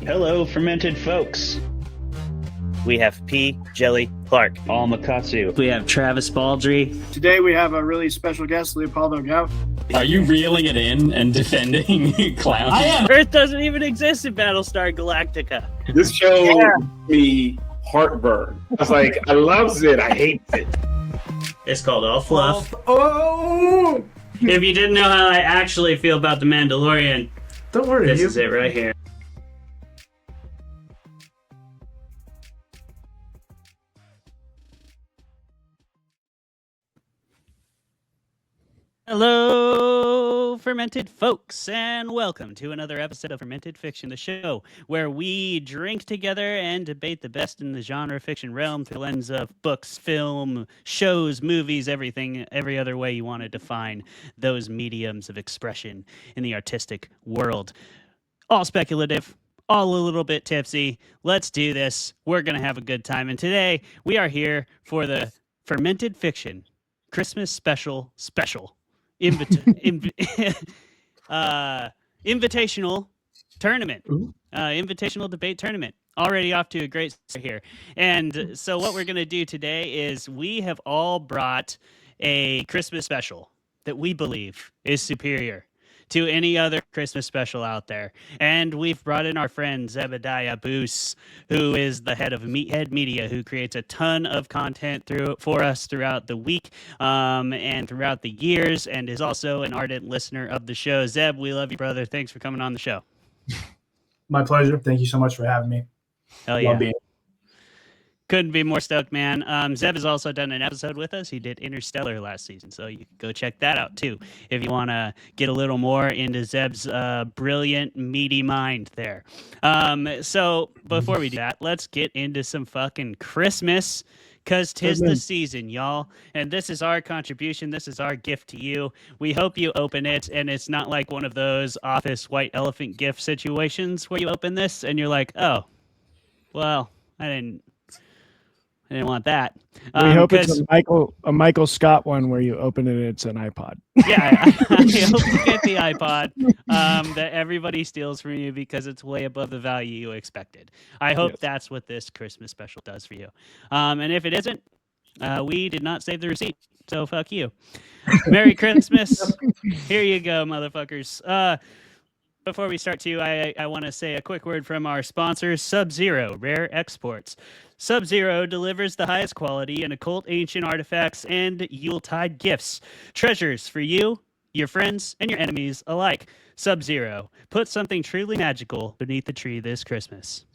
Hello, fermented folks. We have P. Jelly Clark. All Makatsu. We have Travis Baldry. Today we have a really special guest, Leopoldo Gout. Are you reeling it in and defending Clown? I am. Earth doesn't even exist in Battlestar Galactica. This show gives me heartburn. I was like, I loves it, I hates it. It's called All Fluff. Oh! If you didn't know how I actually feel about The Mandalorian, Don't worry, this is it right here. Hello, fermented folks, and welcome to another episode of Fermented Fiction, the show where we drink together and debate the best in the genre fiction realm through the lens of books, film, shows, movies, everything, every other way you want to define those mediums of expression in the artistic world. All speculative, all a little bit tipsy. Let's do this. We're going to have a good time. And today we are here for the Fermented Fiction Christmas special. Invitational tournament, invitational debate tournament. Already off to a great start here. And so what we're going to do today is we have all brought a Christmas special that we believe is superior to any other Christmas special out there. And we've brought in our friend Zeb Boos, who is the head of Meathead Media, who creates a ton of content for us throughout the week and throughout the years, and is also an ardent listener of the show. Zeb, we love you, brother. Thanks for coming on the show. My pleasure. Thank you so much for having me. Hell yeah. Couldn't be more stoked, man. Zeb has also done an episode with us. He did Interstellar last season, so you can go check that out too if you want to get a little more into Zeb's brilliant, meaty mind there. So before we do that, let's get into some fucking Christmas, because 'tis the season, y'all. And this is our contribution. This is our gift to you. We hope you open it, and it's not like one of those Office white elephant gift situations where you open this and you're like, oh, well, I didn't want that. We hope it's a Michael Scott one where you open it and it's an iPod. Yeah, I hope you get the iPod that everybody steals from you because it's way above the value you expected. I hope that's what this Christmas special does for you. And if it isn't, we did not save the receipt, so fuck you. Merry Christmas. Here you go, motherfuckers. Before we start, too, I want to say a quick word from our sponsor, Sub-Zero Rare Exports. Sub-Zero delivers the highest quality in occult ancient artifacts and Yuletide gifts. Treasures for you, your friends, and your enemies alike. Sub-Zero. Put something truly magical beneath the tree this Christmas.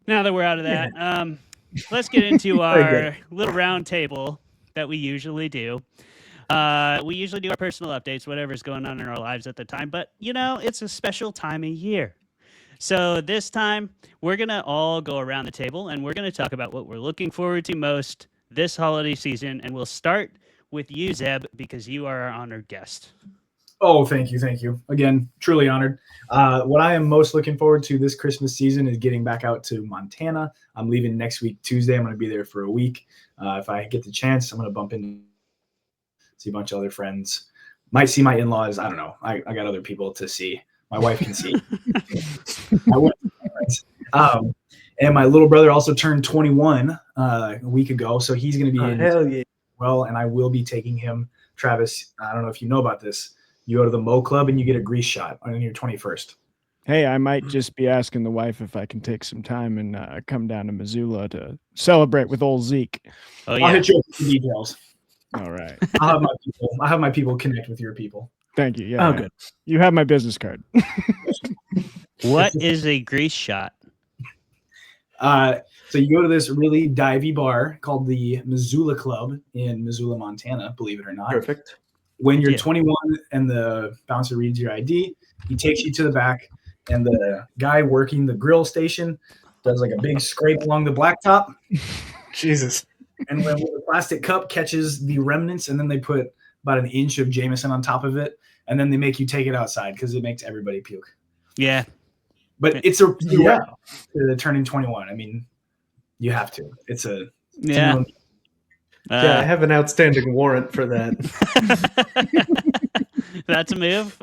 Now that we're out of that, let's get into our little round table that we usually do. We usually do our personal updates, whatever's going on in our lives at the time. But, you know, it's a special time of year. So this time, we're going to all go around the table, and we're going to talk about what we're looking forward to most this holiday season. And we'll start with you, Zeb, because you are our honored guest. Oh, thank you. Thank you. Again, truly honored. What I am most looking forward to this Christmas season is getting back out to Montana. I'm leaving next week, Tuesday. I'm going to be there for a week. If I get the chance, I'm going to bump in, see a bunch of other friends. Might see my in-laws. I don't know. I got other people to see. My wife can see. And my little brother also turned 21 a week ago, so he's going to be in hell yeah. Well, and I will be taking him. Travis, I don't know if you know about this. You go to the Mo Club and you get a grease shot on your 21st. Hey, I might just be asking the wife if I can take some time and come down to Missoula to celebrate with old Zeke. Oh, yeah. I'll hit you with the details. All right. I'll have my people connect with your people. Thank you. Yeah. Oh, good. You have my business card. What is a grease shot? So you go to this really divey bar called the Missoula Club in Missoula, Montana, believe it or not. Perfect. When you're 21 and the bouncer reads your ID, he takes you to the back, and the guy working the grill station does like a big scrape along the blacktop. Jesus. And when the plastic cup catches the remnants, and then they put about an inch of Jameson on top of it, and then they make you take it outside because it makes everybody puke. Yeah. But it's a to turning 21. I mean, you have to. It's a I have an outstanding warrant for that. That's a move.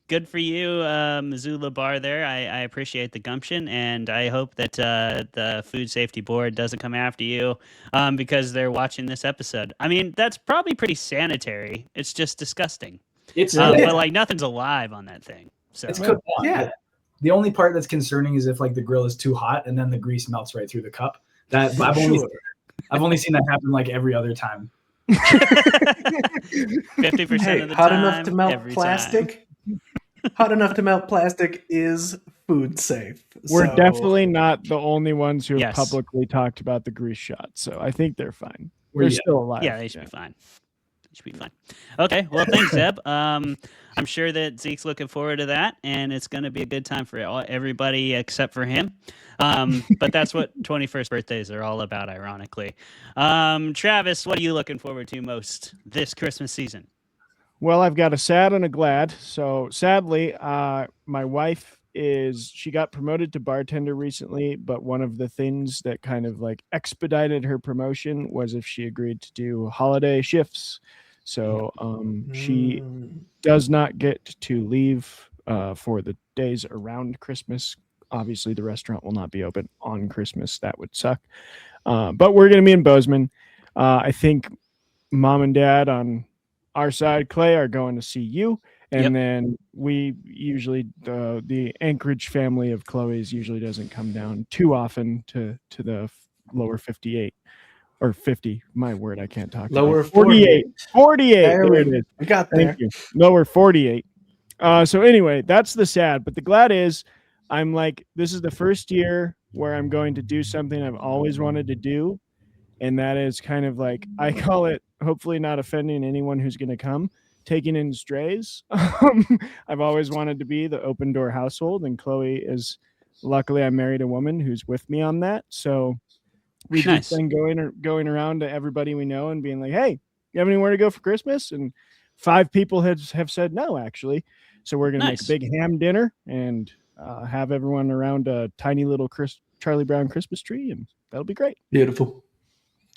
good for you, Missoula Bar there. I appreciate the gumption, and I hope that the Food Safety Board doesn't come after you because they're watching this episode. I mean, that's probably pretty sanitary. It's just disgusting. It's But like nothing's alive on that thing. So It's cooked on. Yeah. The only part that's concerning is if like the grill is too hot and then the grease melts right through the cup. That I've only seen that happen like every other time. 50% Hey, of the hot time, enough to melt every plastic. Hot enough to melt plastic is food safe. We're So- definitely not the only ones who have Yes. publicly talked about the grease shot, so I think they're fine. Well, They're yeah. still alive. Yeah, they should be fine. They should be fine. Okay, well, thanks, Zeb. I'm sure that Zeke's looking forward to that, and it's going to be a good time for everybody except for him. But that's what 21st birthdays are all about, ironically. Travis, what are you looking forward to most this Christmas season? Well, I've got a sad and a glad. So sadly, my wife she got promoted to bartender recently, but one of the things that kind of like expedited her promotion was if she agreed to do holiday shifts. So she does not get to leave for the days around Christmas. Obviously, the restaurant will not be open on Christmas. That would suck. But we're going to be in Bozeman. I think mom and dad on our side, Clay, are going to see you. And then we usually, the Anchorage family of Chloe's usually doesn't come down too often to the lower 58 or 50. My word, I can't talk. Lower 48. 48. There There it we is. got there. Thank you. Lower 48. So anyway, that's the sad. But the glad is I'm like, this is the first year where I'm going to do something I've always wanted to do. And that is kind of like, I call it, hopefully not offending anyone who's going to come, taking in strays. I've always wanted to be the open door household. And Chloe is, luckily I married a woman who's with me on that. So we've Nice. just been going around to everybody we know and being like, hey, you have anywhere to go for Christmas? And 5 people have said no, actually. So we're going to Nice. make a big ham dinner and have everyone around a tiny little Charlie Brown Christmas tree. And that'll be great. Beautiful.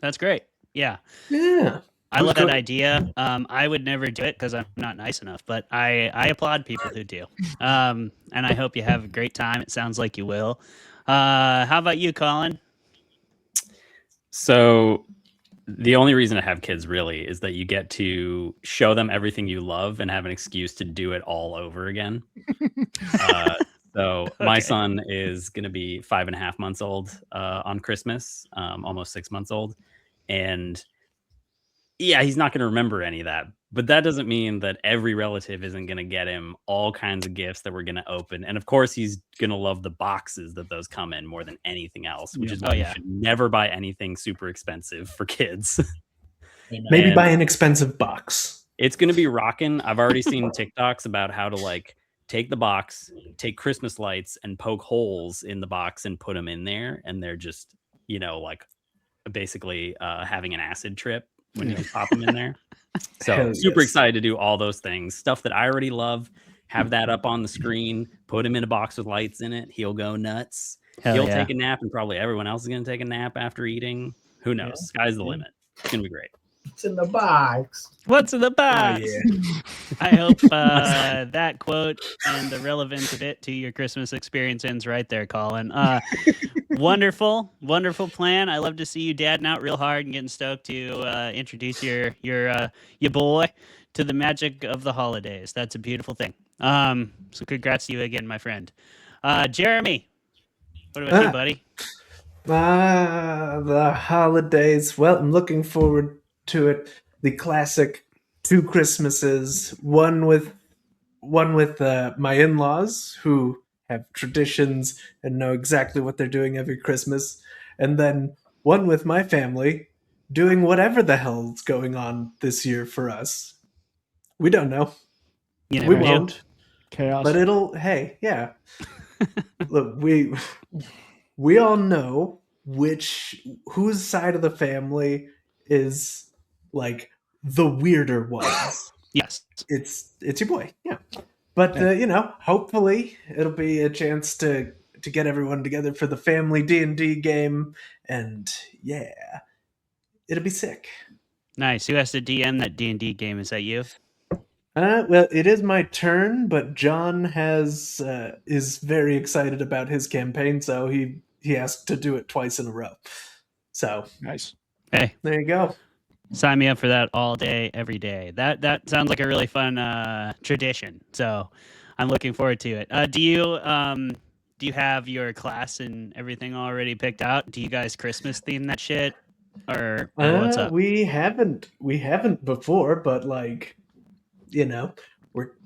That's great. Yeah. Yeah. I Who's love that cooking? idea. I would never do it because I'm not nice enough, but I applaud people who do. And I hope you have a great time. It sounds like you will. How about you, Colin? So the only reason to have kids really is that you get to show them everything you love and have an excuse to do it all over again. So my Okay. son is going to be 5.5 months old on Christmas, almost 6 months old. And yeah, he's not going to remember any of that. But that doesn't mean that every relative isn't going to get him all kinds of gifts that we're going to open. And of course, he's going to love the boxes that those come in more than anything else, which is why you should never buy anything super expensive for kids. Maybe And buy an expensive box. it's going to be rocking. I've already seen TikToks about how to like take the box, take Christmas lights and poke holes in the box and put them in there. And they're just, like basically having an acid trip when you just pop them in there. So Hell super yes. excited to do all those things. Stuff that I already love. Have that up on the screen. Put him in a box with lights in it. He'll go nuts. Hell He'll yeah. take a nap, and probably everyone else is going to take a nap after eating. Who knows? Sky's the limit. It's going to be great. It's in the box. What's in the box? yeah. I hope that quote and the relevance of it to your Christmas experience ends right there, Colin. Wonderful plan. I love to see you dadding out real hard and getting stoked to introduce your boy to the magic of the holidays. That's a beautiful thing. So congrats to you again, my friend. Jeremy, what about you, buddy? The holidays. Well, I'm looking forward to it. The classic 2 Christmases. One with my in-laws who have traditions and know exactly what they're doing every Christmas, and then one with my family doing whatever the hell's going on this year for us. We don't know. You We never do. won't. Chaos. But yeah. Look, we all know whose side of the family is like the weirder ones. Yes. It's your boy, yeah. But hopefully it'll be a chance to get everyone together for the family D&D game, and yeah, it'll be sick. Nice. Who has to DM that D&D game? Is that you? Well, it is my turn, but John is very excited about his campaign, so he asked to do it twice in a row. So Nice. Hey, there you go. sign me up for that all day, every day. That sounds like a really fun tradition. So I'm looking forward to it. Do you have your class and everything already picked out? Do you guys Christmas theme that shit, or what's up? We haven't before, but like,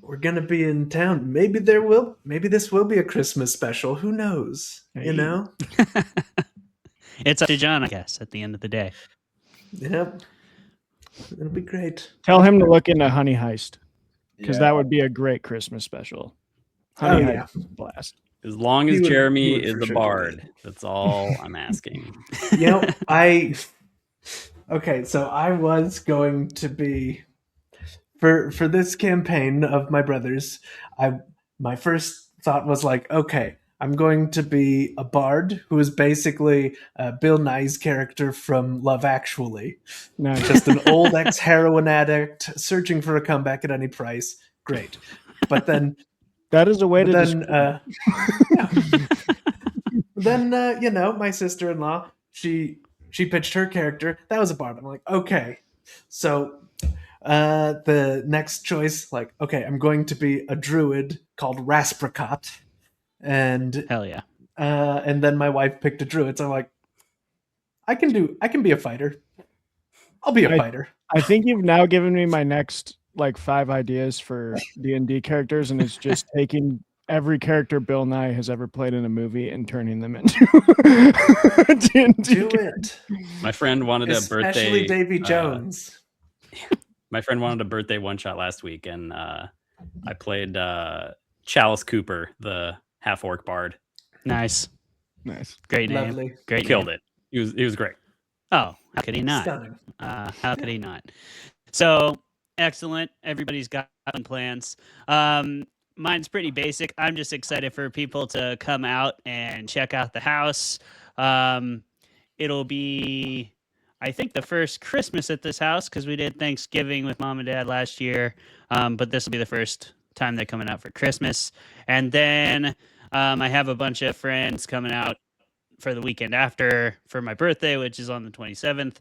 we're gonna be in town. Maybe this will be a Christmas special. Who knows? Hey. You know? It's up to John, I guess. At the end of the day. Yep. It'll be great. Tell him to look into Honey Heist because Yeah. that would be a great Christmas special. Honey Oh, Heist yeah. is a blast. As long as He would- Jeremy he would is for the sure bard, do it. that's all I'm asking. Okay, so I was going to be for this campaign of my brothers. My first thought was like, okay, I'm going to be a bard who is basically Bill Nye's character from Love Actually, Nice. just an old ex-heroin addict searching for a comeback at any price. Great, but then That is a way to then describe my sister-in-law, she pitched her character. That was a bard. I'm like, okay. So the next choice, like, okay, I'm going to be a druid called Raspricot. And Hell yeah. and then my wife picked a druid. So I'm like, I can be a fighter. I'll be a fighter. I think you've now given me my next like 5 ideas for D&D characters, and it's just taking every character Bill Nye has ever played in a movie and turning them into D&D. Do it. My friend wanted a birthday. Especially Davy Jones. My friend wanted a birthday one shot last week, and I played Chalice Cooper, the half orc bard. Nice. Nice. Great name. Lovely. Great Killed name. it. He was great. Oh, how could he not? Stunning. How could he not? So excellent. Everybody's got fun plans. Mine's pretty basic. I'm just excited for people to come out and check out the house. It'll be, I think, the first Christmas at this house because we did Thanksgiving with Mom and Dad last year. But this will be the first time they're coming out for Christmas. And then I have a bunch of friends coming out for the weekend after for my birthday, which is on the 27th.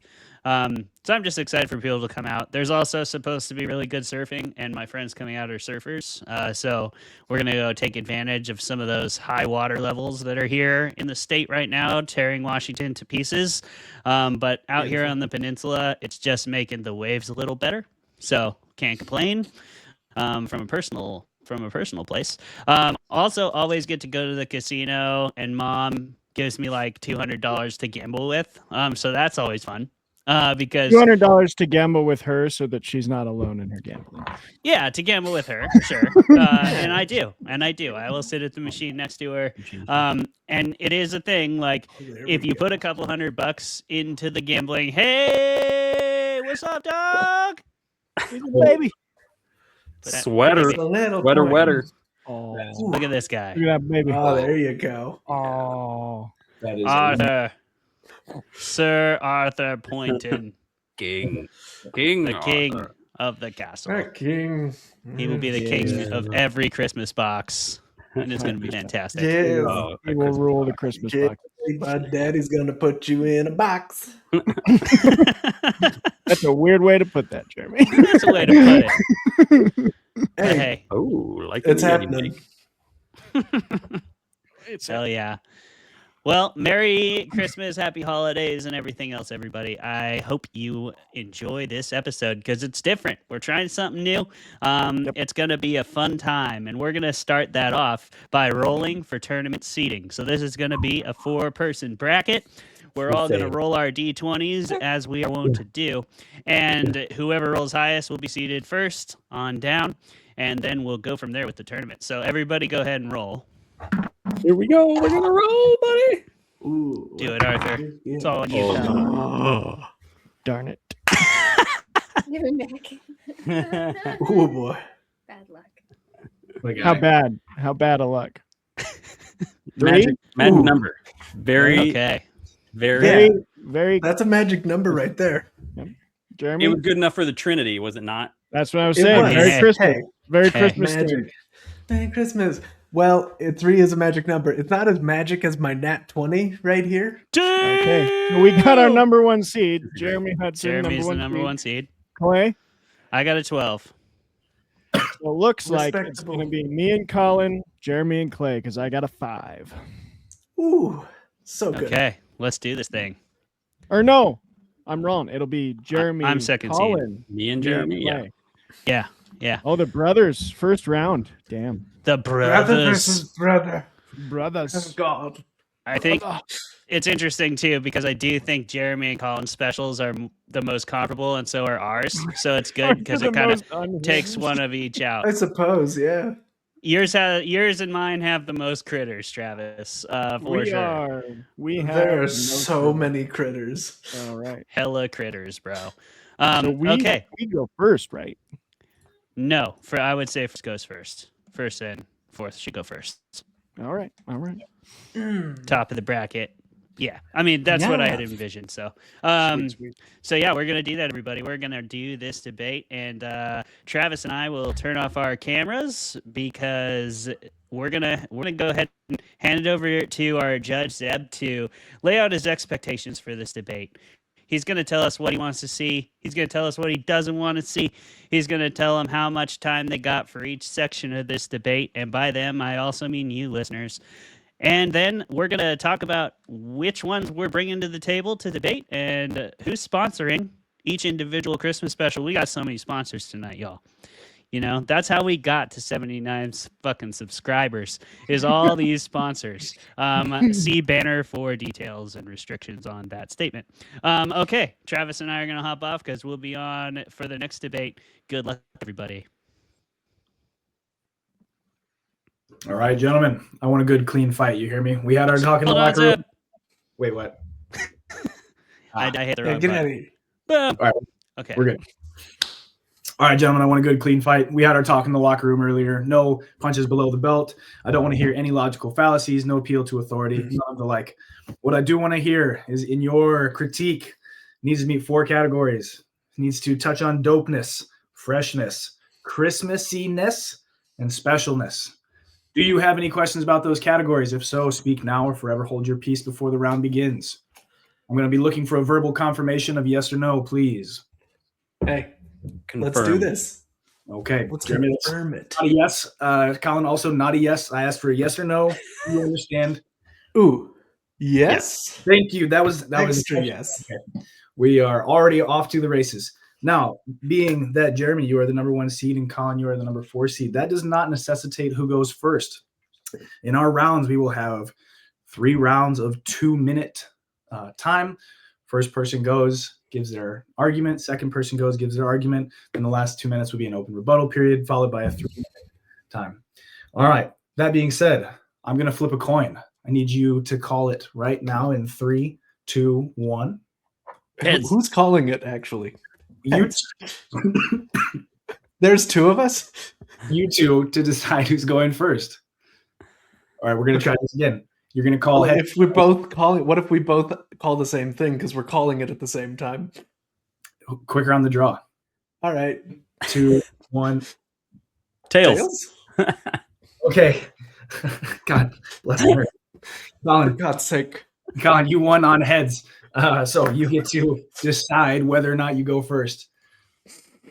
So I'm just excited for people to come out. There's also supposed to be really good surfing, and my friends coming out are surfers. So we're going to go take advantage of some of those high water levels that are here in the state right now, tearing Washington to pieces. But out here on the peninsula, it's just making the waves a little better. So can't complain from a personal place. Also, always get to go to the casino, and Mom gives me like $200 to gamble with. So that's always fun. Because $200 to gamble with her so that she's not alone in her gambling. yeah, to gamble with her, sure. And I do. I will sit at the machine next to her. And it is a thing, like, if you put a couple $100 into the gambling, hey, what's up, dog? Baby. Sweater. Just a little Wetter, point. wetter. Oh, Look at this guy. look at that baby. Oh, there you go. Oh, That is Arthur. Sir Arthur Poynton, King. the king Arthur. of the castle. Our king. He will be the king of every Christmas box, and it's going to be fantastic. Yeah. Oh, he will rule the Christmas Yeah. box. My daddy's gonna put you in a box. That's a weird way to put that, Jeremy. That's a way to put it. Hey, Hey, Oh, like it's the happening. hell yeah. Well, Merry Christmas, Happy Holidays, and everything else, everybody. I hope you enjoy this episode because it's different. We're trying something new. It's going to be a fun time, and we're going to start that off by rolling for tournament seating. So this is going to be a 4-person bracket. We're all going to roll our D20s as we are wont to do, and whoever rolls highest will be seated first on down, and then we'll go from there with the tournament. So everybody go ahead and roll. Here we go. We're gonna roll, buddy. Ooh. Do it, Arthur. It's all on you. Oh, darn it. Give him back. Oh boy. Bad luck. like How bad? How bad a luck? magic Ooh. number. Very, Okay. very. Very. That's a magic number right there. Jeremy. It was good enough for the Trinity, was it not? That's what I was It saying. was. Merry Hey. Christmas. Hey, Merry Hey. Christmas. magic. Steve. Merry Christmas. Well, 3 is a magic number. It's not as magic as my nat 20 right here. Okay. So we got our number 1 seed, Jeremy Hudson. Jeremy's the number number 1 seed. Clay. I got a 12. So it looks like it's Respectable. going to be me and Colin, Jeremy and Clay, because I got a 5. Ooh, so good. Okay, let's do this thing. Or no, I'm wrong. It'll be Jeremy. I'm second seed. Colin, Me and me and Jeremy. Yeah. Clay. Yeah, yeah. Oh, the brothers, first round. Damn, The Brother brothers. versus brother. Oh, brothers. God. I think it's interesting too because I do think Jeremy and Colin's specials are the most comparable, and so are ours. So it's good because They're it the kind of most unhinged. takes one of each out. I suppose, yeah. Yours and mine have the most critters, Travis. For We sure. are. We have. There are no so clue. many critters. All right. Hella critters, bro. So Okay. we go first, right? No, I would say first goes first. First and fourth should go first. All right. All right. Top of the bracket. Yeah, I mean that's what I had envisioned. So, Sweet. so yeah, we're gonna do that, everybody. We're gonna do this debate, and Travis and I will turn off our cameras because we're gonna go ahead and hand it over to our judge Zeb to lay out his expectations for this debate. He's going to tell us what he wants to see. He's going to tell us what he doesn't want to see. He's going to tell them how much time they got for each section of this debate. And by them, I also mean you listeners. And then we're going to talk about which ones we're bringing to the table to debate and who's sponsoring each individual Christmas special. We got so many sponsors tonight, y'all. You know, that's how we got to 79 fucking subscribers, is all these sponsors. See banner for details and restrictions on that statement. Okay, Travis and I are going to hop off because we'll be on for the next debate. Good luck, everybody. All right, gentlemen. I want a good, clean fight. You hear me? We had our talk in the Hold on, locker room. Zeb. Wait, what? I hit the Yeah, wrong get button. out of here. Boom. All right. Okay. We're good. All right, gentlemen, I want a good, clean fight. We had our talk in the locker room earlier. No punches below the belt. I don't want to hear any logical fallacies, no appeal to authority, none of the like. What I do want to hear is in your critique, needs to meet 4 categories. It needs to touch on dopeness, freshness, Christmassiness, and specialness. Do you have any questions about those categories? If so, speak now or forever hold your peace before the round begins. I'm going to be looking for a verbal confirmation of yes or no, please. Hey, Confirmed. let's do this. Okay. Let's Jeremy, that's confirm it. not a yes. Colin, also not a yes. I asked for a yes or no. You understand? Ooh, yes. Thank you. That was Extra yes. Okay. We are already off to the races. Now, being that Jeremy, you are the number 1 seed, and Colin, you are the number 4 seed, that does not necessitate who goes first. In our rounds, we will have 3 rounds of 2-minute time. First person goes, gives their argument. Second person goes, gives their argument. And the last 2 minutes will be an open rebuttal period, followed by a 3-minute time. All right. That being said, I'm going to flip a coin. I need you to call it right now in 3, 2, 1. Heads. Who's calling it, actually? You, There's 2 of us? you two to decide who's going first. All right. We're going to try this again. You're going to call heads. If we both call it, what if we both call the same thing because we're calling it at the same time? Quicker on the draw. All right. 2, 1. Tails. Okay. God, bless me. For God's sake. Colin, you won on heads. So you get to decide whether or not you go first.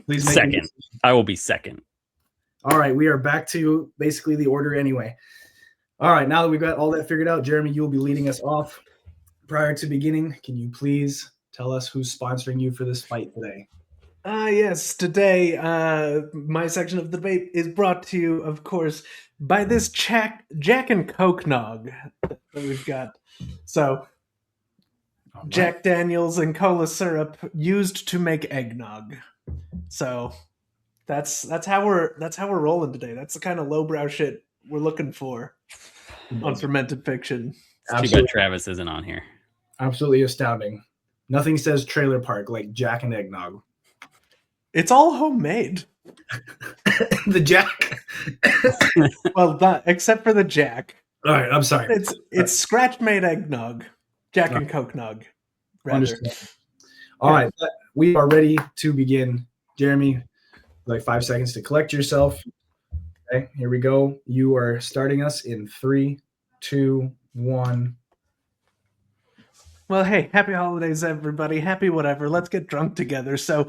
Please make Second. I will be second. All right, we are back to basically the order anyway. All right, now that we've got all that figured out, Jeremy, you will be leading us off. Prior to beginning, can you please tell us who's sponsoring you for this fight today? Yes, today my section of the debate is brought to you, of course, by this Jack and Coke Nog that we've got. So, All right. Jack Daniels and cola syrup used to make eggnog. So, that's how we're rolling today. That's the kind of lowbrow shit we're looking for on Fermented Fiction. It's too bad Travis isn't on here. Absolutely astounding. Nothing says trailer park like Jack and Eggnog. It's all homemade. The Jack. Well, except for the Jack. All right, I'm sorry. It's scratch-made eggnog. Jack and Coke Nog. Rather. Understand. All right, we are ready to begin. Jeremy, like 5 seconds to collect yourself. Okay, here we go. You are starting us in 3, 2, 1. Well, hey, happy holidays, everybody. Happy whatever. Let's get drunk together. So,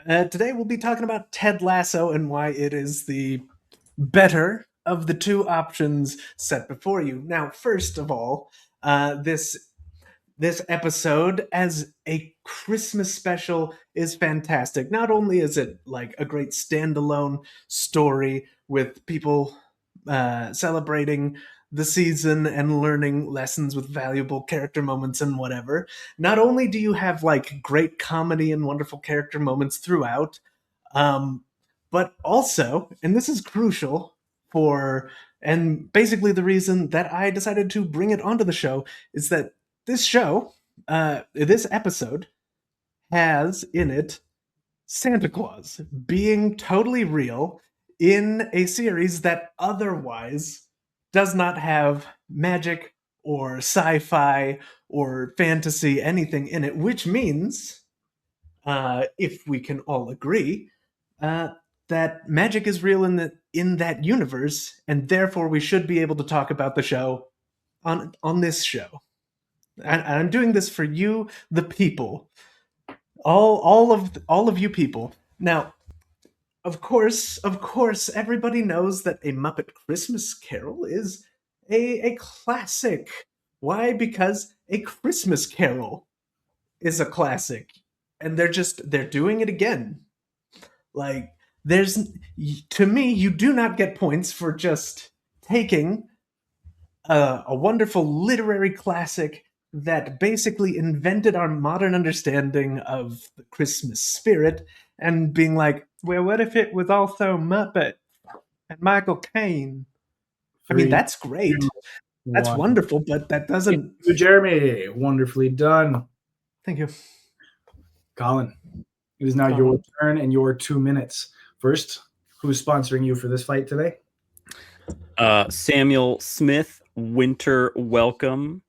today we'll be talking about Ted Lasso and why it is the better of the two options set before you. Now, first of all, this episode as a Christmas special is fantastic. Not only is it like a great standalone story with people celebrating the season and learning lessons with valuable character moments and whatever. Not only do you have like great comedy and wonderful character moments throughout, but also, and this is crucial and basically the reason that I decided to bring it onto the show is that this episode has in it Santa Claus being totally real in a series that otherwise does not have magic or sci-fi or fantasy, anything in it, which means, if we can all agree, that magic is real in that universe, and therefore we should be able to talk about the show on this show. And I'm doing this for you, the people, all of you people. Now, of course, everybody knows that A Muppet Christmas Carol is a classic. Why? Because A Christmas Carol is a classic, and they're doing it again. Like, to me, you do not get points for just taking a wonderful literary classic that basically invented our modern understanding of the Christmas spirit and being like, well, what if it was also Muppet and Michael Caine? I mean, that's great. That's wonderful, but that doesn't... Jeremy, wonderfully done. Thank you. Colin, it is now your turn and your 2 minutes. First, who's sponsoring you for this fight today? Samuel Smith, Winter Welcome,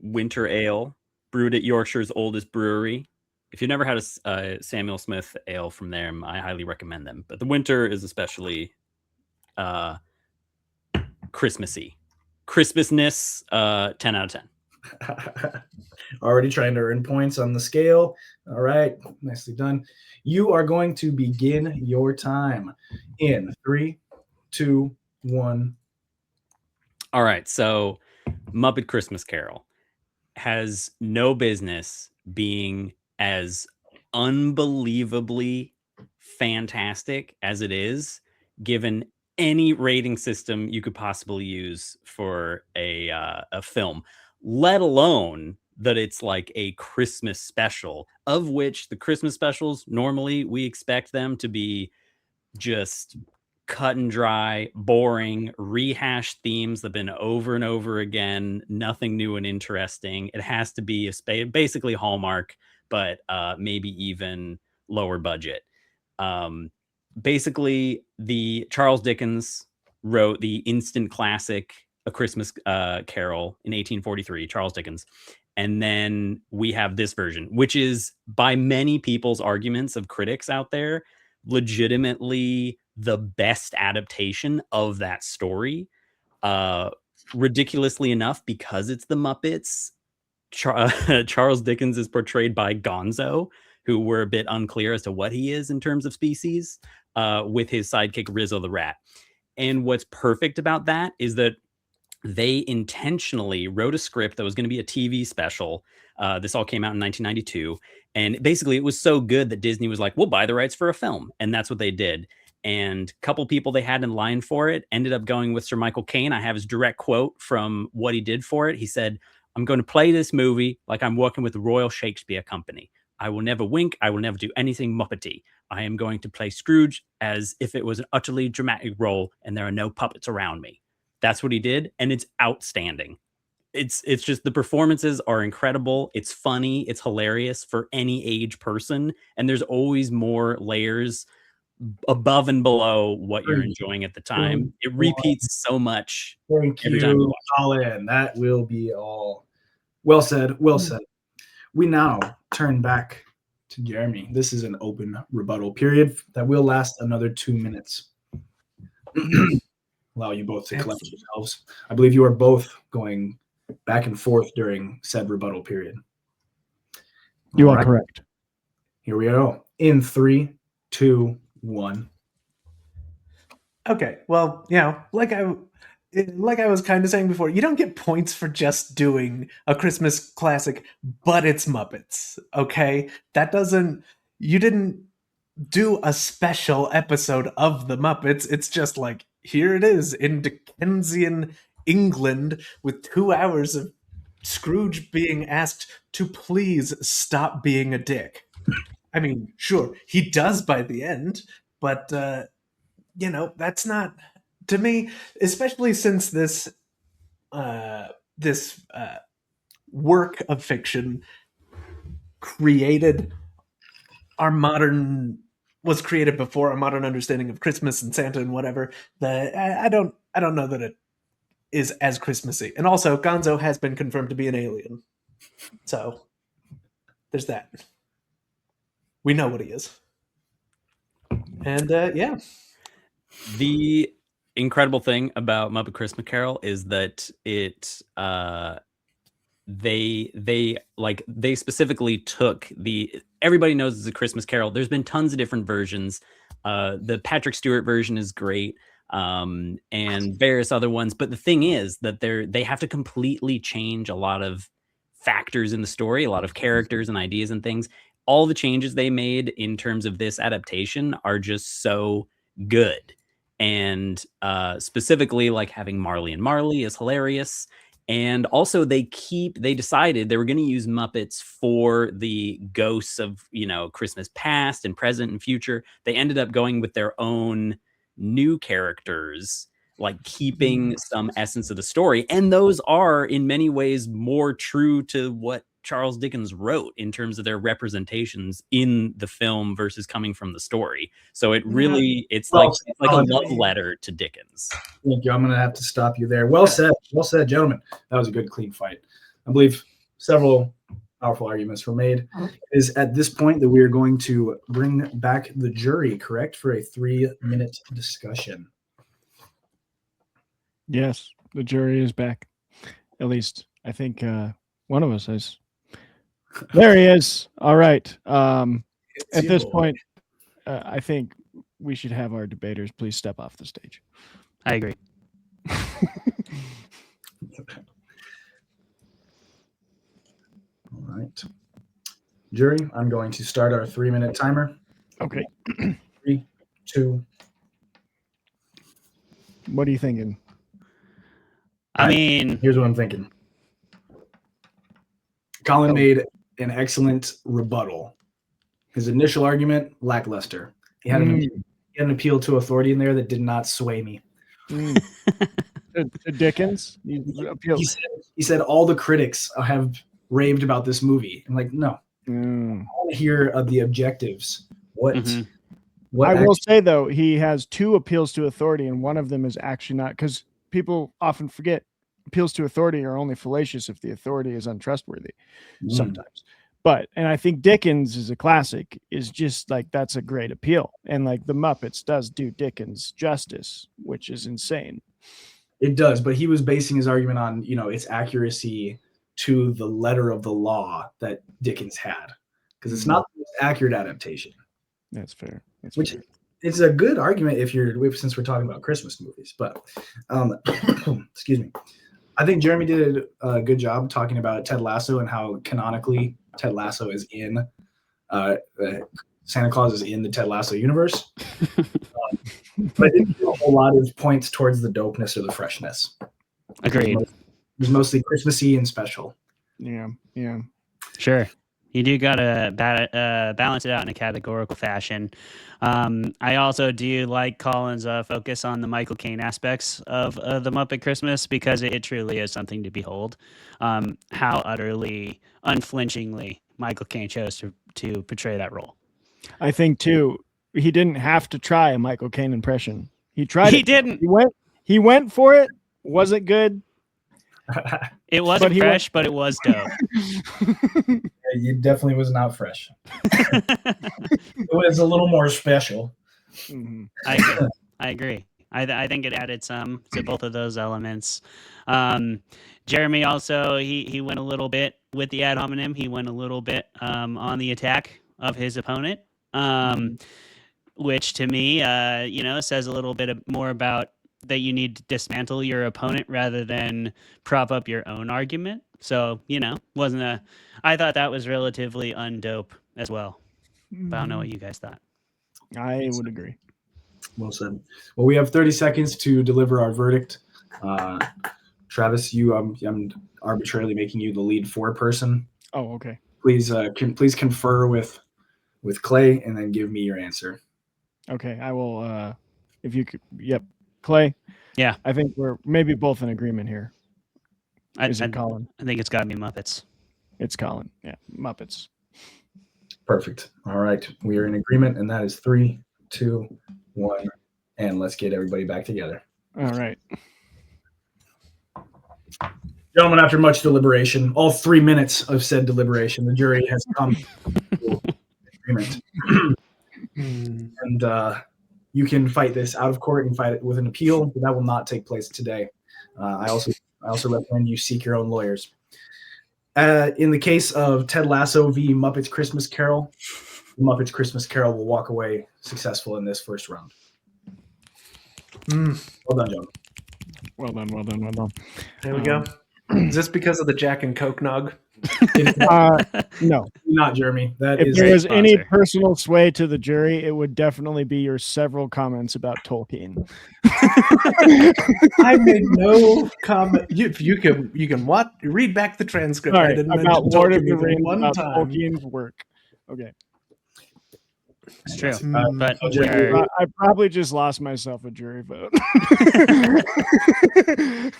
Winter Ale, brewed at Yorkshire's oldest brewery. If you've never had a Samuel Smith ale from them, I highly recommend them. But the winter is especially Christmassy. Christmasness, 10 out of 10. Already trying to earn points on the scale. All right, nicely done. You are going to begin your time in 3, 2, 1. All right, so Muppet Christmas Carol has no business being as unbelievably fantastic as it is, given any rating system you could possibly use for a film, let alone that it's like a Christmas special, of which the Christmas specials, normally we expect them to be just cut and dry, boring, rehashed themes that have been over and over again, nothing new and interesting. It has to be basically Hallmark, but maybe even lower budget. Basically, the Charles Dickens wrote the instant classic A Christmas Carol in 1843, Charles Dickens. And then we have this version, which is, by many people's arguments of critics out there, legitimately the best adaptation of that story. Ridiculously enough, because it's the Muppets, Charles Dickens is portrayed by Gonzo, who we're a bit unclear as to what he is in terms of species, with his sidekick Rizzo the Rat. And what's perfect about that is that they intentionally wrote a script that was going to be a TV special. This all came out in 1992. And basically it was so good that Disney was like, we'll buy the rights for a film. And that's what they did. And a couple people they had in line for it ended up going with Sir Michael Caine. I have his direct quote from what he did for it. He said, I'm going to play this movie like I'm working with the Royal Shakespeare Company. I will never wink. I will never do anything Muppety. I am going to play Scrooge as if it was an utterly dramatic role and there are no puppets around me. That's what he did. And it's outstanding. It's just, the performances are incredible. It's funny. It's hilarious for any age person. And there's always more layers above and below what you're enjoying at the time. It repeats so much. Thank every time you you, watch Colin. That will be all. Well said. Well said. We now turn back to Jeremy. This is an open rebuttal period that will last another 2 minutes. Allow you both to collect yourselves. I believe you are both going back and forth during said rebuttal period. You All are right. correct. Here we go. In 3, 2, 1. Okay, well, like I was kind of saying before, you don't get points for just doing a Christmas classic, but it's Muppets. Okay, you didn't do a special episode of the Muppets. It's just like, here it is in Dickensian England with 2 hours of Scrooge being asked to please stop being a dick. I mean, sure, he does by the end, but that's not, to me, especially since this work of fiction was created before our modern understanding of Christmas and Santa and whatever. I don't know that it is as Christmassy. And also, Gonzo has been confirmed to be an alien, so there's that. We know what he is, and yeah. The incredible thing about Muppet Christmas Carol is that they specifically took everybody knows it's a Christmas Carol. There's been tons of different versions. The Patrick Stewart version is great, and various other ones. But the thing is that they have to completely change a lot of factors in the story, a lot of characters and ideas and things. All the changes they made in terms of this adaptation are just so good. And specifically, like having Marley and Marley is hilarious. And also they decided they were going to use Muppets for the ghosts of, Christmas past and present and future. They ended up going with their own new characters, like keeping some essence of the story. And those are in many ways more true to what Charles Dickens wrote in terms of their representations in the film versus coming from the story. So it's like a love letter to Dickens. Thank you. I'm going to have to stop you there. Well said, gentlemen. That was a good, clean fight. I believe several powerful arguments were made. It is at this point that we are going to bring back the jury, correct, for a 3-minute discussion. Yes, the jury is back. At least I think one of us is. There he is. All right. At this point, I think we should have our debaters please step off the stage. I agree. All right. Jury, I'm going to start our 3-minute timer. Okay. 3, 2. What are you thinking? I mean, here's what I'm thinking. Colin made an excellent rebuttal. His initial argument, lackluster. He had an appeal to authority in there that did not sway me. To Dickens? He said all the critics have raved about this movie. I'm like, no. I want to hear the objectives. What I will say, though, he has 2 appeals to authority, and one of them is actually not, because people often forget appeals to authority are only fallacious if the authority is untrustworthy sometimes. And I think Dickens is a classic, is just like, that's a great appeal. And like the Muppets does do Dickens justice, which is insane. It does, but he was basing his argument on, its accuracy to the letter of the law that Dickens had, because it's not the most accurate adaptation. That's fair. It's a good argument since we're talking about Christmas movies. But excuse me, I think Jeremy did a good job talking about Ted Lasso and how canonically Ted Lasso is in Santa Claus is in the Ted Lasso universe. But I didn't do a whole lot of points towards the dopeness or the freshness. Agreed. It was mostly Christmassy and special. Yeah. Sure. You do got to balance it out in a categorical fashion. I also do like Colin's focus on the Michael Caine aspects of the Muppet Christmas, because it truly is something to behold. How utterly, unflinchingly Michael Caine chose to portray that role. I think, too, he didn't have to try a Michael Caine impression. He tried. He didn't. He went for it. Was it good? It wasn't he fresh, but it was dope. It definitely was not fresh. It was a little more special. Mhm. I agree. I think it added some to both of those elements. Jeremy also he went a little bit with the ad hominem. He went a little bit on the attack of his opponent, which to me, says a little bit more about that you need to dismantle your opponent rather than prop up your own argument. So I thought that was relatively undope as well. But I don't know what you guys thought. I would agree. Well said. Well, we have 30 seconds to deliver our verdict. Travis, I'm arbitrarily making you the lead foreperson. Oh, okay. Please, please confer with Clay and then give me your answer. Okay, I will. If you could, yep, Clay. Yeah, I think we're maybe both in agreement here. Is it Colin? I think it's got to be Muppets. It's Colin. Yeah, Muppets. Perfect. All right, we are in agreement, and that is 3, 2, 1, and let's get everybody back together. All right. Gentlemen, after much deliberation, all 3 minutes of said deliberation, the jury has come to agreement. And you can fight this out of court and fight it with an appeal, but that will not take place today. I also recommend you seek your own lawyers. In the case of Ted Lasso v. Muppets Christmas Carol, Muppets Christmas Carol will walk away successful in this first round. Well done, gentlemen. Well done. There we go. Is this because of the Jack and Coke nog? No. Not Jeremy. If there was any personal sway to the jury, it would definitely be your several comments about Tolkien. I made no comment. You can read back the transcript. Sorry, I didn't about mention Lord of Tolkien the even Rings, one about time. Tolkien's work. Okay. It's true. But I probably just lost myself a jury vote.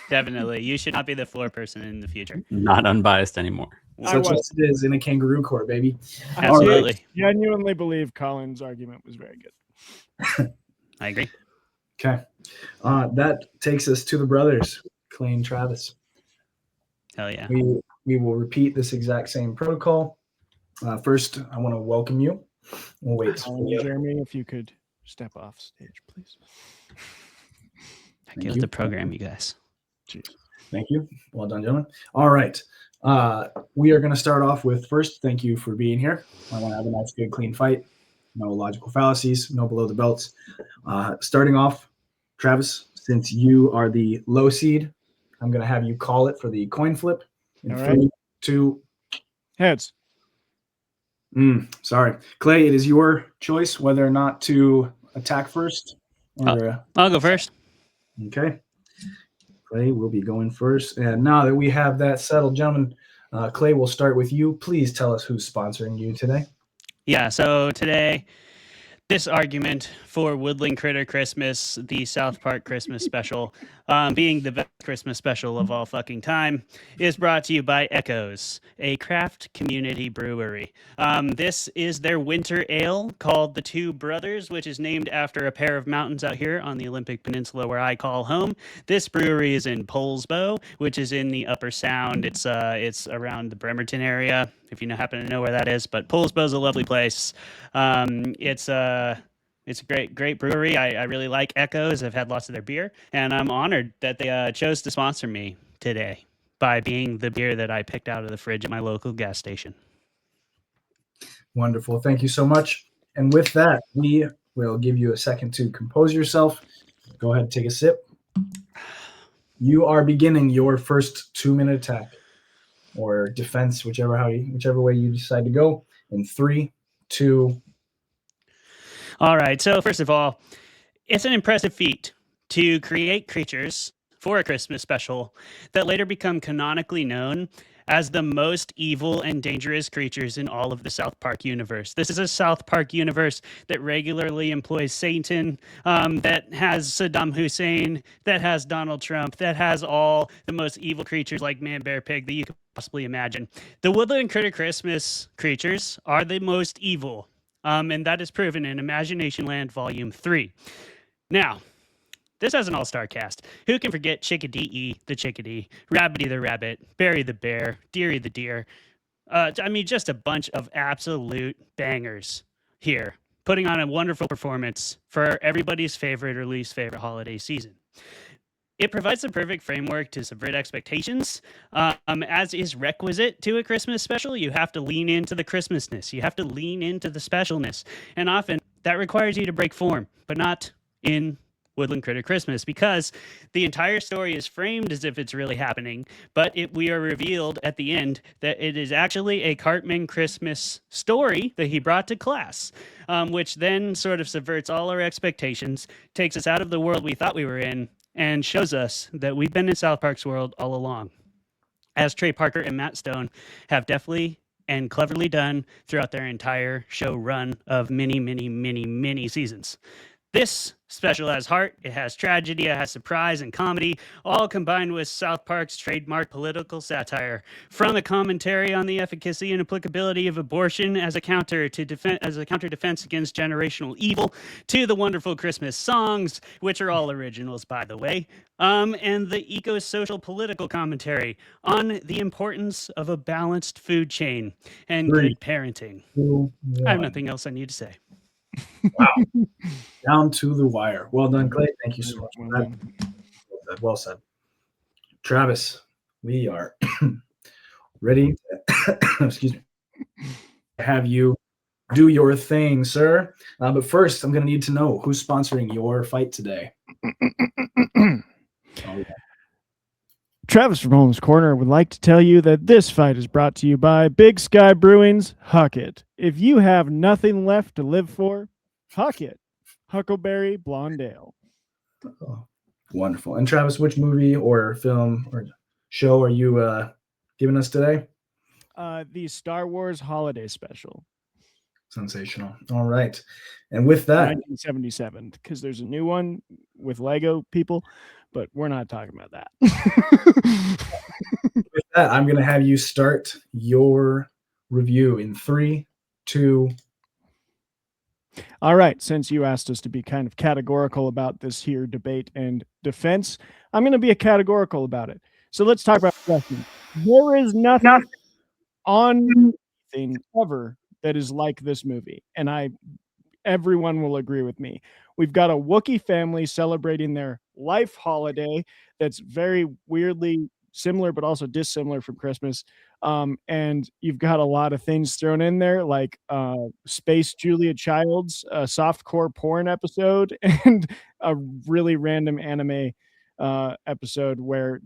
Definitely. You should not be the floor person in the future. Not unbiased anymore. such as it is in a kangaroo court, baby. Absolutely. I genuinely believe Colin's argument was very good. I agree. Okay. That takes us to the brothers, Clay and Travis. Hell yeah. We will repeat this exact same protocol. First, I want to welcome you. We'll wait. Colin and Jeremy, if you could step off stage, please. Get with the program, you guys. Jeez. Thank you. Well done, gentlemen. All right. We are going to start off with first, thank you for being here. I want to have a nice, good, clean fight. No logical fallacies, no below the belts. Starting off, Travis, since you are the low seed, I'm going to have you call it for the coin flip. In All 3, right. 2. Heads. Sorry. Clay, it is your choice whether or not to attack first. I'll go first. Okay. Clay will be going first. And now that we have that settled, gentlemen, Clay, we'll start with you. Please tell us who's sponsoring you today. Yeah, so today, this argument for Woodland Critter Christmas, the South Park Christmas special, being the best Christmas special of all fucking time, is brought to you by Echoes, a craft community brewery. This is their winter ale called the Two Brothers, which is named after a pair of mountains out here on the Olympic Peninsula where I call home. This brewery is in Polesbo, which is in the Upper Sound. It's around the Bremerton area, if you happen to know where that is. But Polesbo is a lovely place. It's a great brewery. I really like Echoes. I've had lots of their beer, and I'm honored that they chose to sponsor me today by being the beer that I picked out of the fridge at my local gas station. Wonderful. Thank you so much. And with that, we will give you a second to compose yourself. Go ahead and take a sip. You are beginning your first 2-minute attack or defense, whichever way you decide to go. In 3, 2. All right. So first of all, it's an impressive feat to create creatures for a Christmas special that later become canonically known as the most evil and dangerous creatures in all of the South Park universe. This is a South Park universe that regularly employs Satan, that has Saddam Hussein, that has Donald Trump, that has all the most evil creatures like Man, Bear, Pig that you could possibly imagine. The Woodland Critter Christmas creatures are the most evil. And that is proven in Imagination Land Volume 3. Now, This has an all-star cast. Who can forget Chickadee the chickadee, Rabbity the rabbit, Barry the bear, Deary the deer? I mean, just a bunch of absolute bangers here, putting on a wonderful performance for everybody's favorite or least favorite holiday season. It provides the perfect framework to subvert expectations. As is requisite to a Christmas special, you have to lean into the Christmasness. You have to lean into the specialness. And often that requires you to break form, but not in Woodland Critter Christmas, because the entire story is framed as if it's really happening, but we are revealed at the end that it is actually a Cartman Christmas story that he brought to class, which then sort of subverts all our expectations, takes us out of the world we thought we were in, and shows us that we've been in South Park's world all along, as Trey Parker and Matt Stone have definitely and cleverly done throughout their entire show run of many seasons. This special has heart, it has tragedy, it has surprise and comedy, all combined with South Park's trademark political satire. From a commentary on the efficacy and applicability of abortion as a counter defense against generational evil, to the wonderful Christmas songs, which are all originals, by the way, and the eco-social political commentary on the importance of a balanced food chain and good parenting. I have nothing else I need to say. Wow. Down to the wire. Well done, Clay. Thank you so much for that. Well said. Travis, we are ready to, excuse me, have you do your thing, sir. But first, I'm going to need to know who's sponsoring your fight today. Travis from Holmes Corner would like to tell you that this fight is brought to you by Big Sky Brewing's Huck It. If you have nothing left to live for, Huck It. Huckleberry Blonde Ale. Oh, wonderful. And Travis, which movie or film or show are you giving us today? The Star Wars Holiday Special. Sensational. All right. And with that, 1977, because there's a new one with Lego people, but we're not talking about that. With that, I'm going to have you start your review in 3, 2. All right. Since you asked us to be kind of categorical about this here debate and defense, I'm going to be a categorical about it. So let's talk about questions. There is nothing on anything ever that is like this movie, and everyone will agree with me. We've got a Wookiee family celebrating their life holiday that's very weirdly similar but also dissimilar from Christmas. And you've got a lot of things thrown in there, like Space Julia Child's softcore porn episode and a really random anime episode where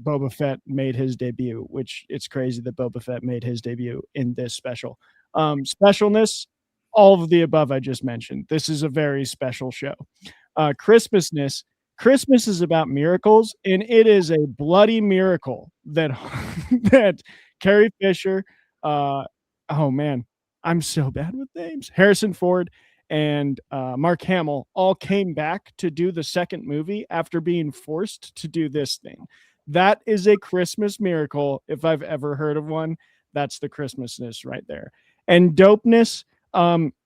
Boba Fett made his debut, which it's crazy that Boba Fett made his debut in this special. Specialness, all of the above I just mentioned. This is a very special show. Christmasness. Christmas is about miracles, and it is a bloody miracle that that Carrie Fisher, oh man, I'm so bad with names. Harrison Ford and Mark Hamill all came back to do the second movie after being forced to do this thing. That is a Christmas miracle. If I've ever heard of one, that's the Christmasness right there. And dopeness,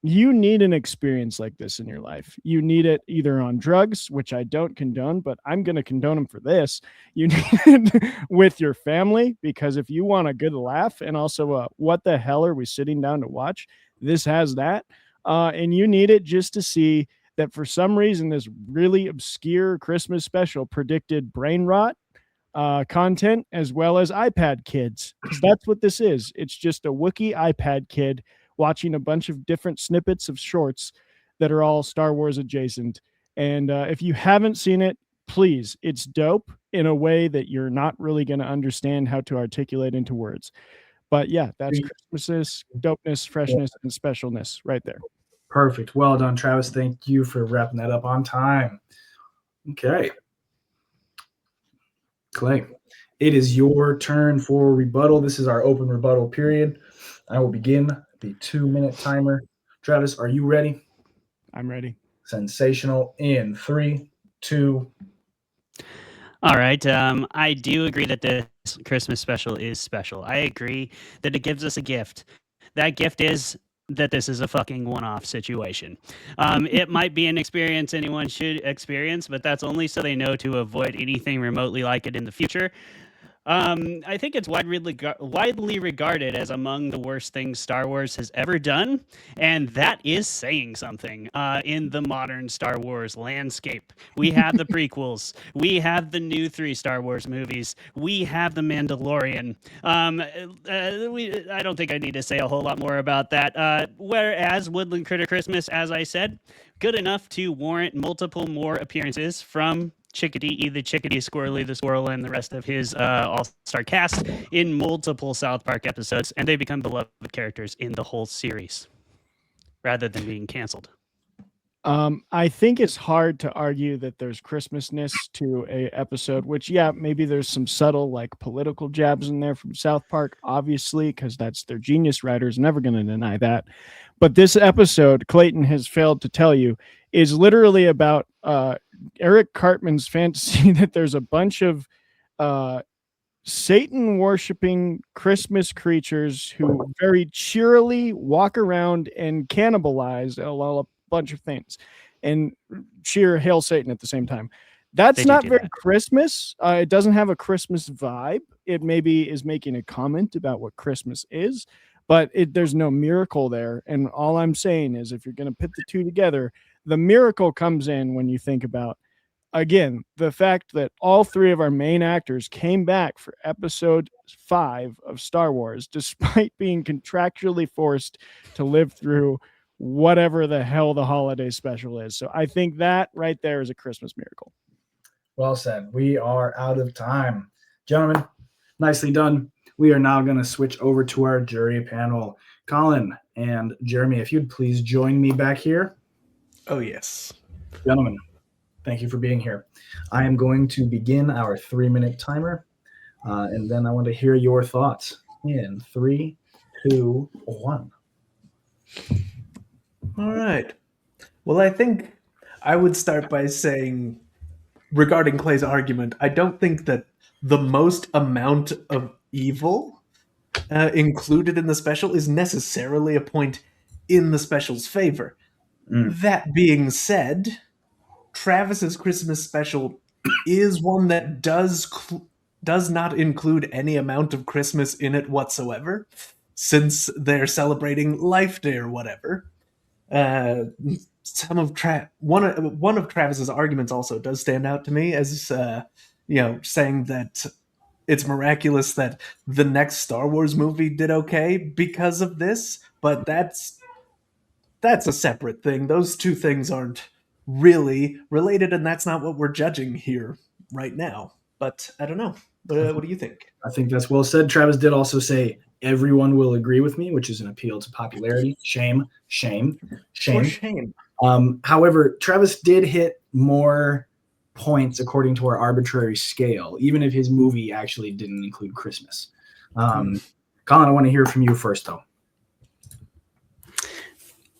you need an experience like this in your life. You need it either on drugs, which I don't condone, but I'm going to condone them for this. You need it with your family, because if you want a good laugh and also what the hell are we sitting down to watch, this has that. And you need it just to see that for some reason this really obscure Christmas special predicted brain rot content as well as iPad kids, because that's what this is. It's just a Wookiee iPad kid watching a bunch of different snippets of shorts that are all Star Wars adjacent. And if you haven't seen it, please, it's dope in a way that you're not really going to understand how to articulate into words. But yeah, that's Christmasness, dopeness, freshness, and specialness right there. Perfect. Well done, Travis. Thank you for wrapping that up on time. Okay. Clay, it is your turn for rebuttal. This is our open rebuttal period. I will begin the 2-minute timer. Travis, are you ready? I'm ready. Sensational. In 3, 2. All right. I do agree that this Christmas special is special. I agree that it gives us a gift. That gift is that this is a fucking one-off situation. It might be an experience anyone should experience, but that's only so they know to avoid anything remotely like it in the future. I think it's widely regarded as among the worst things Star Wars has ever done, and that is saying something in the modern Star Wars landscape. We have the prequels, we have the new 3 Star Wars movies, we have The Mandalorian. I don't think I need to say a whole lot more about that. Whereas Woodland Critter Christmas, as I said, good enough to warrant multiple more appearances from Chickadee, the Chickadee, Squirrely the Squirrel, and the rest of his all-star cast in multiple South Park episodes, and they become beloved characters in the whole series, rather than being canceled. I think it's hard to argue that there's Christmasness to a episode, which, yeah, maybe there's some subtle like political jabs in there from South Park, obviously, because that's their genius writers, never going to deny that. But this episode, Clayton has failed to tell you, is literally about Eric Cartman's fantasy that there's a bunch of Satan worshiping Christmas creatures who very cheerily walk around and cannibalize a bunch of things and cheer Hail Satan at the same time. That's not very Christmas. It doesn't have a Christmas vibe. It maybe is making a comment about what Christmas is, but there's no miracle there. And all I'm saying is if you're going to put the two together, the miracle comes in when you think about, again, the fact that all 3 of our main actors came back for episode 5 of Star Wars, despite being contractually forced to live through whatever the hell the holiday special is. So I think that right there is a Christmas miracle. Well said. We are out of time. Gentlemen, nicely done. We are now going to switch over to our jury panel. Colin and Jeremy, if you'd please join me back here. Oh, yes. Gentlemen, thank you for being here. I am going to begin our 3-minute timer, and then I want to hear your thoughts in 3, 2, 1. All right. Well, I think I would start by saying, regarding Clay's argument, I don't think that the most amount of evil included in the special is necessarily a point in the special's favor. That being said, Travis's Christmas special is one that does not include any amount of Christmas in it whatsoever, since they're celebrating Life Day or whatever. One of Travis's arguments also does stand out to me as saying that it's miraculous that the next Star Wars movie did okay because of this, but that's a separate thing. Those two things aren't really related, and that's not what we're judging here right now. But I don't know. What do you think? I think that's well said. Travis did also say everyone will agree with me, which is an appeal to popularity. Shame. However, Travis did hit more points according to our arbitrary scale, even if his movie actually didn't include Christmas. Colin, I want to hear from you first, though.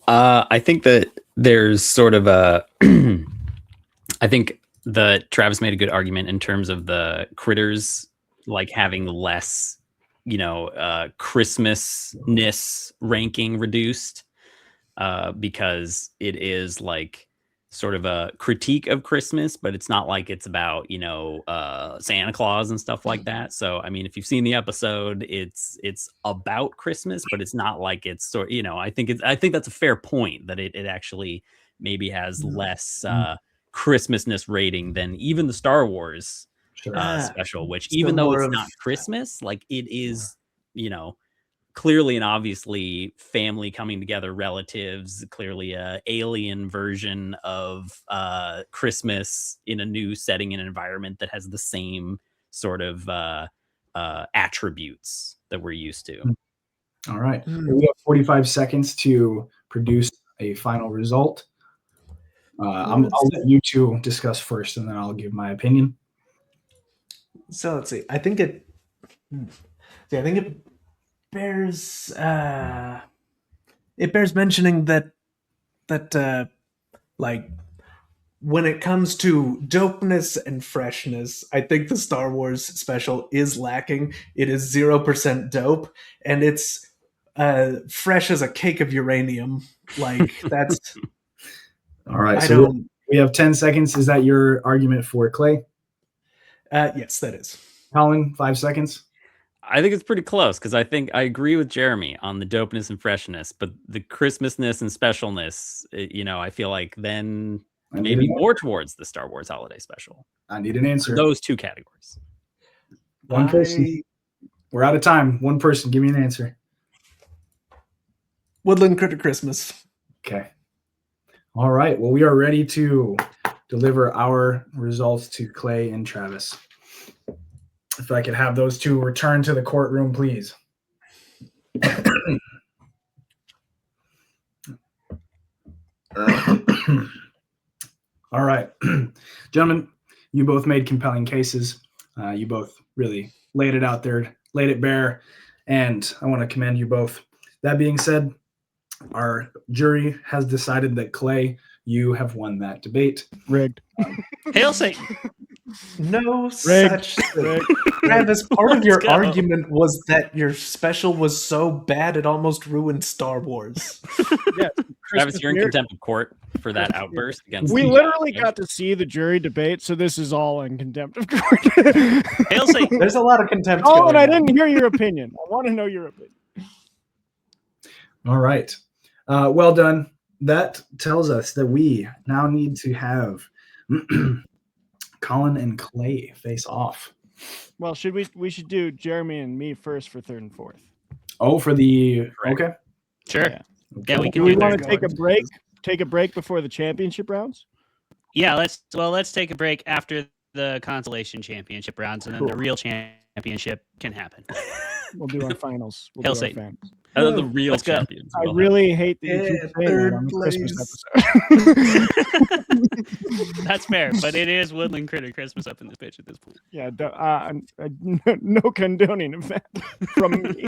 I think that there's sort of a I think the Travis made a good argument in terms of the critters like having less, Christmasness ranking reduced, because it is like sort of a critique of Christmas, but it's not like it's about, Santa Claus and stuff like that. So, I mean, if you've seen the episode, it's about Christmas, but it's not like it's I think that's a fair point that it actually maybe has less Christmasness rating than even the Star Wars special, which even though it's not Christmas, like it is, clearly and obviously family coming together, relatives, clearly a alien version of Christmas in a new setting and environment that has the same sort of attributes that we're used to. All right. We have 45 seconds to produce a final result. I'll let you two discuss first, and then I'll give my opinion. So let's see. I think it bears mentioning that like when it comes to dopeness and freshness, I think the Star Wars special is lacking. It is 0% dope, and it's fresh as a cake of uranium. Like that's. All right. I So don't. we have 10 seconds. Is that your argument for Clay? Yes, that is. Colin, 5 seconds. I think it's pretty close because I think I agree with Jeremy on the dopeness and freshness, but the Christmasness and specialness, I feel like then maybe more towards the Star Wars Holiday Special. I need an answer. Those two categories. One person. We're out of time. One person. Give me an answer. Woodland Critter Christmas. Okay. All right. Well, we are ready to deliver our results to Clay and Travis. If I could have those two return to the courtroom, please. All right. Gentlemen, you both made compelling cases. You both really laid it out there, laid it bare, and I want to commend you both. That being said, our jury has decided that Clay, you have won that debate. Rigged. Hail Satan. No Rigged. such thing. Travis, part of your go. argument was that your special was so bad it almost ruined Star Wars. Yeah. Travis, you're in Christmas contempt of court for that outburst against. We the- literally got to see the jury debate, so this is all in contempt of court. Hail Satan. There's a lot of contempt. Oh, going and I on. didn't hear your opinion. I want to know your opinion. All right. Well done. That tells us that we now need to have Colin and Clay face off. Well, we should do Jeremy and me first for third and fourth. Oh, for the Correct. okay. Sure. Yeah. Yeah, we Do can we do want that. to take a break? Take a break before the championship rounds? Yeah, let's take a break after the consolation championship rounds, and then the real championship can happen. We'll do our finals. We'll Hail do our Satan. finals. The real Let's go. champions. I will really hate that you Yeah, keep saying third that on the place. Christmas episode. That's fair, but it is Woodland Critter Christmas up in this bitch at this point. Yeah, no condoning of that from me.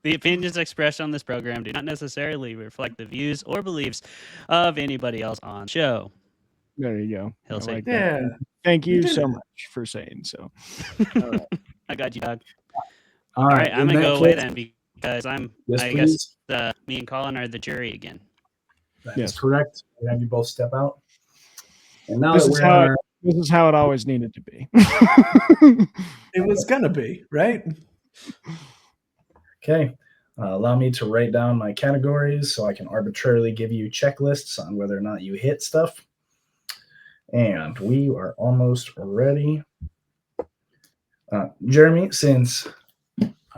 The opinions expressed on this program do not necessarily reflect the views or beliefs of anybody else on the show. There you go. Hail I Satan. like that. Yeah. Thank you You did so it. much for saying so. I got you, dog. All All right. right, I'm in gonna that go away case- then because Yes, I please. guess me and Colin are the jury again. That Yes. is correct. We have you both step out. And now This that is we're how on our, This is how it always needed to be. It was gonna be, right? okay, allow me to write down my categories so I can arbitrarily give you checklists on whether or not you hit stuff. And we are almost ready. Jeremy, since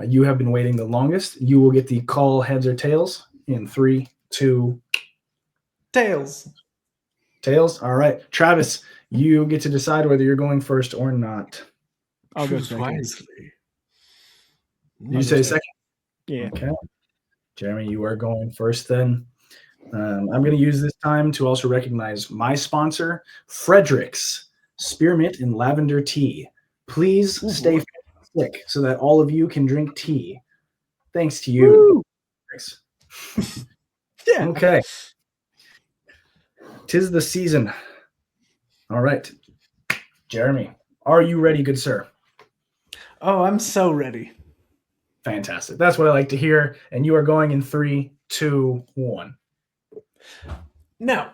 you have been waiting the longest, you will get the call heads or tails in 3, 2, Tails. tails. All right. Travis, you get to decide whether you're going first or not. I'll go Choose second. wisely. You say second? Yeah. Okay. Jeremy, you are going first then. I'm going to use this time to also recognize my sponsor, Frederick's Spearmint and Lavender Tea. Please stay sick so that all of you can drink tea. Thanks to you. Yeah. Okay. 'Tis the season. All right. Jeremy, are you ready, good sir? Oh, I'm so ready. Fantastic. That's what I like to hear. And you are going in 3, 2, 1. Now,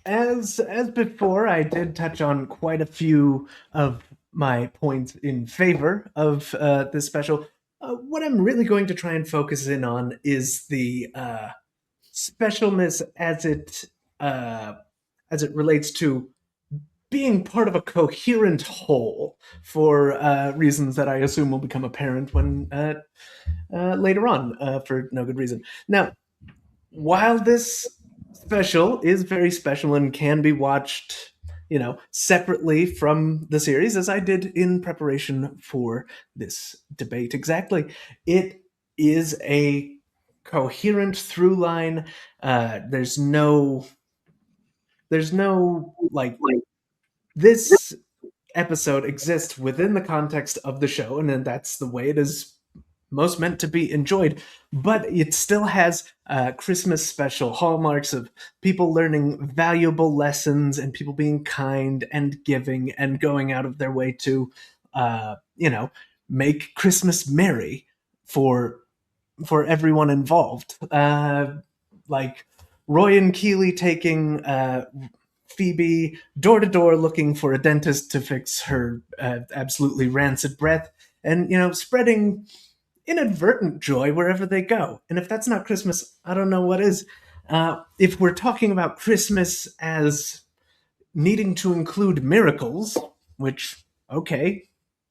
as before, I did touch on quite a few of my points in favor of this special. What I'm really going to try and focus in on is the specialness as it relates to being part of a coherent whole for reasons that I assume will become apparent when later on for no good reason. Now, while this special is very special and can be watched, separately from the series, as I did in preparation for this debate exactly, it is a coherent through line. There's no this episode exists within the context of the show, and then that's the way it is most meant to be enjoyed, but it still has Christmas special hallmarks of people learning valuable lessons and people being kind and giving and going out of their way to make Christmas merry for for everyone involved. Like Roy and Keeley taking Phoebe door to door looking for a dentist to fix her absolutely rancid breath, and spreading inadvertent joy wherever they go. And if that's not Christmas, I don't know what is. If we're talking about Christmas as needing to include miracles, which, okay,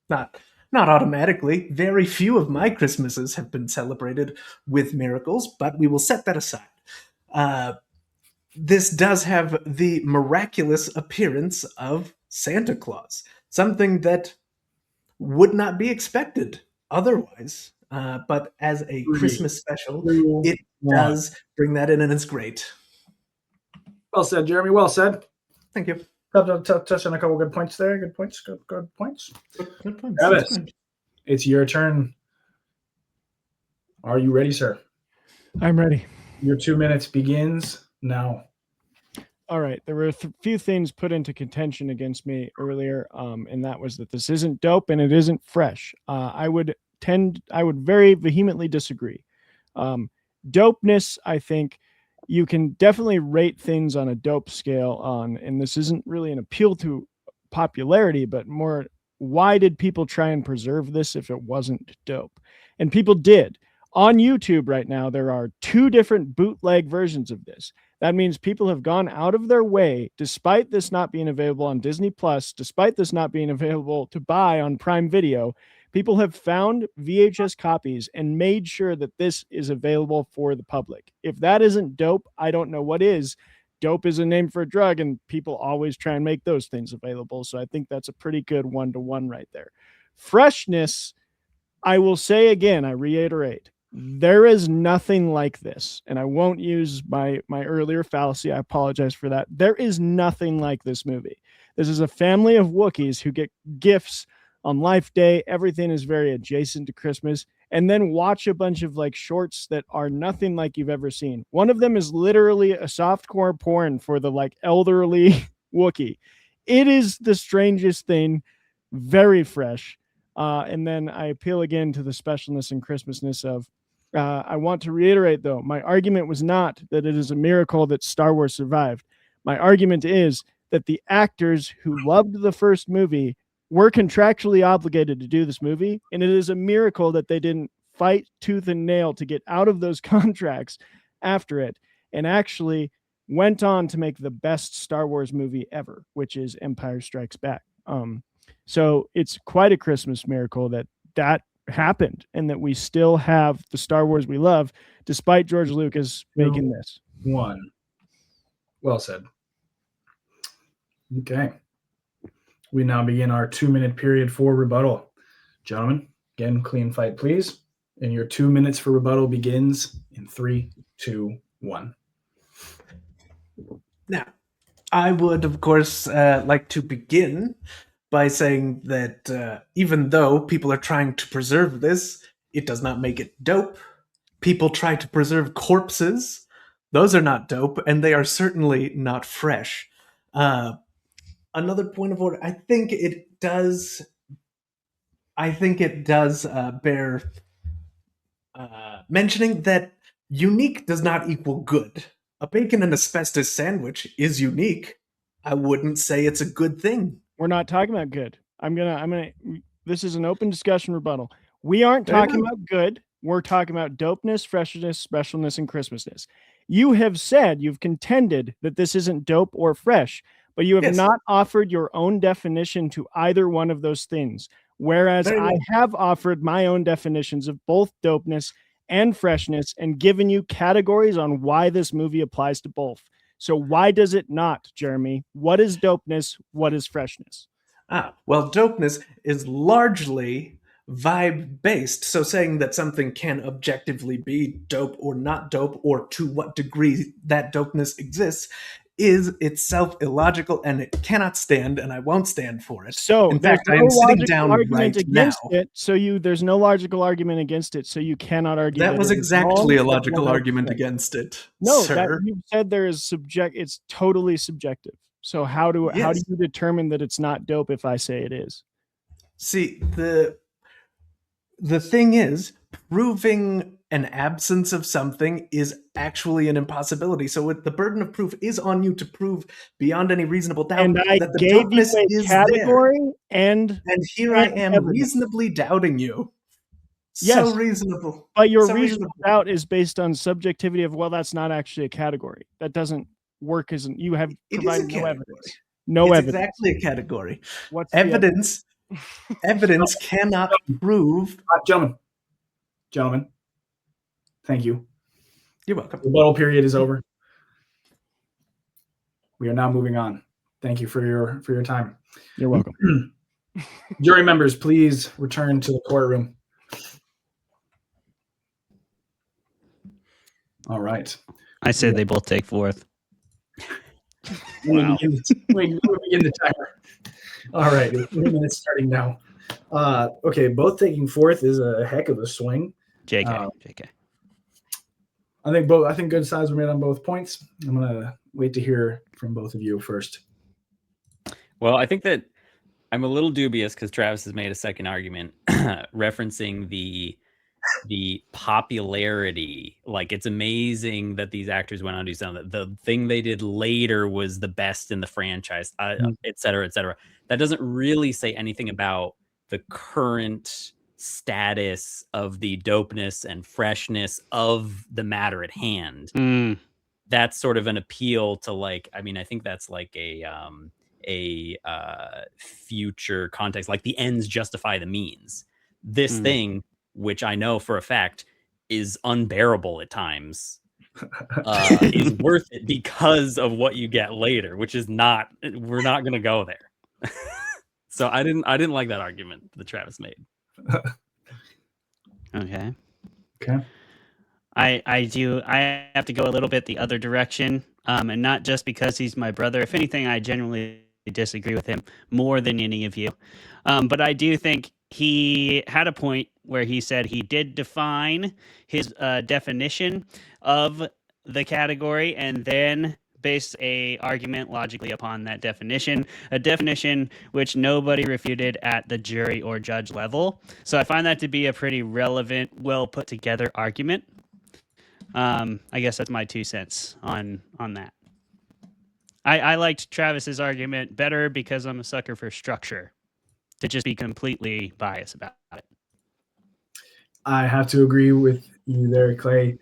not automatically. Very few of my Christmases have been celebrated with miracles, but we will set that aside. This does have the miraculous appearance of Santa Claus, something that would not be expected otherwise. But as a Christmas special, it does bring that in, and it's great. Well said, Jeremy. Well said. Thank you. Touch on a couple good points there. Good points. Good points. Good points. Travis, it's your turn. Are you ready, sir? I'm ready. Your 2 minutes begins now. All right. There were a few things put into contention against me earlier, and that was that this isn't dope and it isn't fresh. I would very vehemently disagree. Dopeness, I think, you can definitely rate things on a dope scale and this isn't really an appeal to popularity, but more, why did people try and preserve this if it wasn't dope? And people did. On YouTube right now, there are 2 different bootleg versions of this. That means people have gone out of their way, despite this not being available on Disney Plus, despite this not being available to buy on Prime Video, people have found VHS copies and made sure that this is available for the public. If that isn't dope, I don't know what is. Dope is a name for a drug, and people always try and make those things available. So I think that's a pretty good 1-to-1 right there. Freshness, I will say again, I reiterate, there is nothing like this. And I won't use my earlier fallacy. I apologize for that. There is nothing like this movie. This is a family of Wookiees who get gifts on Life Day. Everything is very adjacent to Christmas, and then watch a bunch of like shorts that are nothing like you've ever seen. One of them is literally a softcore porn for the like elderly Wookiee. It is the strangest thing, very fresh. And then I appeal again to the specialness and Christmasness of, I want to reiterate though, my argument was not that it is a miracle that Star Wars survived. My argument is that the actors who loved the first movie were contractually obligated to do this movie, and it is a miracle that they didn't fight tooth and nail to get out of those contracts after it, and actually went on to make the best Star Wars movie ever, which is Empire Strikes Back. So it's quite a Christmas miracle that happened, and that we still have the Star Wars we love, despite George Lucas making this. 1. Well said. Okay. We now begin our 2-minute period for rebuttal. Gentlemen, again, clean fight, please. And your 2 minutes for rebuttal begins in 3, 2, 1. Now, I would, of course, like to begin by saying that even though people are trying to preserve this, it does not make it dope. People try to preserve corpses. Those are not dope, and they are certainly not fresh. Another point of order, I think it does bear mentioning that unique does not equal good. A bacon and asbestos sandwich is unique. I wouldn't say it's a good thing. We're not talking about good. This is an open discussion rebuttal. We aren't talking about good. We're talking about dopeness, freshness, specialness, and Christmasness. You have said, you've contended that this isn't dope or fresh, but you have not offered your own definition to either one of those things. Whereas I have offered my own definitions of both dopeness and freshness and given you categories on why this movie applies to both. So why does it not, Jeremy? What is dopeness? What is freshness? Well, dopeness is largely vibe-based. So saying that something can objectively be dope or not dope, or to what degree that dopeness exists, is itself illogical, and it cannot stand, and I won't stand for it. So in fact, I am sitting down right now. There's no logical argument against it, so you cannot argue. That was exactly a logical argument against it. No, sir. You said there is it's totally subjective. So how do you determine that it's not dope if I say it is? See, the thing is, proving an absence of something is actually an impossibility. So the burden of proof is on you to prove beyond any reasonable doubt And I that the gave you dopeness a is category there. And here I am evidence. reasonably doubting you. Yes. So reasonable. But your So reasonable doubt is based on subjectivity of, well, that's not actually a category. That doesn't work as you have It is a provided no category. evidence. No It's evidence. exactly a category. What's the Evidence cannot prove. Gentlemen, thank you. You're welcome. The rebuttal period is over. We are now moving on. Thank you for your time. You're welcome. Jury members, please return to the courtroom. All right. I said they both take fourth. Wow. We begin the timer. All right, 3 minutes starting now. Okay, both taking fourth is a heck of a swing. JK. I think good sides were made on both points. I'm gonna wait to hear from both of you first. Well, I think that I'm a little dubious because Travis has made a second argument referencing the popularity. Like, it's amazing that these actors went on to do something. The thing they did later was the best in the franchise, et cetera, et cetera. That doesn't really say anything about the current status of the dopeness and freshness of the matter at hand. That's sort of an appeal to, like, I mean, I think that's like a future context, like the ends justify the means. This thing, which I know for a fact is unbearable at times, is worth it because of what you get later, which is not, we're not going to go there. So I didn't like that argument that Travis made. Okay. Okay. I have to go a little bit the other direction, and not just because he's my brother. If anything, I genuinely disagree with him more than any of you. But I do think he had a point where he said he did define his definition of the category and then base a argument logically upon that definition, a definition which nobody refuted at the jury or judge level. So I find that to be a pretty relevant, well put together argument. I guess that's my 2 cents on that. I liked Travis's argument better because I'm a sucker for structure, to just be completely biased about it. I have to agree with you there, Clay.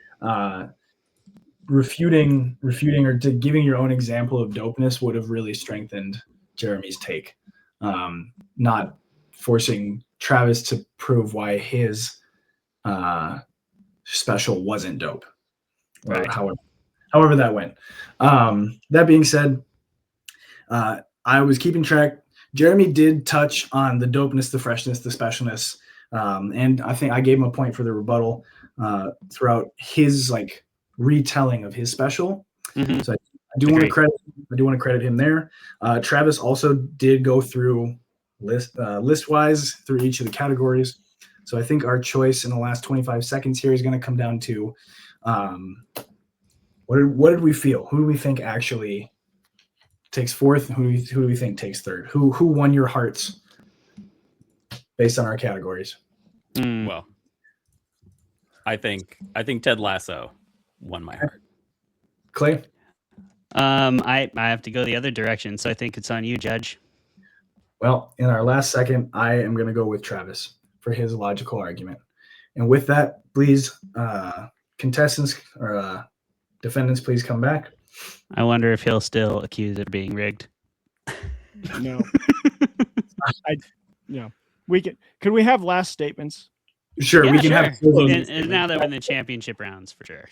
Refuting or to giving your own example of dopeness would have really strengthened Jeremy's take. Not forcing Travis to prove why his special wasn't dope. Right. However that went. That being said, I was keeping track. Jeremy did touch on the dopeness, the freshness, the specialness, and I think I gave him a point for the rebuttal throughout his like retelling of his special. Mm-hmm. So I do want to credit him there. Travis also did go through list-wise through each of the categories. So I think our choice in the last 25 seconds here is going to come down to what did we feel? Who do we think actually takes fourth? Who do we think takes third? Who won your hearts based on our categories? Well, I think Ted Lasso won my heart. Clay? I have to go the other direction, so I think it's on you, Judge. Well, in our last second, I am going to go with Travis for his logical argument. And with that, please, contestants or defendants, please come back. I wonder if he'll still accuse it of being rigged. No. Could we have last statements? Sure, yeah, we can sure. have. And now that we're in the championship rounds, for sure.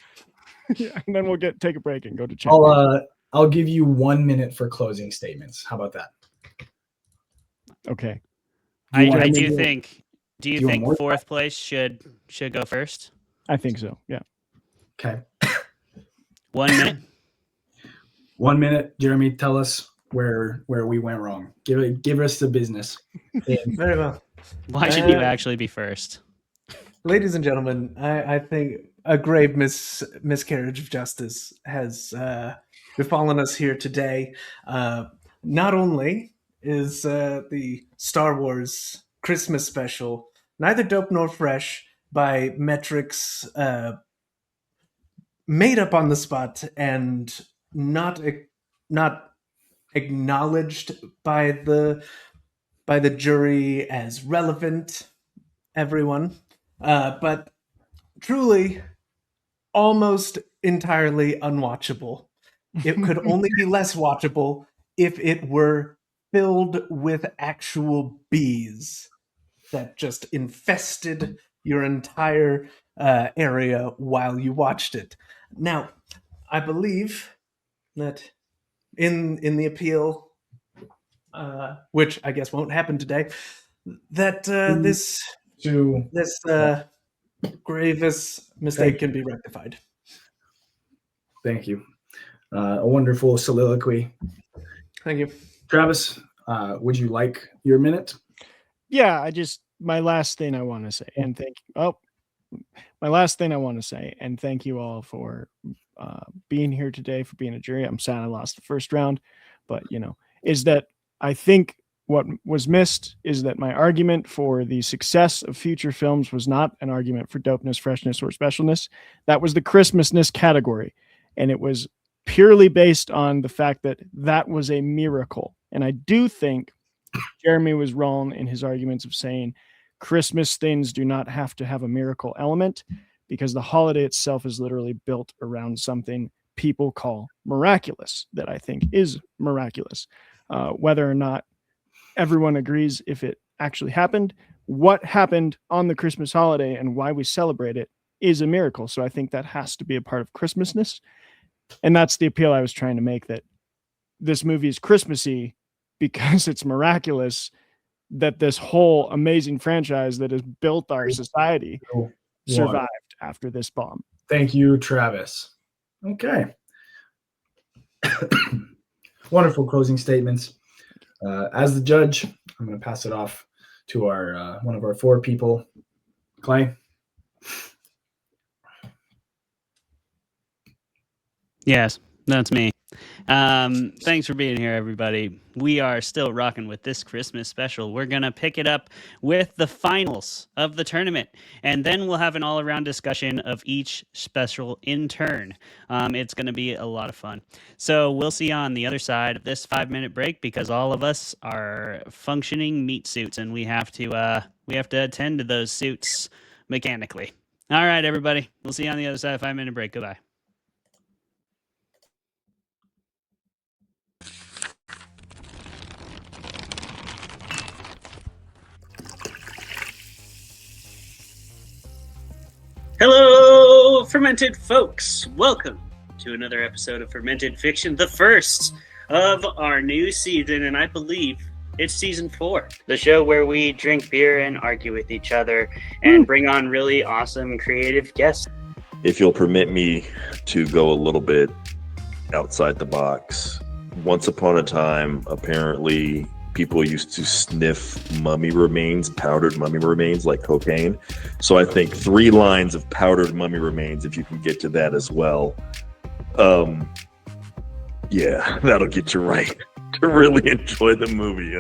Yeah, and then we'll take a break and go to championship. I'll give you 1 minute for closing statements. How about that? Okay. I do think. Do you think fourth place should go first? I think so. Yeah. Okay. 1 minute. 1 minute, Jeremy. Tell us where we went wrong. Give us the business. Very well. Why should you actually be first? Ladies and gentlemen, I think a grave miscarriage of justice has befallen us here today. Not only is the Star Wars Christmas special neither dope nor fresh, by metrics made up on the spot and not acknowledged by the jury as relevant, everyone, but truly almost entirely unwatchable. It could only be less watchable if it were filled with actual bees that just infested your entire area while you watched it. Now, I believe that in the appeal, which I guess won't happen today, that this grievous mistake can be rectified. Thank you. A wonderful soliloquy. Thank you. Travis, would you like your minute? Yeah, my last thing I want to say, and thank you all for being here today, for being a jury. I'm sad I lost the first round, but is that I think what was missed is that my argument for the success of future films was not an argument for dopeness, freshness, or specialness. That was the Christmasness category, and it was purely based on the fact that that was a miracle. And I do think Jeremy was wrong in his arguments of saying Christmas things do not have to have a miracle element, because the holiday itself is literally built around something people call miraculous, that I think is miraculous. Whether or not everyone agrees if it actually happened, what happened on the Christmas holiday and why we celebrate it is a miracle. So I think that has to be a part of Christmasness. And that's the appeal I was trying to make, that this movie is Christmassy because it's miraculous that this whole amazing franchise that has built our society survived after this bomb. Thank you, Travis. Okay. Wonderful closing statements. As the judge, I'm going to pass it off to our one of our four people, Clay. Yes, that's me. Thanks for being here, everybody. We are still rocking with this Christmas special. We're going to pick it up with the finals of the tournament, and then we'll have an all-around discussion of each special in turn. It's going to be a lot of fun. So we'll see you on the other side of this 5-minute break, because all of us are functioning meat suits, and we have to attend to those suits mechanically. All right, everybody. We'll see you on the other side of 5-minute break. Goodbye. Hello, Fermented folks. Welcome to another episode of Fermented Fiction, the first of our new season, and I believe it's season 4. The show where we drink beer and argue with each other and bring on really awesome creative guests. If you'll permit me to go a little bit outside the box. Once upon a time, apparently, people used to sniff mummy remains, powdered mummy remains, like cocaine. So I think 3 lines of powdered mummy remains, if you can get to that as well. Yeah, that'll get you right to really enjoy the movie,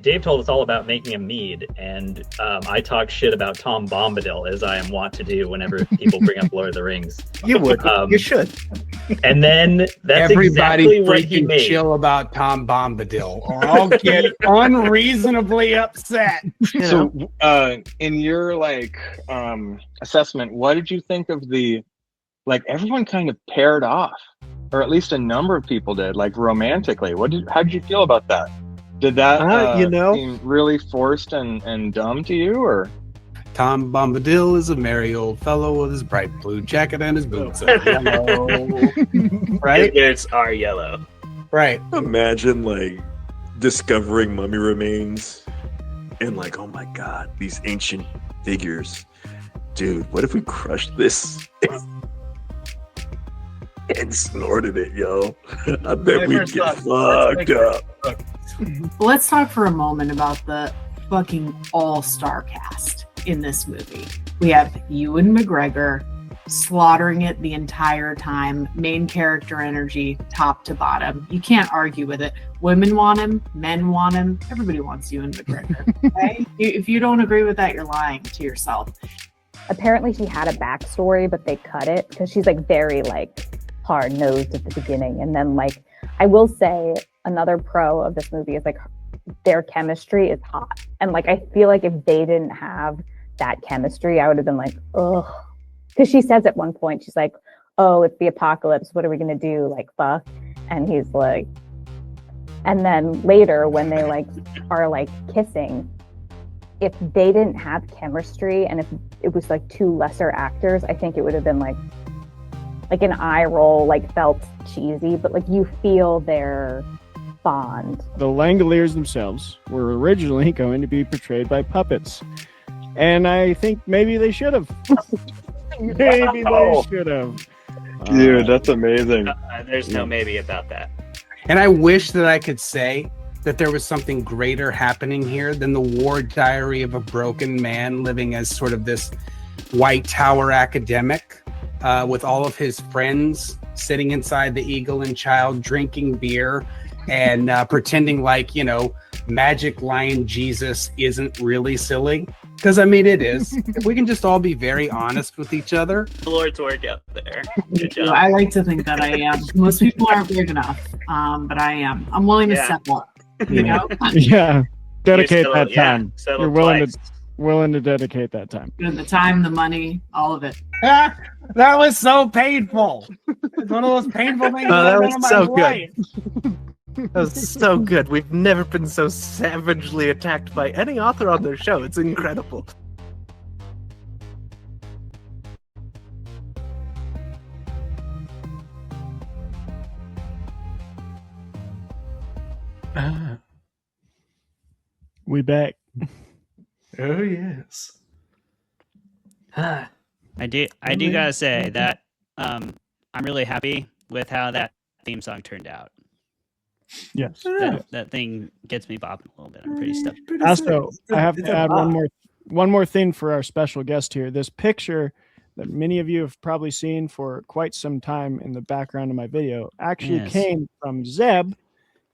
Dave told us all about making a mead, and I talk shit about Tom Bombadil, as I am wont to do whenever people bring up Lord of the Rings. You would. You should. And then that's everybody exactly what he freaking made. chill about Tom Bombadil, or I'll get unreasonably upset. So, in your assessment, what did you think of the everyone kind of paired off, or at least a number of people did, romantically? How did you feel about that? Did that seem really forced and dumb to you, or? Tom Bombadil is a merry old fellow with his bright blue jacket and his boots are yellow. Right? His are yellow. Right. Imagine discovering mummy remains and oh my god, these ancient figures. Dude, what if we crushed this and snorted it, yo? I bet we'd get fucked up. Let's talk for a moment about the fucking all-star cast in this movie. We have Ewan McGregor, slaughtering it the entire time. Main character energy, top to bottom. You can't argue with it. Women want him, men want him, everybody wants Ewan McGregor. Okay? If you don't agree with that, you're lying to yourself. Apparently she had a backstory, but they cut it because she's like very like hard-nosed at the beginning. And then like, I will say another pro of this movie is like their chemistry is hot. And like, I feel like if they didn't have that chemistry, I would have been like, ugh. Because she says at one point, she's like, oh, it's the apocalypse. What are we going to do? Like, fuck. And he's like, and then later when they like are like kissing, if they didn't have chemistry and if it was like two lesser actors, I think it would have been like an eye roll, like felt cheesy, but like you feel their bond. The Langoliers themselves were originally going to be portrayed by puppets. And I think maybe they should have. Maybe they should have. Dude, that's amazing. There's no maybe about that. And I wish that I could say that there was something greater happening here than the war diary of a broken man living as sort of this White Tower academic with all of his friends sitting inside the Eagle and Child drinking beer and pretending like, you know, Magic Lion Jesus isn't really silly. Because, I mean, it is. If we can just all be very honest with each other. The Lord's work out there. Good job. I like to think that I am. Most people aren't big enough, but I am. I'm willing to step up, you know? Yeah. Dedicate that time. settle You're willing twice. to willing to dedicate that time. The time, the money, all of it. That was so painful. It's one of those painful things Oh, that I've was done in my so life. good. That was so good. We've never been so savagely attacked by any author on their show. It's incredible. We back. Oh yes. I do gotta say that I'm really happy with how that theme song turned out. Yes. That thing gets me bopping a little bit. I'm pretty stoked. Also, I have to add one more thing for our special guest here. This picture that many of you have probably seen for quite some time in the background of my video actually came from Zeb,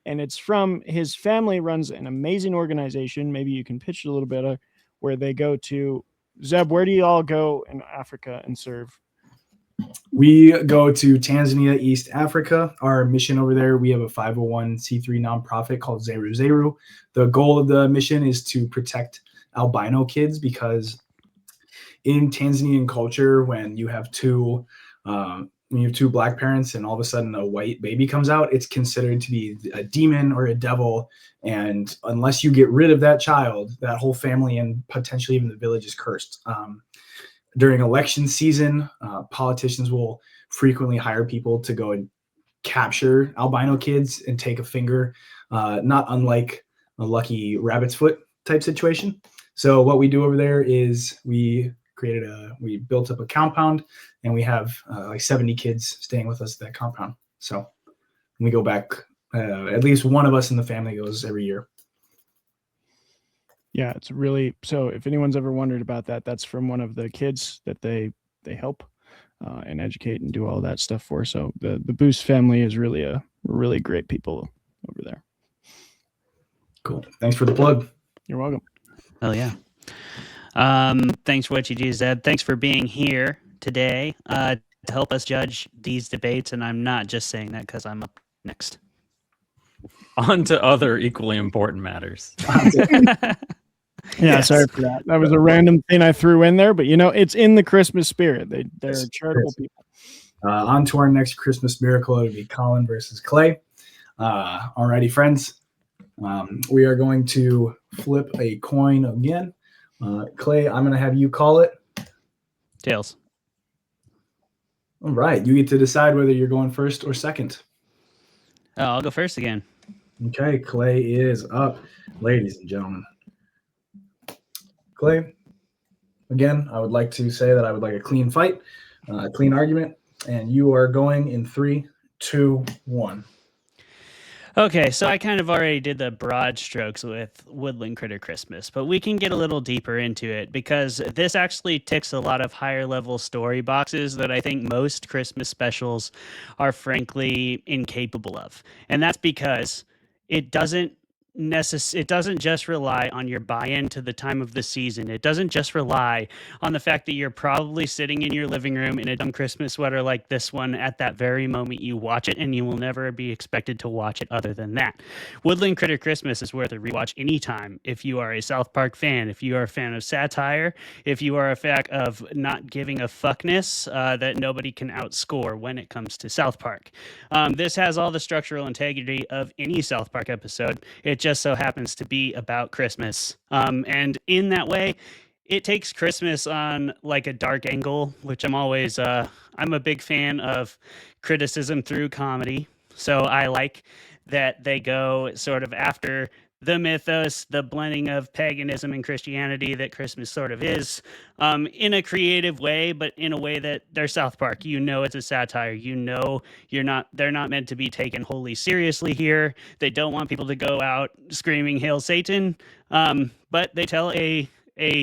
and it's from his family runs an amazing organization. Maybe you can pitch it a little bit where they go to. Zeb, where do you all go in Africa and serve? We go to Tanzania, East Africa. Our mission over there, we have a 501c3 nonprofit called Zeru Zeru. The goal of the mission is to protect albino kids because in Tanzanian culture, when you have two black parents and all of a sudden a white baby comes out, it's considered to be a demon or a devil. And unless you get rid of that child, that whole family and potentially even the village is cursed. During election season, politicians will frequently hire people to go and capture albino kids and take a finger, not unlike a lucky rabbit's foot type situation. So what we do over there is we built up a compound and we have like 70 kids staying with us at that compound. So we go back, at least one of us in the family goes every year. Yeah, it's really, so if anyone's ever wondered about that, that's from one of the kids that they help and educate and do all that stuff for. So the Boos family is really great people over there. Cool. Thanks for the plug. You're welcome. Oh yeah. Thanks for what you do, Zeb. Thanks for being here today to help us judge these debates. And I'm not just saying that because I'm up next. On to other equally important matters. Yeah, sorry for that. That was a random thing I threw in there, but it's in the Christmas spirit. They're charitable people. On to our next Christmas miracle. It would be Colin versus Clay. Alrighty, friends. We are going to flip a coin again. Clay, I'm going to have you call it. Tails. All right. You get to decide whether you're going first or second. I'll go first again. Okay. Clay is up, ladies and gentlemen. Clay, again, I would like to say that I would like a clean fight, a clean argument, and you are going in 3, 2, 1. Okay, so I kind of already did the broad strokes with Woodland Critter Christmas, but we can get a little deeper into it because this actually ticks a lot of higher level story boxes that I think most Christmas specials are frankly incapable of. And that's because it doesn't it doesn't just rely on your buy-in to the time of the season. It doesn't just rely on the fact that you're probably sitting in your living room in a dumb Christmas sweater like this one at that very moment you watch it, and you will never be expected to watch it other than that. Woodland Critter Christmas is worth a rewatch anytime if you are a South Park fan, if you are a fan of satire, if you are a fan of not giving a fuckness that nobody can outscore when it comes to South Park. This has all the structural integrity of any South Park episode. It just so happens to be about Christmas. And in that way, it takes Christmas on like a dark angle, which I'm always, I'm a big fan of criticism through comedy. So I like that they go sort of after the mythos, the blending of paganism and Christianity that Christmas sort of is, in a creative way, but in a way that they're South Park. You know it's a satire. You know they're not meant to be taken wholly seriously here. They don't want people to go out screaming "Hail Satan," but they tell a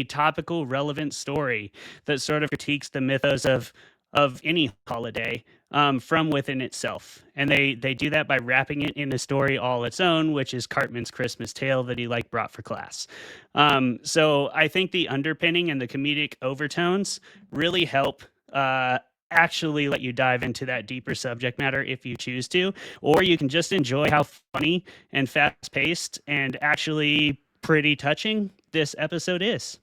topical, relevant story that sort of critiques the mythos of any holiday from within itself. And they do that by wrapping it in a story all its own, which is Cartman's Christmas tale that he brought for class. So I think the underpinning and the comedic overtones really help actually let you dive into that deeper subject matter if you choose to, or you can just enjoy how funny and fast-paced and actually pretty touching this episode is.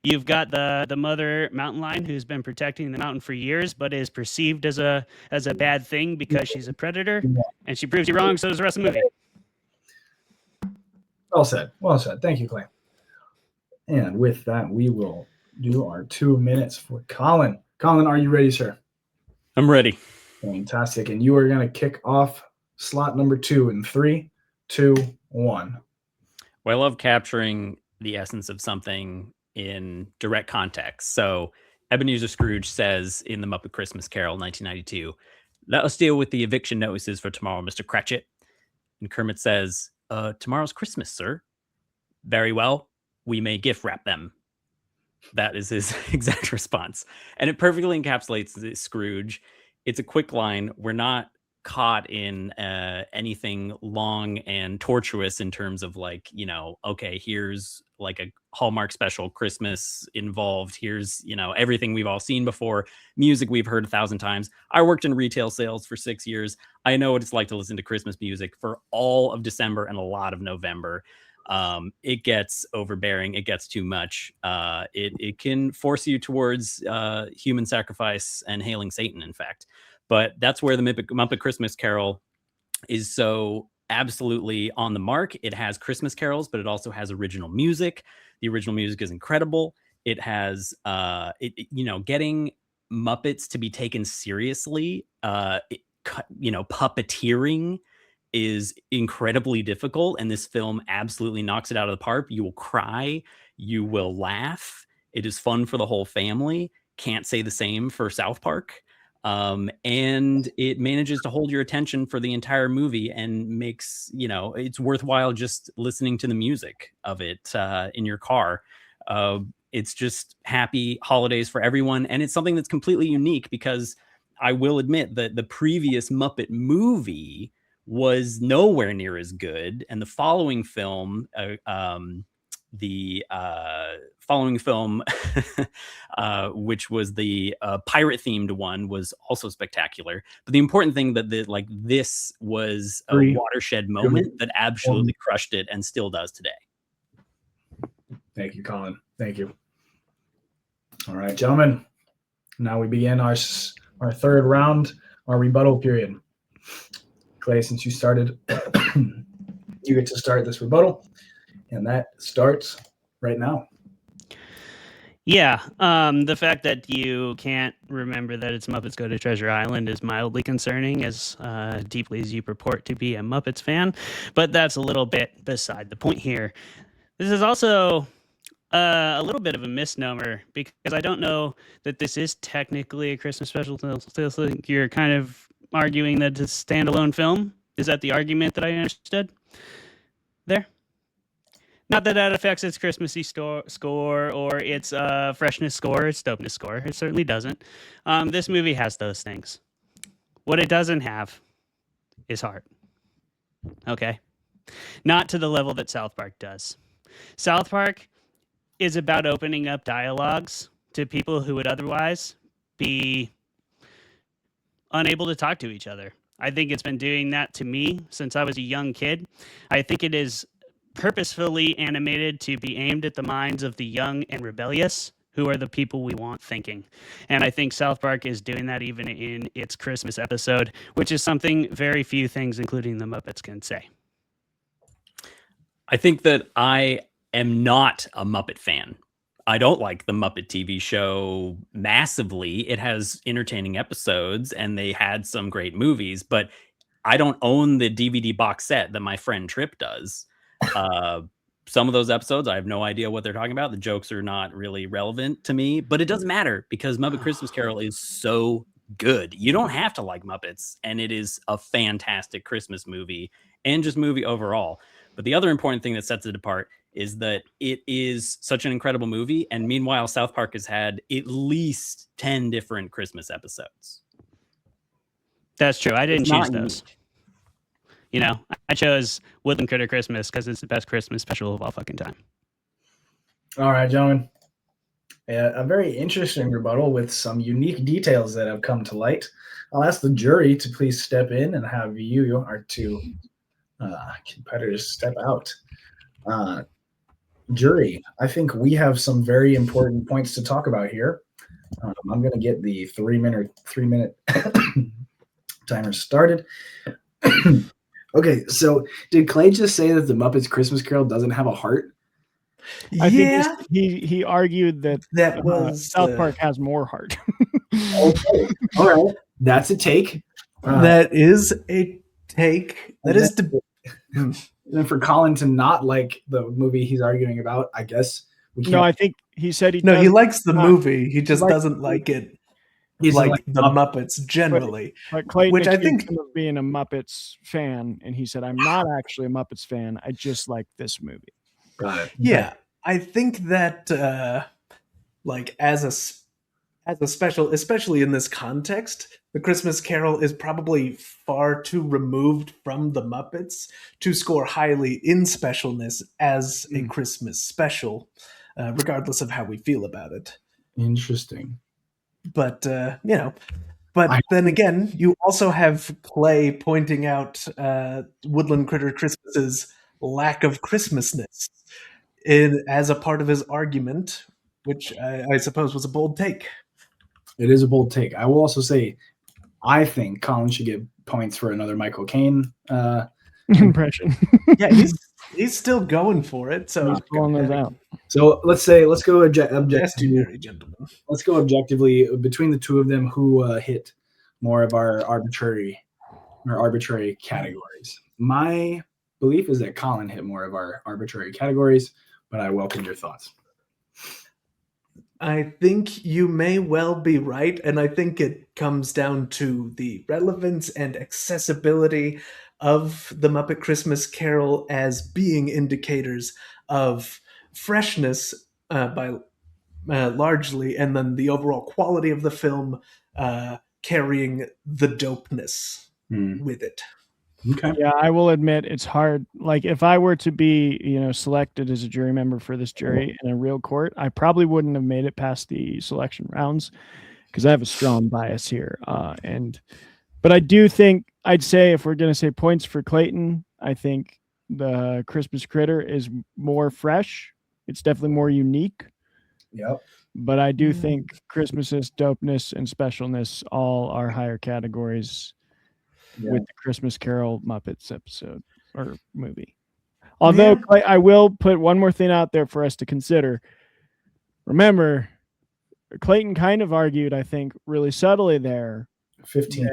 You've got the mother mountain lion who's been protecting the mountain for years, but is perceived as a bad thing because she's a predator, and she proves you wrong. So does the rest of the movie. Well said. Well said. Thank you, Clay. And with that, we will do our 2 minutes for Colin. Colin, are you ready, sir? I'm ready. Fantastic. And you are going to kick off slot number 2 in 3, 2, 1. Well, I love capturing the essence of something in direct context. So Ebenezer Scrooge says in The Muppet Christmas Carol, 1992, "Let us deal with the eviction notices for tomorrow, Mr. Cratchit." And Kermit says, "Tomorrow's Christmas, sir." "Very well, we may gift wrap them." That is his exact response. And it perfectly encapsulates Scrooge. It's a quick line. We're not caught in anything long and tortuous in terms of like, okay, here's like a Hallmark special Christmas involved. Here's, everything we've all seen before, music we've heard 1,000 times. I worked in retail sales for 6 years. I know what it's like to listen to Christmas music for all of December and a lot of November. It gets overbearing. It gets too much. It can force you towards human sacrifice and hailing Satan, in fact. But that's where the Muppet Christmas Carol is so absolutely on the mark. It has Christmas carols, but it also has original music. The original music is incredible. It has, getting Muppets to be taken seriously, puppeteering is incredibly difficult. And this film absolutely knocks it out of the park. You will cry. You will laugh. It is fun for the whole family. Can't say the same for South Park. And it manages to hold your attention for the entire movie and makes, it's worthwhile just listening to the music of it in your car. It's just happy holidays for everyone. And it's something that's completely unique because I will admit that the previous Muppet movie was nowhere near as good. And the following film, which was the pirate themed one, was also spectacular. But the important thing that this was a watershed moment that absolutely crushed it and still does today. Thank you, Colin. Thank you. All right, gentlemen. Now we begin our third round, our rebuttal period. Clay, since you started, you get to start this rebuttal, and that starts right now. Yeah, the fact that you can't remember that it's Muppets Go to Treasure Island is mildly concerning, as deeply as you purport to be a Muppets fan, but that's a little bit beside the point here. This is also a little bit of a misnomer, because I don't know that this is technically a Christmas special. You're kind of arguing that it's a standalone film. Is that the argument that I understood there? Not that that affects its Christmassy score or its freshness score, its dopeness score. It certainly doesn't. This movie has those things. What it doesn't have is heart. Okay? Not to the level that South Park does. South Park is about opening up dialogues to people who would otherwise be unable to talk to each other. I think it's been doing that to me since I was a young kid. I think it is purposefully animated to be aimed at the minds of the young and rebellious, who are the people we want thinking. And I think South Park is doing that even in its Christmas episode, which is something very few things, including the Muppets, can say. I think that I am not a Muppet fan. I don't like the Muppet TV show massively. It has entertaining episodes and they had some great movies, but I don't own the DVD box set that my friend Trip does. Some of those episodes, I have no idea what they're talking about. The jokes are not really relevant to me, but it doesn't matter because Muppet Christmas Carol is so good. You don't have to like Muppets, and it is a fantastic Christmas movie and just movie overall. But the other important thing that sets it apart is that it is such an incredible movie. And meanwhile, South Park has had at least 10 different Christmas episodes. That's true. I didn't choose those. You know, I chose Woodland Critter Christmas because it's the best Christmas special of all fucking time. All right, gentlemen. A very interesting rebuttal with some unique details that have come to light. I'll ask the jury to please step in and have you, our two competitors, step out. Jury, I think we have some very important points to talk about here. I'm going to get the 3 minute timer started. Okay, so did Clay just say that the Muppets Christmas Carol doesn't have a heart? I think he argued that was South Park has more heart. Okay, all right, that's a take. That is a take. That is then for Colin to not like the movie he's arguing about, I guess we can't. No, I think he said he he likes the movie. He just doesn't like it. He's like the Muppets generally, but Clayton, which I think him of being a Muppets fan, and he said, "I'm not actually a Muppets fan. I just like this movie." Got it. Yeah, I think that like as a special, especially in this context, the Christmas Carol is probably far too removed from the Muppets to score highly in specialness as a Christmas special, regardless of how we feel about it. Interesting. But then again, you also have Clay pointing out Woodland Critter Christmas's lack of Christmasness as a part of his argument, which I suppose was a bold take. It is a bold take. I will also say, I think Colin should get points for another Michael Caine impression. Yeah, he's still going for it. So he's pulling those out. So let's go objectively. Gentlemen. Let's go objectively between the two of them. Who hit more of our arbitrary categories? My belief is that Colin hit more of our arbitrary categories, but I welcome your thoughts. I think you may well be right, and I think it comes down to the relevance and accessibility of the Muppet Christmas Carol as being indicators of freshness by largely, and then the overall quality of the film carrying the dopeness with it. Okay. Yeah, I will admit it's hard. Like if I were to be, selected as a jury member for this jury in a real court, I probably wouldn't have made it past the selection rounds because I have a strong bias here. But I do think I'd say if we're going to say points for Clayton, I think the Christmas Critter is more fresh. It's definitely more unique. Yep. But I do think Christmasness, dopeness, and specialness all are higher categories with the Christmas Carol Muppets episode or movie. Although I will put one more thing out there for us to consider. Remember, Clayton kind of argued, I think, really subtly there, 15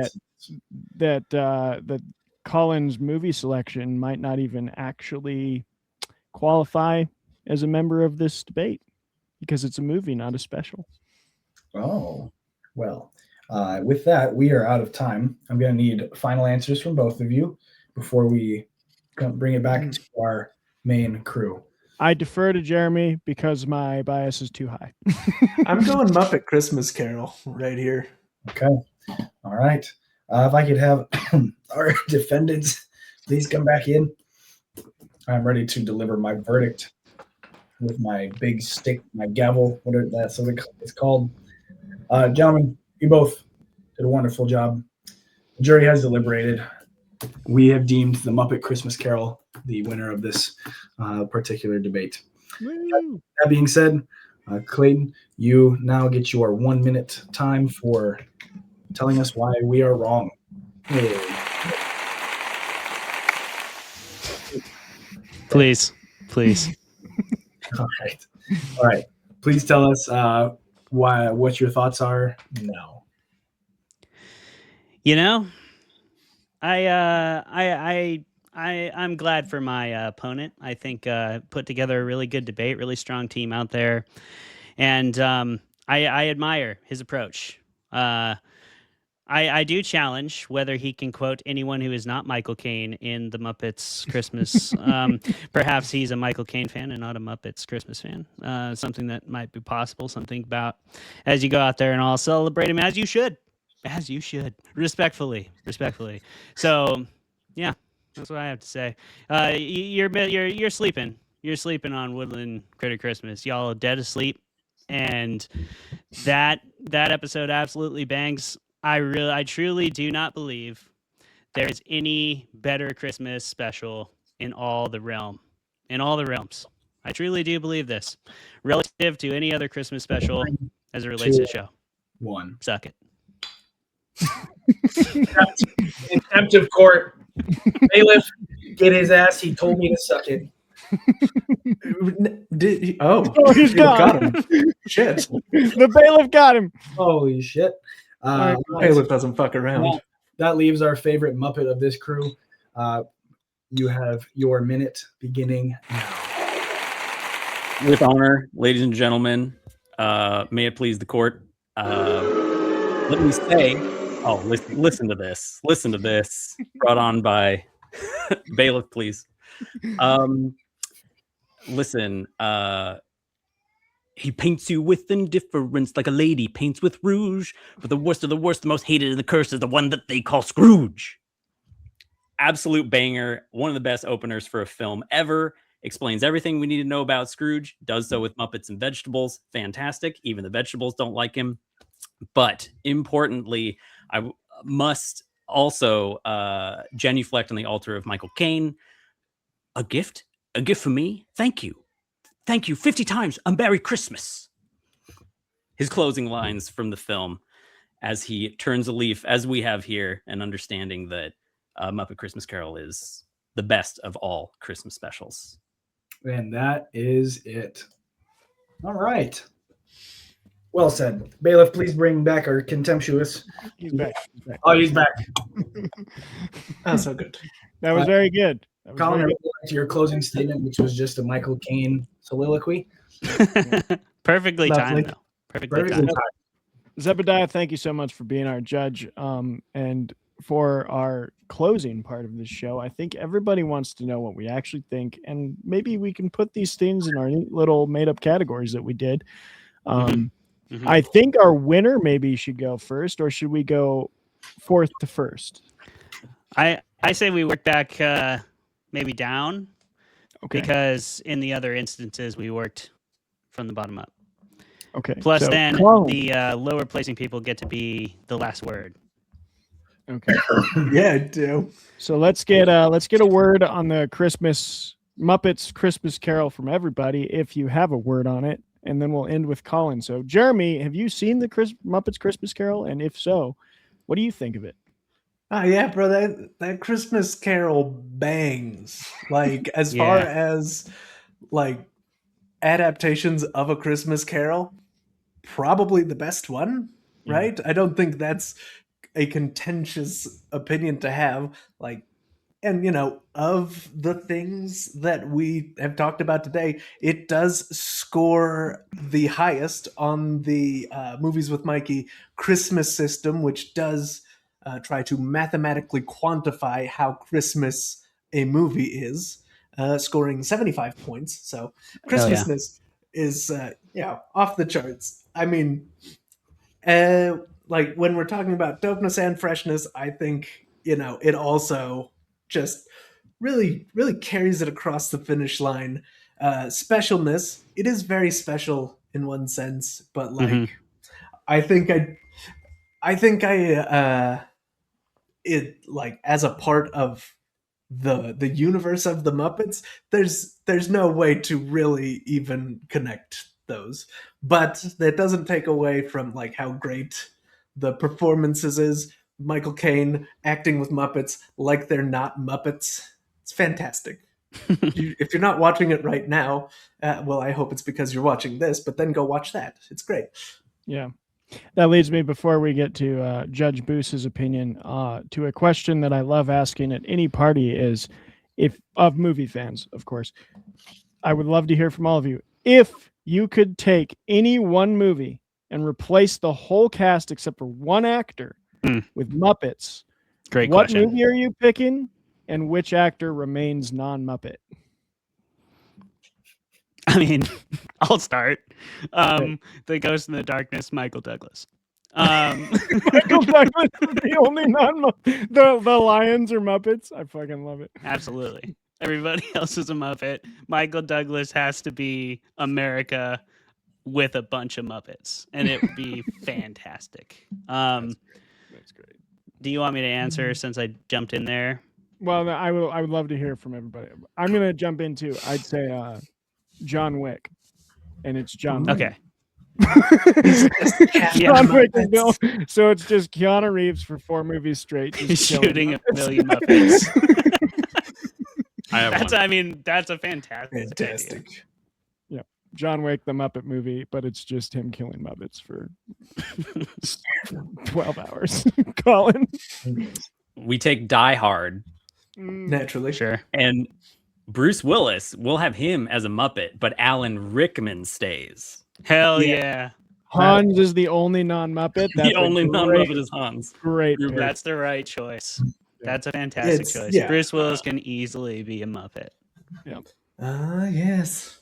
that Colin's movie selection might not even actually qualify as a member of this debate because it's a movie, not a special. Oh, well. With that, we are out of time. I'm going to need final answers from both of you. before we bring it back to our main crew? I defer to Jeremy because my bias is too high. I'm going Muppet Christmas Carol right here. Okay. All right. If I could have our defendants please come back in. I'm ready to deliver my verdict with my big stick, my gavel, whatever that's what it's called. Gentlemen, you both did a wonderful job. The jury has deliberated. We have deemed the Muppet Christmas Carol the winner of this particular debate. That being said, Clayton, you now get your 1 minute time for telling us why we are wrong. Hey. Please. All right. Please tell us what your thoughts are now. You know, I'm glad for my opponent. I think put together a really good debate, really strong team out there, and I admire his approach. I do challenge whether he can quote anyone who is not Michael Caine in the Muppets Christmas. Perhaps he's a Michael Caine fan and not a Muppets Christmas fan. Something that might be possible. Something about as you go out there and all celebrate him as you should, respectfully. So, yeah, that's what I have to say. You're sleeping. You're sleeping on Woodland Critter Christmas. Y'all are dead asleep, and that episode absolutely bangs. I truly do not believe there is any better Christmas special in all the realms. I truly do believe this, relative to any other Christmas special as it relates to the show. 1. Suck it. Contempt of court. Bailiff, get his ass. He told me to suck it. He's got him. Shit. The bailiff got him. Holy shit. Bailiff doesn't fuck around. Well, that leaves our favorite Muppet of this crew. You have your minute beginning now. With honor, ladies and gentlemen, may it please the court. Let me say, listen to this. Listen to this. Brought on by Bailiff, please. Listen, he paints you with indifference like a lady paints with rouge. But the worst of the worst, the most hated of the curse is the one that they call Scrooge. Absolute banger. One of the best openers for a film ever. Explains everything we need to know about Scrooge. Does so with Muppets and vegetables. Fantastic. Even the vegetables don't like him. But importantly, I must also genuflect on the altar of Michael Caine. A gift for me? Thank you 50 times. A Merry Christmas. His closing lines from the film as he turns a leaf, as we have here, and understanding that Muppet Christmas Carol is the best of all Christmas specials. And that is it. All right. Well said. Bailiff, please bring back our contemptuous. He's back. Oh, he's back. That's so good. That was very good. Colin, to your closing statement, which was just a Michael Caine soliloquy. Perfectly timed, though. Perfectly timed. Zebediah, thank you so much for being our judge. And for our closing part of this show, I think everybody wants to know what we actually think, and maybe we can put these things in our neat little made-up categories that we did. I think our winner maybe should go first, or should we go fourth to first? I say we work back maybe down, because in the other instances we worked from the bottom up. Okay. Plus, so then the lower placing people get to be the last word. Okay. Yeah, I do. So let's get a word on the Muppets Christmas Carol from everybody, if you have a word on it, and then we'll end with Colin. So, Jeremy, have you seen the Muppets Christmas Carol? And if so, what do you think of it? Oh yeah, bro, that Christmas Carol bangs. Like as far as like adaptations of A Christmas Carol, probably the best one, right? I don't think that's a contentious opinion to have. Like, and of the things that we have talked about today, it does score the highest on the Movies with Mikey Christmas system, which does try to mathematically quantify how Christmas a movie is, scoring 75 points. So Christmasness is off the charts. I mean, like when we're talking about dopeness and freshness, I think it also just really carries it across the finish line. Specialness, it is very special in one sense, but like I think it like as a part of the universe of the Muppets, there's no way to really even connect those. But that doesn't take away from like how great the performances is. Michael Caine acting with Muppets like they're not Muppets. It's fantastic. If you're not watching it right now, well, I hope it's because you're watching this, but then go watch that. It's great. Yeah. That leads me, before we get to Judge Boos's opinion, to a question that I love asking at any party is, if of movie fans, of course, I would love to hear from all of you. If you could take any one movie and replace the whole cast except for one actor with Muppets, Great what question. movie are you picking, and which actor remains non-Muppet? I mean, I'll start. The Ghost in the Darkness, Michael Douglas. Michael Douglas is the only non-Muppet. The Lions are Muppets. I fucking love it. Absolutely. Everybody else is a Muppet. Michael Douglas has to be America with a bunch of Muppets, and it would be fantastic. That's great. Do you want me to answer since I jumped in there? Well, I would love to hear from everybody. I'm gonna jump into. I'd say John Wick, and it's John Wick. Okay. John Wick is so it's just Keanu Reeves for 4 movies straight, just shooting a million Muppets. That's a fantastic idea. Yeah, John Wick, the Muppet movie, but it's just him killing Muppets for 12 hours. Colin, we take Die Hard. Naturally. Sure. And Bruce Willis, we'll have him as a Muppet, but Alan Rickman stays. Hell yeah. Hans is the only non-Muppet. The only non-Muppet is Hans. Great. That's the right choice. That's a fantastic choice. Yeah. Bruce Willis can easily be a Muppet. Yeah. Yes.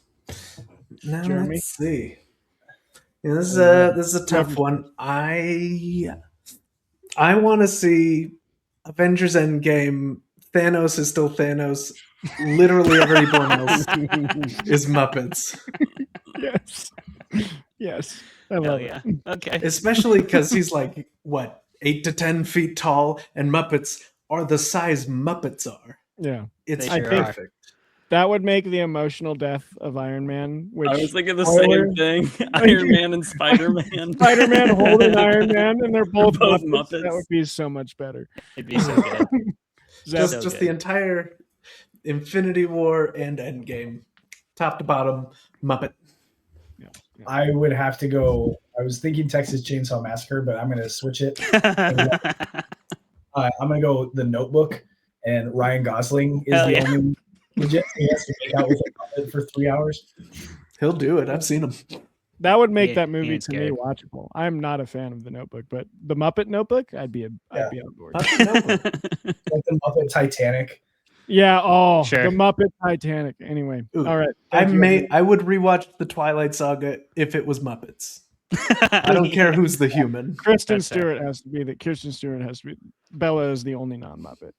Now Jeremy? let's see. Yeah, this is a tough one. I want to see Avengers Endgame. Thanos is still Thanos. Literally everyone else is Muppets. Yes. I love it. Okay. Especially because he's like, what, 8 to 10 feet tall, and Muppets are the size Muppets are. Yeah. It's I think perfect. that would make the emotional death of Iron Man. Which I was thinking the same thing. Iron Man and Spider-Man. Spider-Man holding Iron Man, and they're both Muppets. Muppets. That would be so much better. It'd be so good. Just the entire Infinity War and Endgame, top to bottom, Muppet. I would have to go. I was thinking Texas Chainsaw Massacre, but I'm going to switch it. I'm going to go The Notebook, and Ryan Gosling is the only legit. He has to make out with a Muppet for 3 hours. He'll do it. I've seen him. That would make that movie to me watchable. I'm not a fan of The Notebook, but The Muppet Notebook, I'd be on board. Like the Muppet Titanic. Yeah. Oh, Sure. The Muppet Titanic. Anyway. Ooh, All right. I would rewatch the Twilight Saga if it was Muppets. I don't care who's the human. Kristen Stewart has to be. Bella is the only non-Muppet.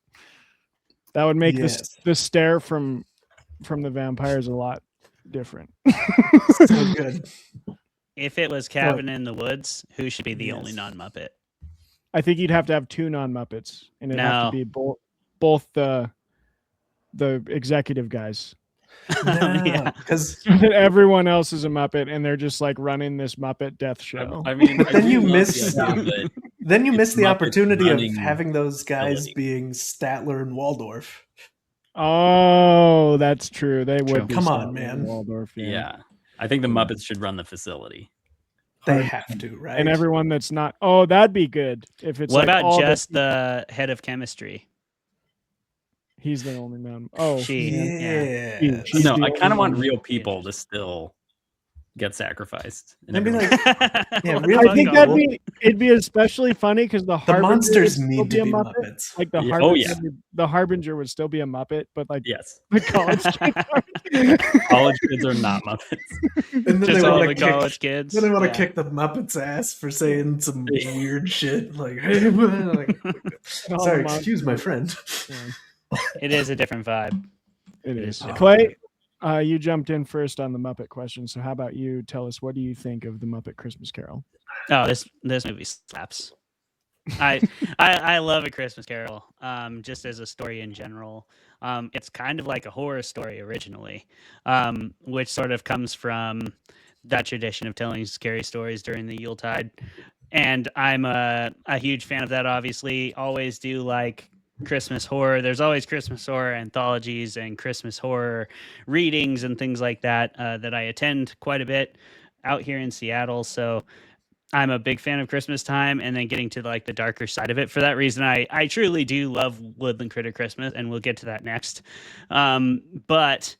That would make the stare from the vampires a lot different. So good. If it was Cabin in the Woods, who should be the only non-Muppet? I think you'd have to have 2 non-Muppets, and it'd have to be both the executive guys. Because everyone else is a Muppet, and they're just like running this Muppet death show. I mean, but then you miss the Muppets opportunity of running having those guys being Statler and Waldorf. Oh, that's true. They would. Be Come on, Statler man. and Waldorf, Yeah. I think the Muppets should run the facility. They have to, right? And everyone that's not. Oh, that'd be good if it's. What like about just the head of chemistry? He's the only man. Oh, she. Yeah. She's No, the I kind only of want one. real people to still get sacrificed. And Maybe everyone- yeah, I really think cool. it'd be especially funny because the Harbinger monsters would need still to be a be Muppet. Muppets. Like the Yeah. Harbinger, Oh, yeah. the Harbinger would still be a Muppet, but like yes, the college kids college kids are not Muppets. And then Just they all want the to college kids. Then they want to Yeah. kick the Muppets' ass for saying some weird shit like, "Hey, like, All sorry, the excuse my friend." It is a different vibe. It is. Oh. Clay, you jumped in first on the Muppet question, so how about you tell us what do you think of the Muppet Christmas Carol? Oh, this movie slaps. I love A Christmas Carol. Just as a story in general. It's kind of like a horror story originally, which sort of comes from that tradition of telling scary stories during the Yuletide. And I'm a huge fan of that, obviously. Always do like Christmas horror. There's always Christmas horror anthologies and Christmas horror readings and things like that that I attend quite a bit out here in Seattle. So I'm a big fan of Christmas time, and then getting to like the darker side of it. For that reason, I truly do love Woodland Critter Christmas, and we'll get to that next. But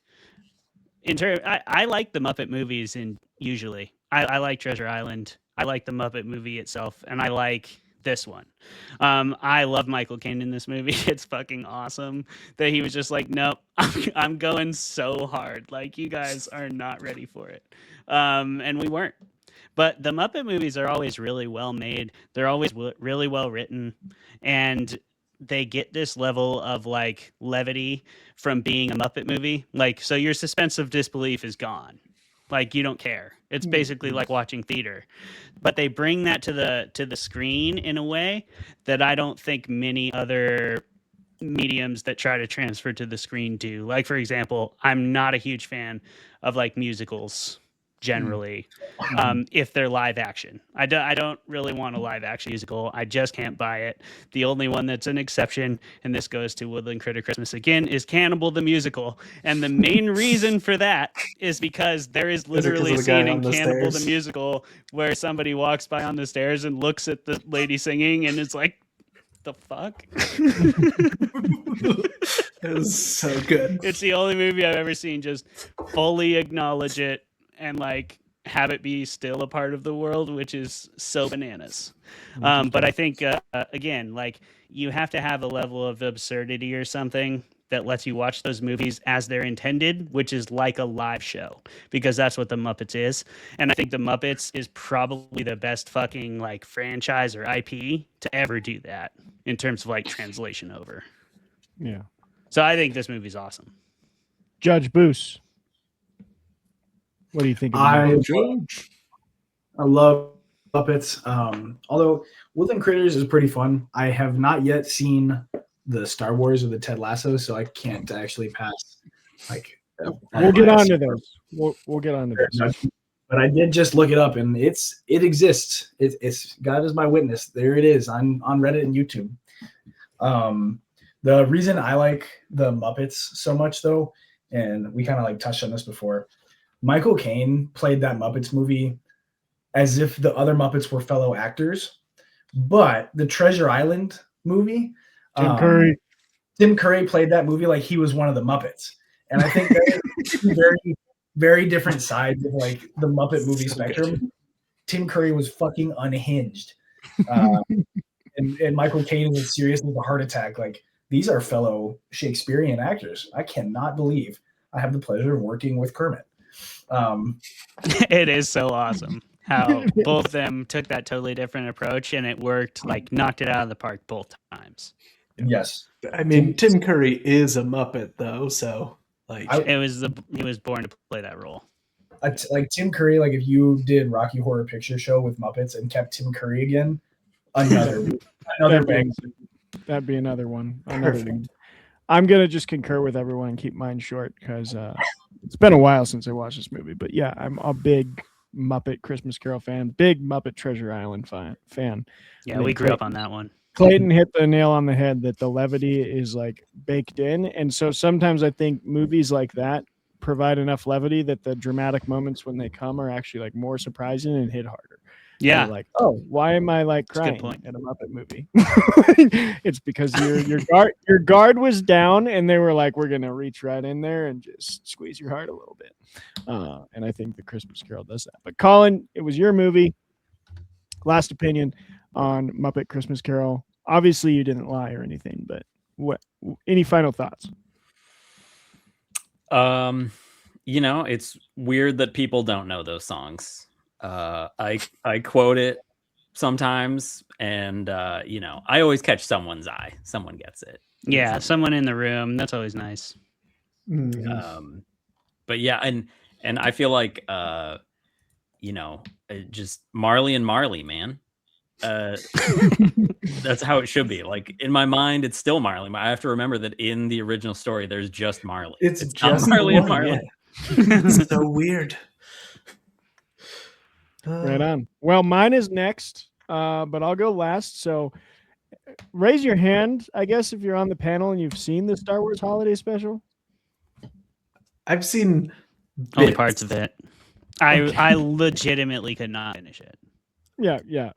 in terms, I like the Muppet movies, and usually I like Treasure Island. I like the Muppet movie itself, and I like this one. I love Michael Caine in this movie. It's fucking awesome that he was just like, nope, I'm going so hard. Like, you guys are not ready for it. And we weren't. But the Muppet movies are always really well made. They're always really well written. And they get this level of like levity from being a Muppet movie. Like, so your suspense of disbelief is gone. Like, you don't care. It's basically like watching theater. But they bring that to the screen in a way that I don't think many other mediums that try to transfer to the screen do. Like, for example, I'm not a huge fan of like musicals generally, if they're live action. I don't really want a live action musical. I just can't buy it. The only one that's an exception, and this goes to Woodland Critter Christmas again, is Cannibal the Musical. And the main reason for that is because there is literally a scene in Cannibal the Musical where somebody walks by on the stairs and looks at the lady singing and is like, the fuck? It was so good. It's the only movie I've ever seen just fully acknowledge it and like have it be still a part of the world, which is so bananas. But I think again, like, you have to have a level of absurdity or something that lets you watch those movies as they're intended, which is like a live show, because that's what the Muppets is. And I think the Muppets is probably the best fucking like franchise or IP to ever do that in terms of like translation over. Yeah. So I think this movie's awesome. Judge Boos, what do you think of the I love Muppets. Although Woodland Critters is pretty fun. I have not yet seen the Star Wars or the Ted Lasso, so I can't actually pass. Like, we'll get on to those. We'll get on to those. But I did just look it up, and it exists. It's God is my witness. There it is on Reddit and YouTube. The reason I like the Muppets so much, though, and we kind of like touched on this before, Michael Caine played that Muppets movie as if the other Muppets were fellow actors, but the Treasure Island movie, Tim Curry played that movie like he was one of the Muppets, and I think that's two very, very different sides of like the Muppet movie spectrum. Tim Curry was fucking unhinged, and Michael Caine was serious with a heart attack. Like, these are fellow Shakespearean actors. I cannot believe I have the pleasure of working with Kermit. It is so awesome how both of them took that totally different approach, and it worked, like knocked it out of the park both times. Yes. I mean, Tim Curry is a Muppet, though, so like he was born to play that role. Like Tim Curry, like if you did Rocky Horror Picture Show with Muppets and kept Tim Curry again, another bang. That'd be another one. I'm gonna just concur with everyone and keep mine short because it's been a while since I watched this movie. But yeah, I'm a big Muppet Christmas Carol fan, big Muppet Treasure Island fan. Yeah, we grew up on that one. Clayton hit the nail on the head that the levity is like baked in, and so sometimes I think movies like that provide enough levity that the dramatic moments when they come are actually like more surprising and hit harder. Yeah. Like, oh, why am I like That's a good crying point. at a Muppet movie? It's because your guard was down, and they were like, we're gonna reach right in there and just squeeze your heart a little bit. And I think the Christmas Carol does that. But Colin, it was your movie. Last opinion on Muppet Christmas Carol. Obviously, you didn't lie or anything, but what? Any final thoughts? It's weird that people don't know those songs. I quote it sometimes, and I always catch someone's eye. Someone gets it. Yeah, someone in the room. That's always nice. But yeah, and I feel like just Marley and Marley, man. That's how it should be. Like in my mind, it's still Marley. I have to remember that in the original story, there's just Marley. It's not just Marley and one, Marley. yeah. It's so weird. Right on. Well, mine is next, but I'll go last. So raise your hand, I guess, if you're on the panel and you've seen the Star Wars Holiday Special. I've seen only parts of it. I legitimately could not finish it. Yeah.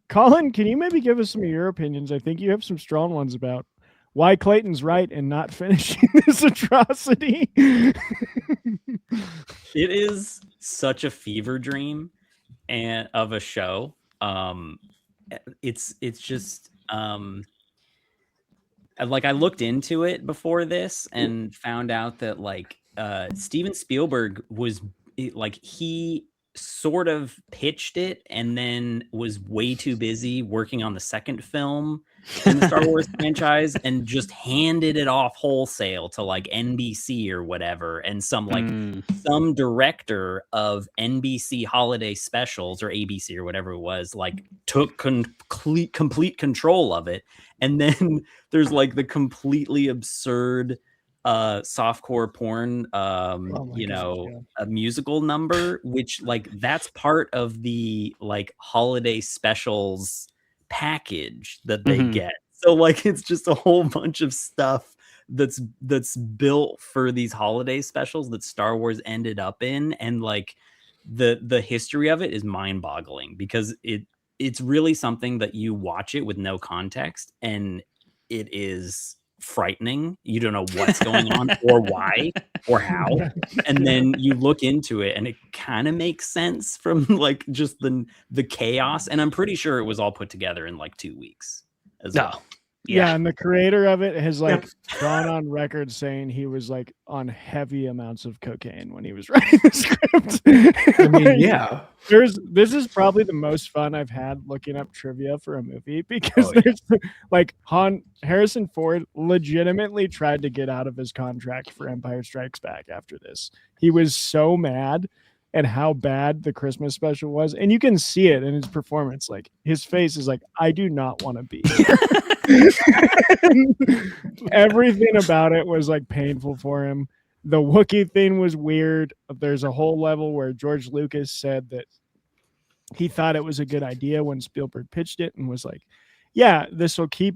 Colin, can you maybe give us some of your opinions? I think you have some strong ones about why Clayton's right in not finishing this atrocity. It is such a fever dream and of a show. It's just like I looked into it before this and found out that like Steven Spielberg was like he sort of pitched it and then was way too busy working on the second film in the Star Wars franchise and just handed it off wholesale to like NBC or whatever, and some director of NBC holiday specials or ABC or whatever it was like took complete control of it. And then there's like the completely absurd softcore porn a musical number, which like that's part of the like holiday specials package that they get. So like it's just a whole bunch of stuff that's built for these holiday specials that Star Wars ended up in, and like the history of it is mind-boggling because it's really something that you watch it with no context and it is frightening. You don't know what's going on or why or how, and then you look into it and it kind of makes sense from like just the chaos, and I'm pretty sure it was all put together in like 2 weeks as well. Yeah, and the creator of it has like gone on record saying he was like on heavy amounts of cocaine when he was writing the script. I mean, yeah. This is probably the most fun I've had looking up trivia for a movie because there's like Harrison Ford legitimately tried to get out of his contract for Empire Strikes Back after this. He was so mad at how bad the Christmas special was, and you can see it in his performance. Like his face is like, I do not want to be here. Everything about it was like painful for him. The Wookiee thing was weird. There's a whole level where George Lucas said that he thought it was a good idea when Spielberg pitched it and was like, yeah, this will keep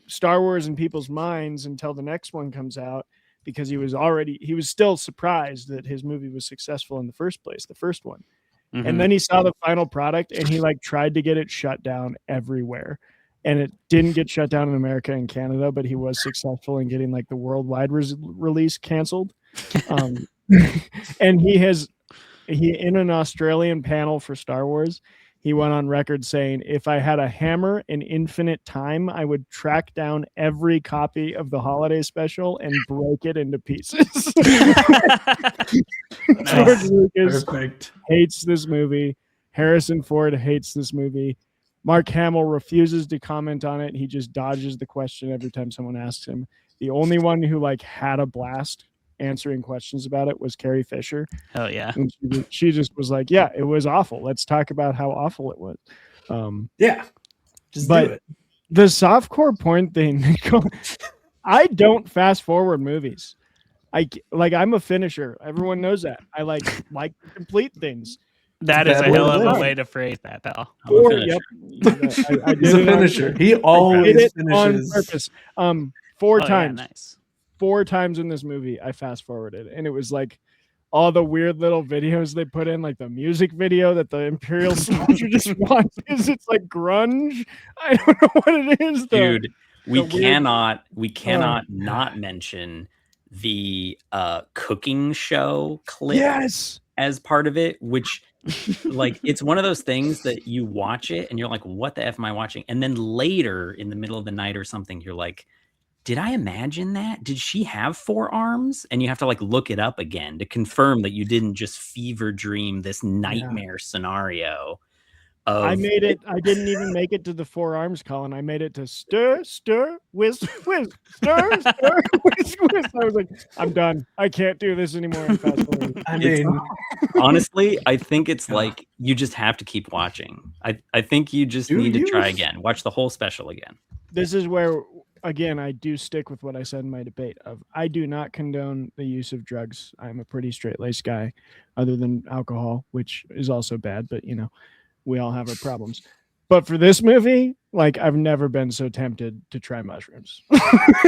Star Wars in people's minds until the next one comes out, because he was still surprised that his movie was successful in the first place, the first one. And then he saw the final product and he like tried to get it shut down everywhere. And it didn't get shut down in America and Canada, but he was successful in getting like the worldwide release canceled. And he in an Australian panel for Star Wars, he went on record saying, if I had a hammer and infinite time, I would track down every copy of the holiday special and break it into pieces. George Lucas hates this movie. Harrison Ford hates this movie. Mark Hamill refuses to comment on it. He just dodges the question every time someone asks him. The only one who like had a blast answering questions about it was Carrie Fisher. Oh yeah. And she just was like, yeah, it was awful. Let's talk about how awful it was. Just but do it. The softcore porn thing, I don't fast forward movies. I'm a finisher. Everyone knows that. I like to complete things. That is a hell of a way to phrase that, pal. He's a finisher. He always did it finishes on purpose. 4 times. Yeah, nice. 4 times in this movie, I fast forwarded, and it was like all the weird little videos they put in, like the music video that the Imperial Soldier just watches. It's like grunge. I don't know what it is, though. Dude, we cannot not mention the cooking show clip as part of it, which like it's one of those things that you watch it and you're like, what the F am I watching? And then later in the middle of the night or something, you're like, did I imagine that? Did she have 4 arms? And you have to like look it up again to confirm that you didn't just fever dream this nightmare scenario. I made it. I didn't even make it to the 4 arms, Colin. I made it to stir, whiz, whiz, stir, whiz, whiz. I was like, I'm done. I can't do this anymore. I mean, honestly, I think it's like you just have to keep watching. I think you just need to try again. Watch the whole special again. This is where, again, I do stick with what I said in my debate of I do not condone the use of drugs. I'm a pretty straight-laced guy, other than alcohol, which is also bad, but we all have our problems. But for this movie, like I've never been so tempted to try mushrooms.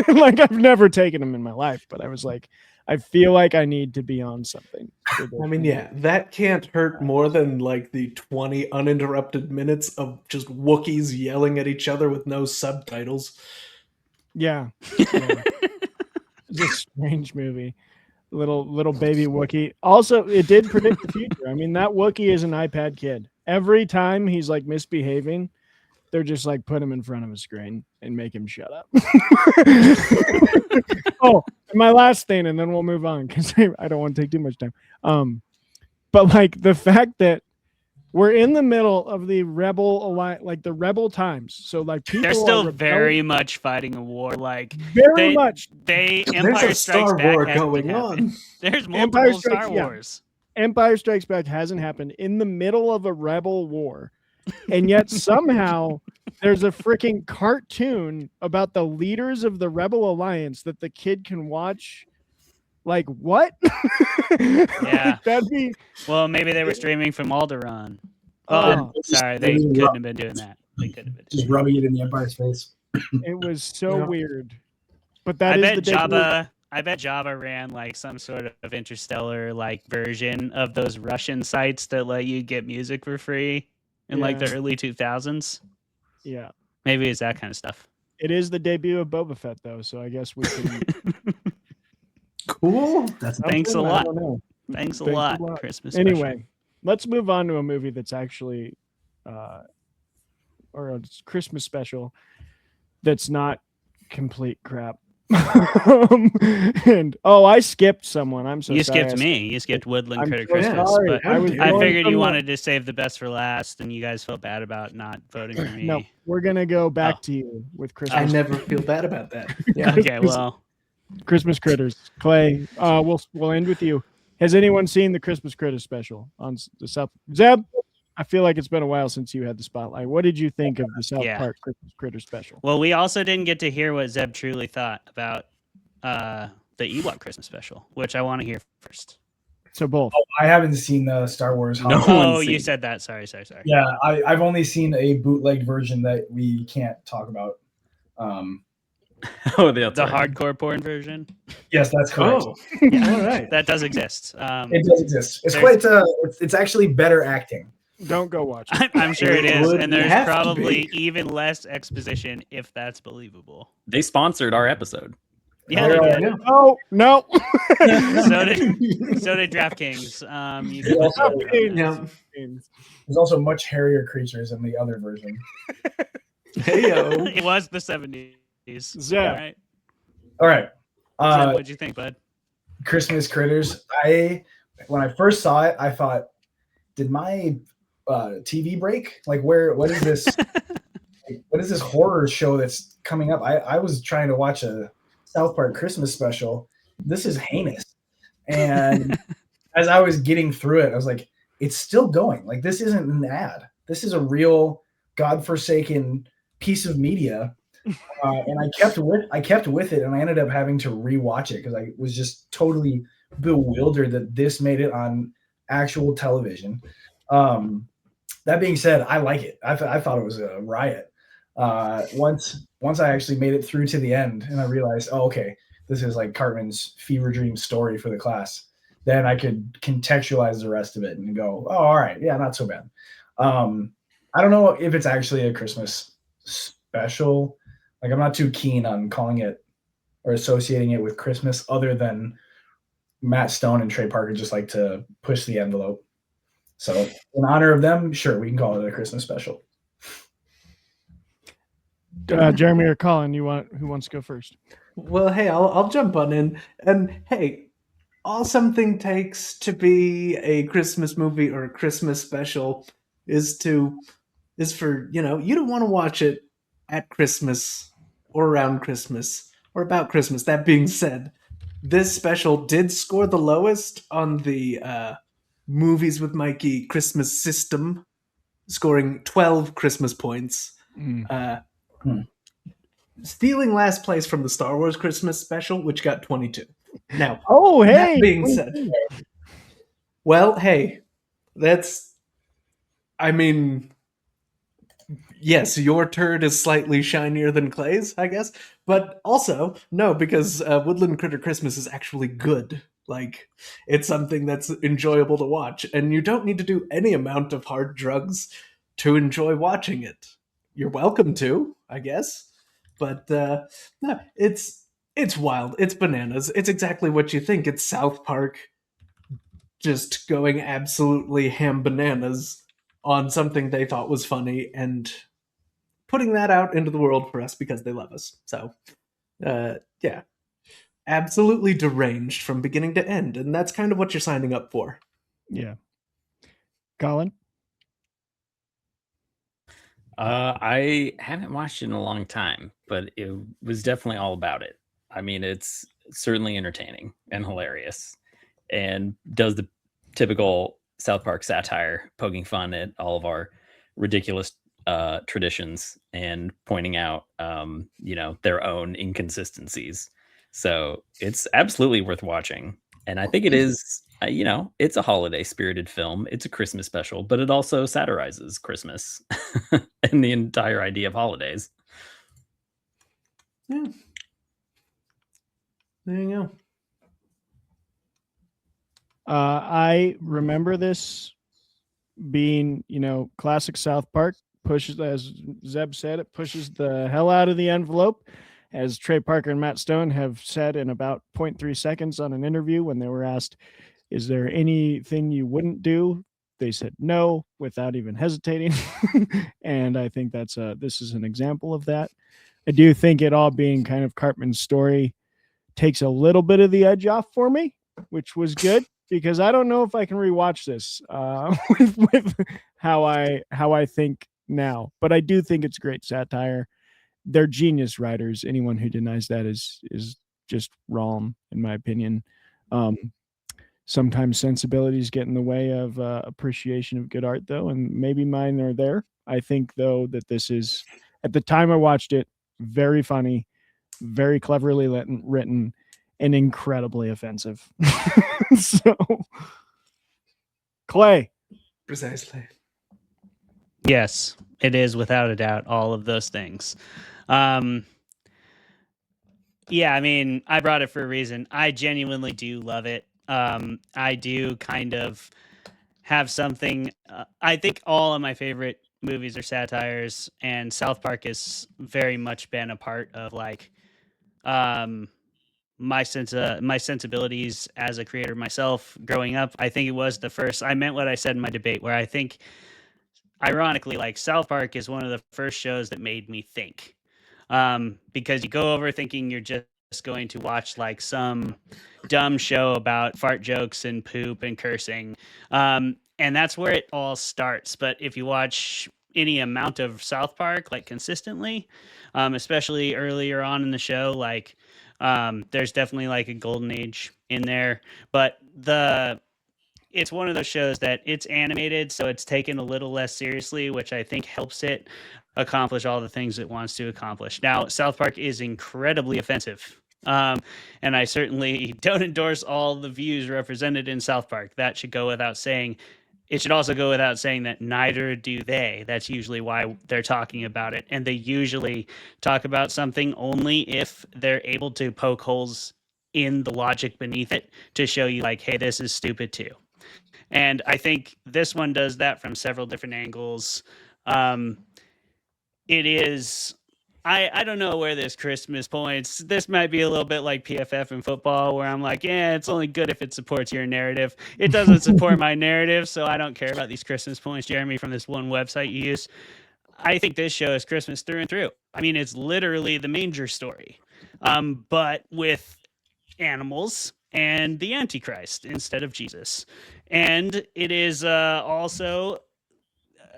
Like I've never taken them in my life, but I was like, I feel like I need to be on something. I mean, yeah, that can't hurt more than like the 20 uninterrupted minutes of just Wookiees yelling at each other with no subtitles. Yeah. It's a strange movie. Little baby Wookiee. Also, it did predict the future. I mean, that Wookiee is an iPad kid. Every time he's like misbehaving, they're just like put him in front of a screen and make him shut up. Oh, and my last thing, and then we'll move on because I don't want to take too much time. But like the fact that we're in the middle of the rebel alliance, like the rebel times. So like people they're still very much fighting a war. Like very much. Empire Strikes Back going on. There's multiple Star Wars. Empire Strikes Back hasn't happened in the middle of a rebel war. And yet somehow there's a freaking cartoon about the leaders of the Rebel Alliance that the kid can watch. Like, what? Yeah. That'd be... Well, maybe they were streaming from Alderaan. Oh, sorry. They couldn't have been doing that. They couldn't have been just rubbing it in the Empire's face. It was so weird. But that I bet Java ran like some sort of interstellar like version of those Russian sites that let you get music for free in like the early 2000s. Yeah. Maybe it's that kind of stuff. It is the debut of Boba Fett though, so I guess we can Cool. Thanks a lot. Thanks a lot. Christmas special. Anyway, let's move on to a movie that's actually or a Christmas special that's not complete crap. And I skipped someone. I'm so you sorry. skipped me. You skipped Woodland Critter so Christmas. sorry. But I figured you wanted to save the best for last, and you guys felt bad about not voting for me. No, we're gonna go back to you with Christmas. I never feel bad about that. Yeah. Okay, well, Christmas Critters. Clay, we'll end with you. Has anyone seen the Christmas Critters special on the South? Zeb, I feel like it's been a while since you had the spotlight. What did you think of the South Park Christmas Critters special? Well, we also didn't get to hear what Zeb truly thought about the Ewok Christmas special, which I want to hear first. So both. I haven't seen the Star Wars. You said that. Sorry. Yeah, I've only seen a bootleg version that we can't talk about. The hardcore porn version. Yes, that's correct. Oh, yeah, all right. That does exist. It does exist. It's quite. It's actually better acting. Don't go watch it. I'm sure it is, and there's have to probably even less exposition if that's believable. They sponsored our episode. Yeah, they did. No. so did DraftKings. There's also much hairier creatures in the other version. Heyo. It was the 70s. Yeah. All right. What'd you think, bud? Christmas Critters. When I first saw it, I thought, did my TV break? Like, what is this? What is this horror show that's coming up? I was trying to watch a South Park Christmas special. This is heinous. And as I was getting through it, I was like, it's still going. Like, this isn't an ad. This is a real godforsaken piece of media. And I kept with it, and I ended up having to rewatch it because I was just totally bewildered that this made it on actual television. That being said, I like it. I thought it was a riot. Once I actually made it through to the end, and I realized, okay, this is like Cartman's fever dream story for the class. then I could contextualize the rest of it and go, oh, all right, yeah, not so bad. I don't know if it's actually a Christmas special. Like, I'm not too keen on calling it or associating it with Christmas, other than Matt Stone and Trey Parker just like to push the envelope. So in honor of them, sure, we can call it a Christmas special. Jeremy or Colin, who wants to go first? Well, hey, I'll jump on in. And hey, all something takes to be a Christmas movie or a Christmas special is for, you don't want to watch it at Christmas or around Christmas or about Christmas. That being said, this special did score the lowest on the Movies with Mikey Christmas system, scoring 12 Christmas points. Stealing last place from the Star Wars Christmas special, which got 22. Now, that being said, well, hey, yes, your turd is slightly shinier than Clay's, I guess, but also, no, because Woodland Critter Christmas is actually good. Like, it's something that's enjoyable to watch, and you don't need to do any amount of hard drugs to enjoy watching it. You're welcome to, I guess. But no, it's wild. It's bananas. It's exactly what you think. It's South Park just going absolutely ham bananas on something they thought was funny and putting that out into the world for us because they love us. So, yeah, absolutely deranged from beginning to end. And that's kind of what you're signing up for. Yeah. Colin? I haven't watched it in a long time, but it was definitely all about it. I mean, it's certainly entertaining and hilarious, and does the typical South Park satire, poking fun at all of our ridiculous traditions and pointing out, their own inconsistencies. So it's absolutely worth watching, and I think it is. It's a holiday spirited film. It's a Christmas special, but it also satirizes Christmas and the entire idea of holidays. Yeah. There you go. I remember this being, classic South Park. Pushes, as Zeb said, it pushes the hell out of the envelope. As Trey Parker and Matt Stone have said in about 0.3 seconds on an interview when they were asked, is there anything you wouldn't do? They said no without even hesitating. And I think this is an example of that. I do think it all being kind of Cartman's story takes a little bit of the edge off for me, which was good, because I don't know if I can rewatch this with how I think now. But I do think it's great satire. They're genius writers. Anyone who denies that is just wrong, in my opinion. Sometimes sensibilities get in the way of appreciation of good art, though, and maybe mine are there. I think, though, that this is, at the time I watched it, very funny, very cleverly written, and incredibly offensive. So, Clay. Precisely. Yes, it is, without a doubt, all of those things. Yeah, I mean, I brought it for a reason. I genuinely do love it. I do kind of have something. I think all of my favorite movies are satires, and South Park has very much been a part of my sensibilities as a creator myself growing up. I think it was the first. I meant what I said in my debate, where I think, ironically, South Park is one of the first shows that made me think, because you go over thinking you're just going to watch some dumb show about fart jokes and poop and cursing, and that's where it all starts. But if you watch any amount of South Park consistently, especially earlier on in the show, there's definitely a golden age in there. But it's one of those shows that it's animated, so it's taken a little less seriously, which I think helps it accomplish all the things it wants to accomplish. Now, South Park is incredibly offensive, and I certainly don't endorse all the views represented in South Park. That should go without saying. It should also go without saying that neither do they. That's usually why they're talking about it, and they usually talk about something only if they're able to poke holes in the logic beneath it to show you like, hey, this is stupid too. And I think this one does that from several different angles. It is, I don't know where this Christmas points. This might be a little bit like PFF in football, where I'm like, yeah, it's only good if it supports your narrative. It doesn't support my narrative, so I don't care about these Christmas points, Jeremy, from this one website you use. I think this show is Christmas through and through. I mean, it's literally the manger story, but with animals and the Antichrist instead of Jesus. And it is also,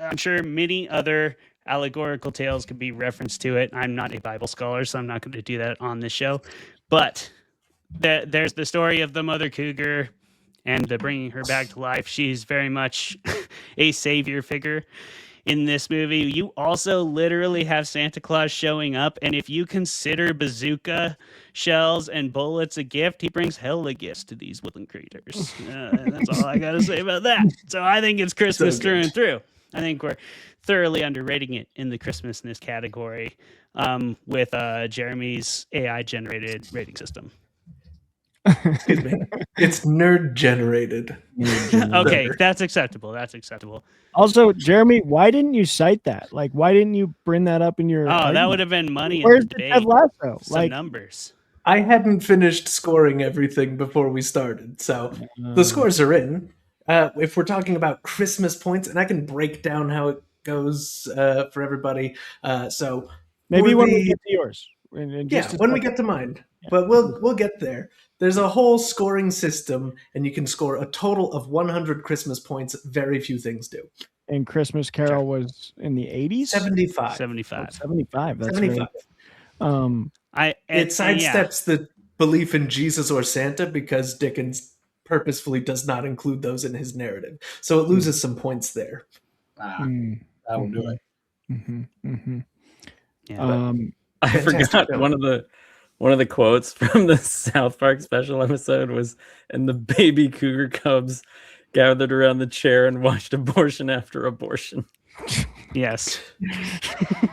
I'm sure many other allegorical tales could be referenced to it. I'm not a Bible scholar, so I'm not going to do that on this show. But there's the story of the mother cougar and the bringing her back to life. She's very much a savior figure in this movie. You also literally have Santa Claus showing up, and if you consider bazooka shells and bullets a gift, he brings hella gifts to these woodland creatures. That's all I gotta say about that. So I think it's Christmas through and through. I think we're thoroughly underrating it in the Christmasness category with Jeremy's AI generated rating system. Excuse me. It's nerd generated. Okay, that's acceptable. That's acceptable. Also, Jeremy, why didn't you cite that? Like, why didn't you bring that up in your? That would have been money. Where's in the the debate. Ted Lasso? Some numbers. I hadn't finished scoring everything before we started, so the scores are in. If we're talking about Christmas points, and I can break down how it goes for everybody. So maybe when we get to yours. When we get to mine. But we'll get there. There's a whole scoring system, and you can score a total of 100 Christmas points. Very few things do. And Christmas Carol was in the 80s? 75. 75. 75. That's 75. It sidesteps the belief in Jesus or Santa because Dickens purposefully does not include those in his narrative. So it loses some points there. That will do it. Yeah. I forgot one of the quotes from the South Park special episode was, and the baby cougar cubs gathered around the chair and watched abortion after abortion. Yes.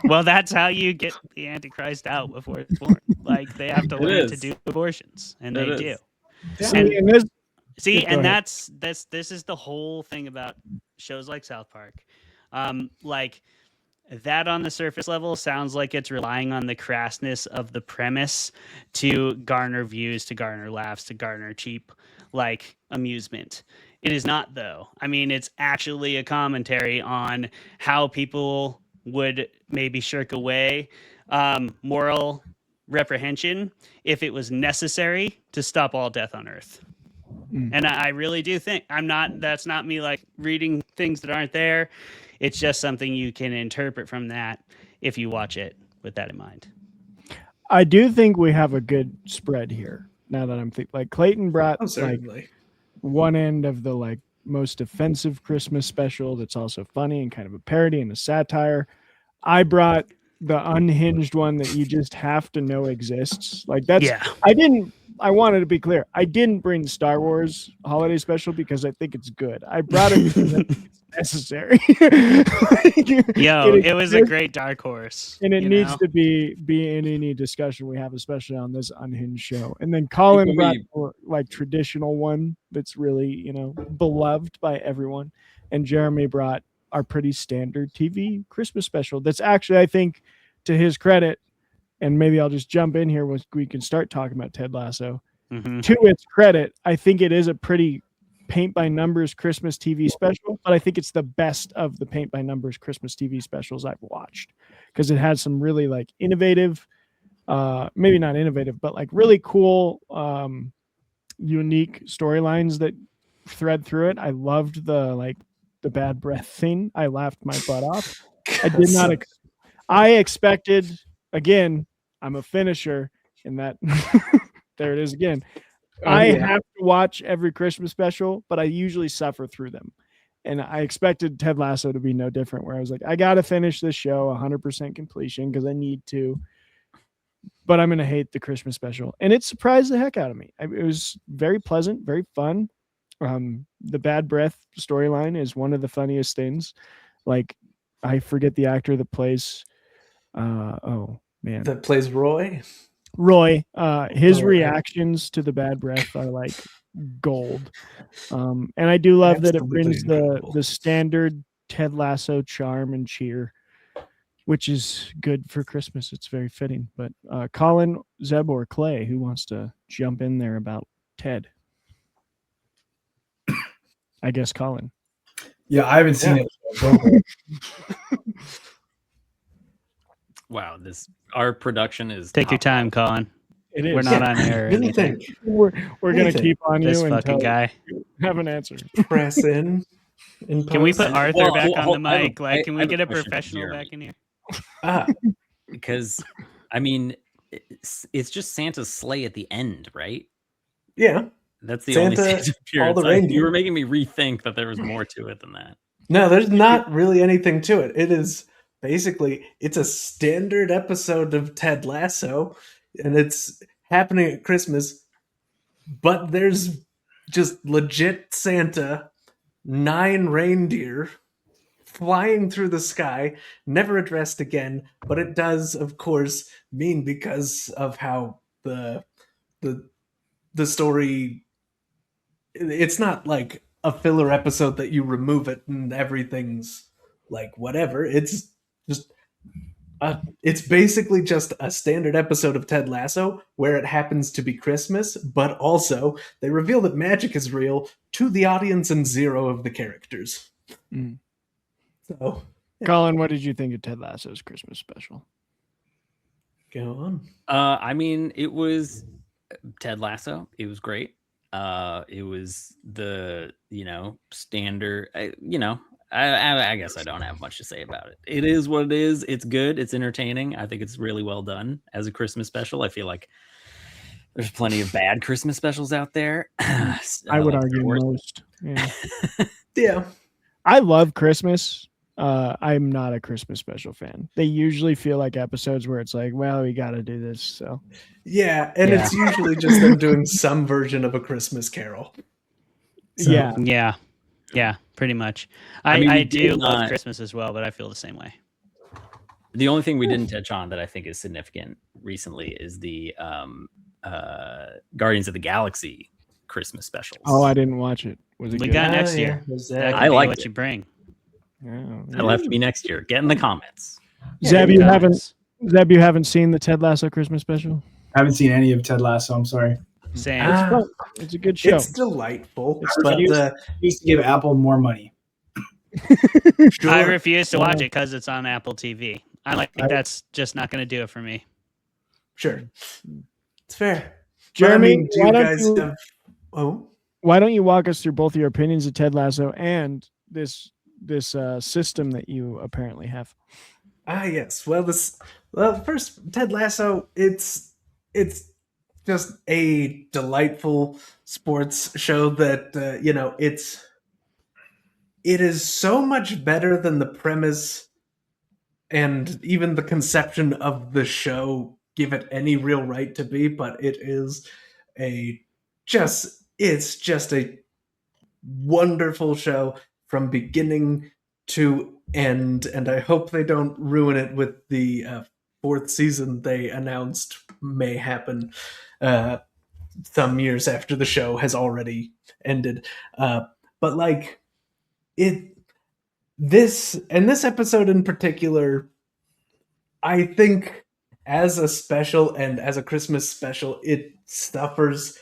Well, that's how you get the Antichrist out before it's born. Like, they have to learn to do abortions, and they do. And this is the whole thing about shows like South Park. Like, that on the surface level sounds like it's relying on the crassness of the premise to garner views, to garner laughs, to garner cheap, like, amusement. It is not, though. I mean, it's actually a commentary on how people would maybe shirk away moral reprehension if it was necessary to stop all death on Earth. And I really do think that's not me like reading things that aren't there. It's just something you can interpret from that if you watch it with that in mind. I do think we have a good spread here. Now that I'm thinking, like, Clayton brought like one end of the like most offensive Christmas special that's also funny and kind of a parody and a satire. I brought the unhinged one that you just have to know exists. Like, that's I wanted to be clear. I didn't bring Star Wars holiday special because I think it's good. I brought it because I think it's necessary. It was a great dark horse. And it needs to be in any discussion we have, especially on this unhinged show. And then Colin brought like traditional one that's really, beloved by everyone. And Jeremy brought our pretty standard TV Christmas special. That's actually, I think, to his credit, and maybe I'll just jump in here we can start talking about Ted Lasso. To its credit, I think it is a pretty paint by numbers Christmas TV special, but I think it's the best of the paint by numbers Christmas TV specials I've watched because it has some really like innovative, maybe not innovative, but like really cool, unique storylines that thread through it. I loved the bad breath thing. I laughed my butt off. I did not. I expected. Again, I'm a finisher in that. There it is again. I have to watch every Christmas special, but I usually suffer through them. And I expected Ted Lasso to be no different, where I was like, I got to finish this show 100% completion because I need to. But I'm going to hate the Christmas special. And it surprised the heck out of me. It was very pleasant, very fun. The bad breath storyline is one of the funniest things. Like, I forget the actor that plays... that plays Roy. Roy, his All right. reactions to the bad breath are like gold. And I do love that it brings the standard Ted Lasso charm and cheer, which is good for Christmas. It's very fitting. But Colin, Zeb, or Clay, who wants to jump in there about Ted? I guess Colin. Yeah, I haven't seen it. Wow, our production is Take your top time, notch. Colin. It is. We're not on air or anything. We're gonna Anything. keep on This you fucking until guy. you have an answer. Press in. Can we put post. Arthur Well, back well, on the I have a- mic? Like, can I we have a get a question for professional Jeremy. back in here? Ah, Because I mean, it's just Santa's sleigh at the end, right? yeah. That's the only Santa, Santa all appearance. the You reindeer. were making me rethink that there was more to it than that. No, there's not really anything to it. It is basically it's a standard episode of Ted Lasso, and it's happening at Christmas. But there's just legit Santa, 9 reindeer flying through the sky, never addressed again. But it does, of course, mean because of how the story. It's not like a filler episode that you remove it and everything's like whatever. It's just it's basically just a standard episode of Ted Lasso where it happens to be Christmas, but also they reveal that magic is real to the audience and 0 of the characters. Mm. So, Colin, what did you think of Ted Lasso's Christmas special? go on. I mean, it was Ted Lasso. It was great. It was the standard. I guess I don't have much to say about it. It is what it is. It's good. It's entertaining. I think it's really well done as a Christmas special. I feel like there's plenty of bad Christmas specials out there. I would argue most. Yeah. Yeah. I love Christmas. I'm not a Christmas special fan. They usually feel like episodes where it's like, well, we got to do this. So, Yeah, and it's usually just them doing some version of a Christmas Carol. So, Yeah, pretty much. I mean, I we do did love not- Christmas as well, but I feel the same way. The only thing we didn't touch on that I think is significant recently is the Guardians of the Galaxy Christmas specials. oh, I didn't watch it. Was it We good? got next yeah, year. there's That that. could I be liked what it. you bring. Yeah. That'll have to be next year. Get in the comments. Zeb, Yeah, you guys. haven't seen the Ted Lasso Christmas special? I haven't seen any of Ted Lasso. I'm sorry. Same. Ah, It's a good show. it's delightful, It's but Used to give Apple more money. sure. I refuse to watch it because it's on Apple TV. That's just not going to do it for me. Sure, it's fair. Jeremy, do you why don't guys you- have? Oh, Why don't you walk us through both of your opinions of Ted Lasso and this system that you apparently have? yes. Well, first, Ted Lasso. It's just a delightful sports show that it is so much better than the premise and even the conception of the show give it any real right to be, but it is it's just a wonderful show from beginning to end, and I hope they don't ruin it with the 4th season they announced may happen some years after the show has already ended. But like this episode in particular, I think as a special and as a Christmas special, it suffers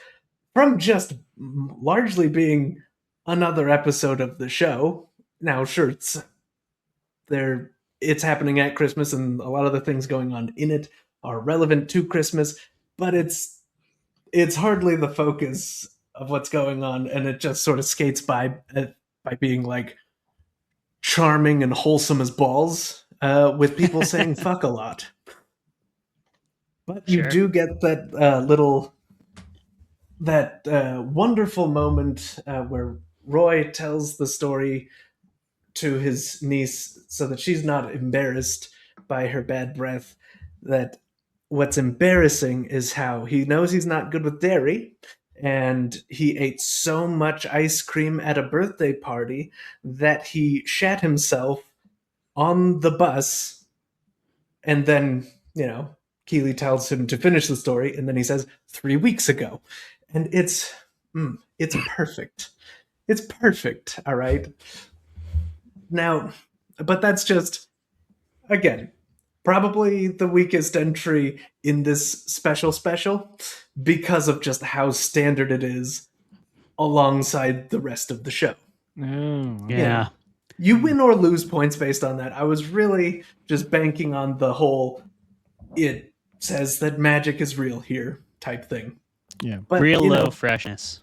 from just largely being another episode of the show. Now, sure, it's happening at Christmas, and a lot of the things going on in it are relevant to Christmas, but it's hardly the focus of what's going on, and it just sort of skates by being like charming and wholesome as balls, with people saying fuck a lot. But you Sure. do get that wonderful moment where Roy tells the story to his niece so that she's not embarrassed by her bad breath. That what's embarrassing is how he knows he's not good with dairy, and he ate so much ice cream at a birthday party that he shat himself on the bus and then, Keeley tells him to finish the story, and then he says 3 weeks ago, and it's perfect. It's perfect. All right. Now, but that's just, again, probably the weakest entry in this special because of just how standard it is alongside the rest of the show. Oh, Yeah. You win or lose points based on that. I was really just banking on the whole it says that magic is real here type thing. Yeah. But, Real you low know, freshness.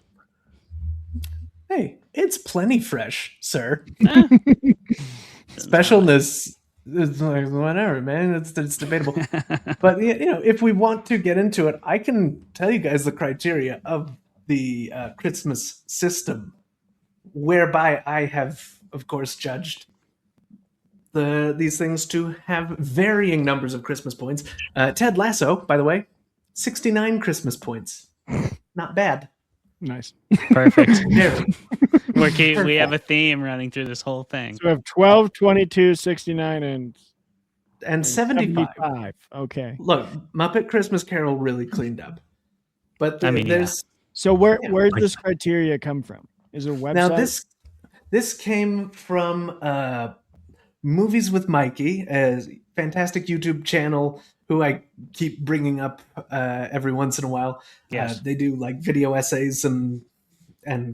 hey, it's plenty fresh, sir. Specialness is like, whatever, man. It's debatable. But you know, if we want to get into it, I can tell you guys the criteria of the Christmas system, whereby I have, of course, judged these things to have varying numbers of Christmas points. Ted Lasso, by the way, 69 Christmas points. Not bad. Nice. Perfect. Very. We have a theme running through this whole thing. So we have 12, 22, 69, and 75. Okay. Look, Muppet Christmas Carol really cleaned up. But there's... So where does this criteria come from? Is there a website? Now this came from Movies with Mikey, a fantastic YouTube channel who I keep bringing up every once in a while. Yes. They do like video essays and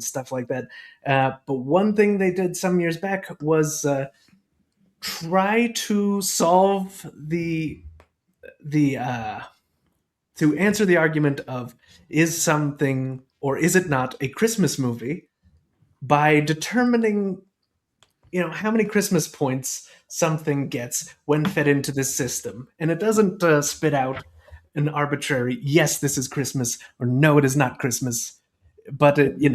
stuff like that. But one thing they did some years back was try to solve to answer the argument of is something or is it not a Christmas movie by determining, you know, how many Christmas points something gets when fed into this system. And it doesn't spit out an arbitrary, yes, this is Christmas, or no, it is not Christmas. But, you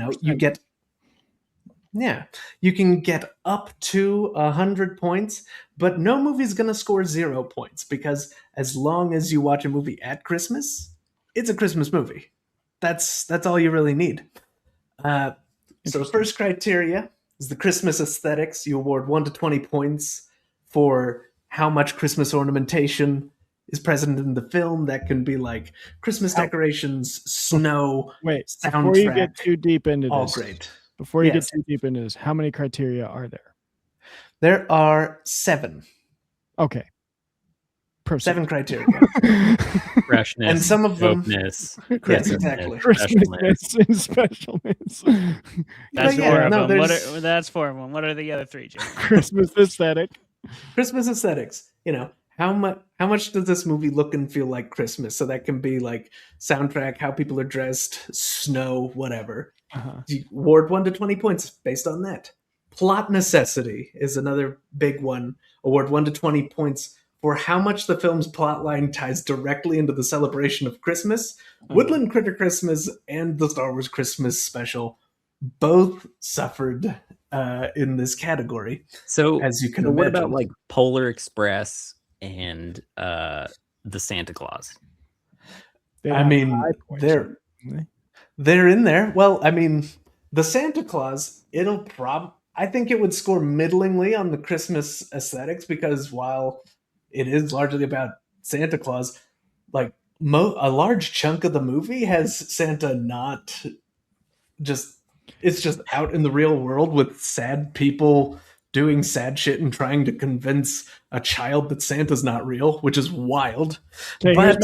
can get up to 100 points, but no movie's going to score 0 points because as long as you watch a movie at Christmas, it's a Christmas movie. That's all you really need. So first criteria is the Christmas aesthetics. You award 1 to 20 points for how much Christmas ornamentation is present in the film. That can be like Christmas decorations, snow, soundtrack. Before you get too deep into all this, great. Before you get too deep into this, how many criteria are there? There are 7. Okay. Proceed. 7 criteria. Freshness, and some of them, dopeness, yes, exactly. Christmasness and specialness. That's yeah, four of no, them. That's 4 of them. What are the other 3, Jim? Christmas aesthetic. Christmas aesthetics. You know, how much does this movie look and feel like Christmas? So that can be like soundtrack, how people are dressed, snow, whatever. You award 1 to 20 points based on that. Plot necessity is another big one. Award 1 to 20 points for how much the film's plotline ties directly into the celebration of Christmas. Woodland Critter Christmas and the Star Wars Christmas special both suffered in this category. So, as you can what imagine. about like Polar Express and the Santa Claus? I mean, they're in there. Well, I mean, the Santa Claus, I think it would score middlingly on the Christmas aesthetics because while it is largely about Santa Claus, like a large chunk of the movie has Santa not just, it's just out in the real world with sad people doing sad shit and trying to convince a child that Santa's not real, which is wild. Okay, but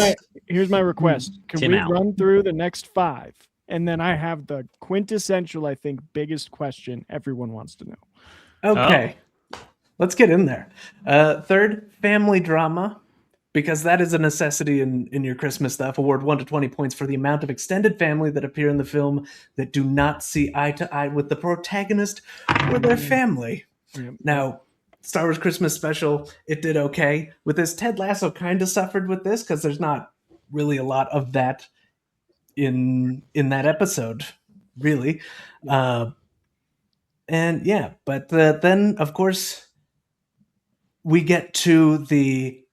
here's my request. Can Tim we out. run through the next 5? And then I have the quintessential, I think, biggest question everyone wants to know. Okay. Let's get in there. Third, family drama, because that is a necessity in your Christmas stuff. Award 1 to 20 points for the amount of extended family that appear in the film that do not see eye to eye with the protagonist or their family. Yep. Now, Star Wars Christmas special, it did okay. With this, Ted Lasso kind of suffered with this because there's not really a lot of that in that episode, really. But then, of course, we get to the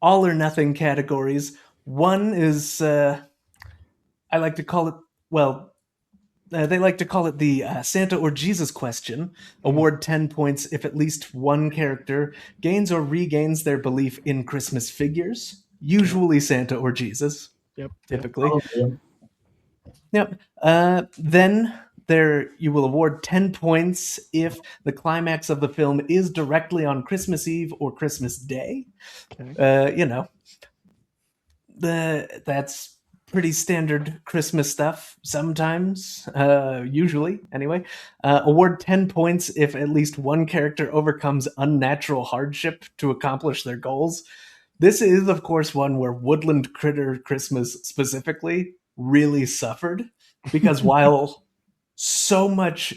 all or nothing categories. One is, I like to call it, they like to call it the Santa or Jesus question. Award 10 points if at least one character gains or regains their belief in Christmas figures. usually Santa or Jesus. Yep. Typically. Oh, Yep. Then you will award 10 points if the climax of the film is directly on Christmas Eve or Christmas Day. Okay. That's pretty standard Christmas stuff sometimes, usually anyway. Award 10 points if at least one character overcomes unnatural hardship to accomplish their goals. This is, of course, one where Woodland Critter Christmas specifically really suffered, because while so much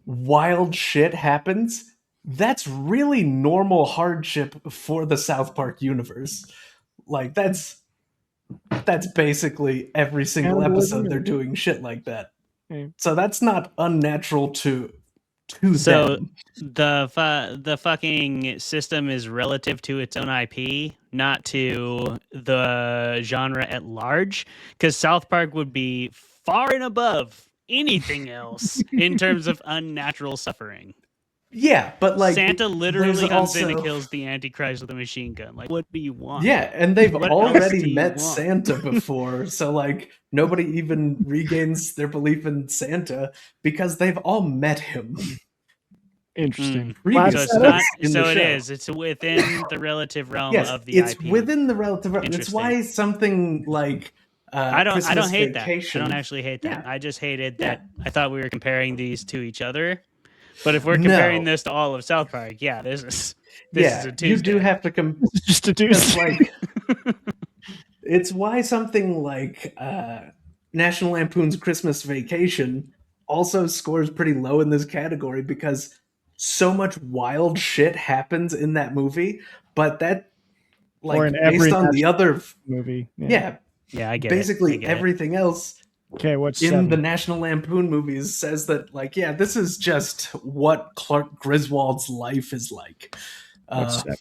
wild shit happens, that's really normal hardship for the South Park universe. Like, that's basically every single episode they're doing shit like that. Okay. So that's not unnatural to So them. the fucking system is relative to its own IP, not to the genre at large, because South Park would be far and above anything else in terms of unnatural suffering. Yeah, but like Santa literally there's comes in also- and kills the Antichrist with a machine gun. Like, what do you want? Yeah, and they've What else already do you met want? Santa before, so like nobody even regains their belief in Santa because they've all met him. Interesting. Previous So it's not. in the So it show. is. It's within the relative realm Yes, of the it's IP. within the relative. It's Interesting. why something like I don't Christmas hate that. I Vacation- don't actually hate that. Yeah. I just hated that. I thought we were comparing these to each other. But if we're comparing No. this to all of South Park, yeah, this is a Tuesday. you do have to just a It's Tuesday. like it's why something like National Lampoon's Christmas Vacation also scores pretty low in this category, because so much wild shit happens in that movie, but that like Or in every based on the National other movie. yeah, Yeah, I get it. I basically get it. everything else Okay, what's in 7? the National Lampoon movies says that, like, yeah, this is just what Clark Griswold's life is like. What's 7?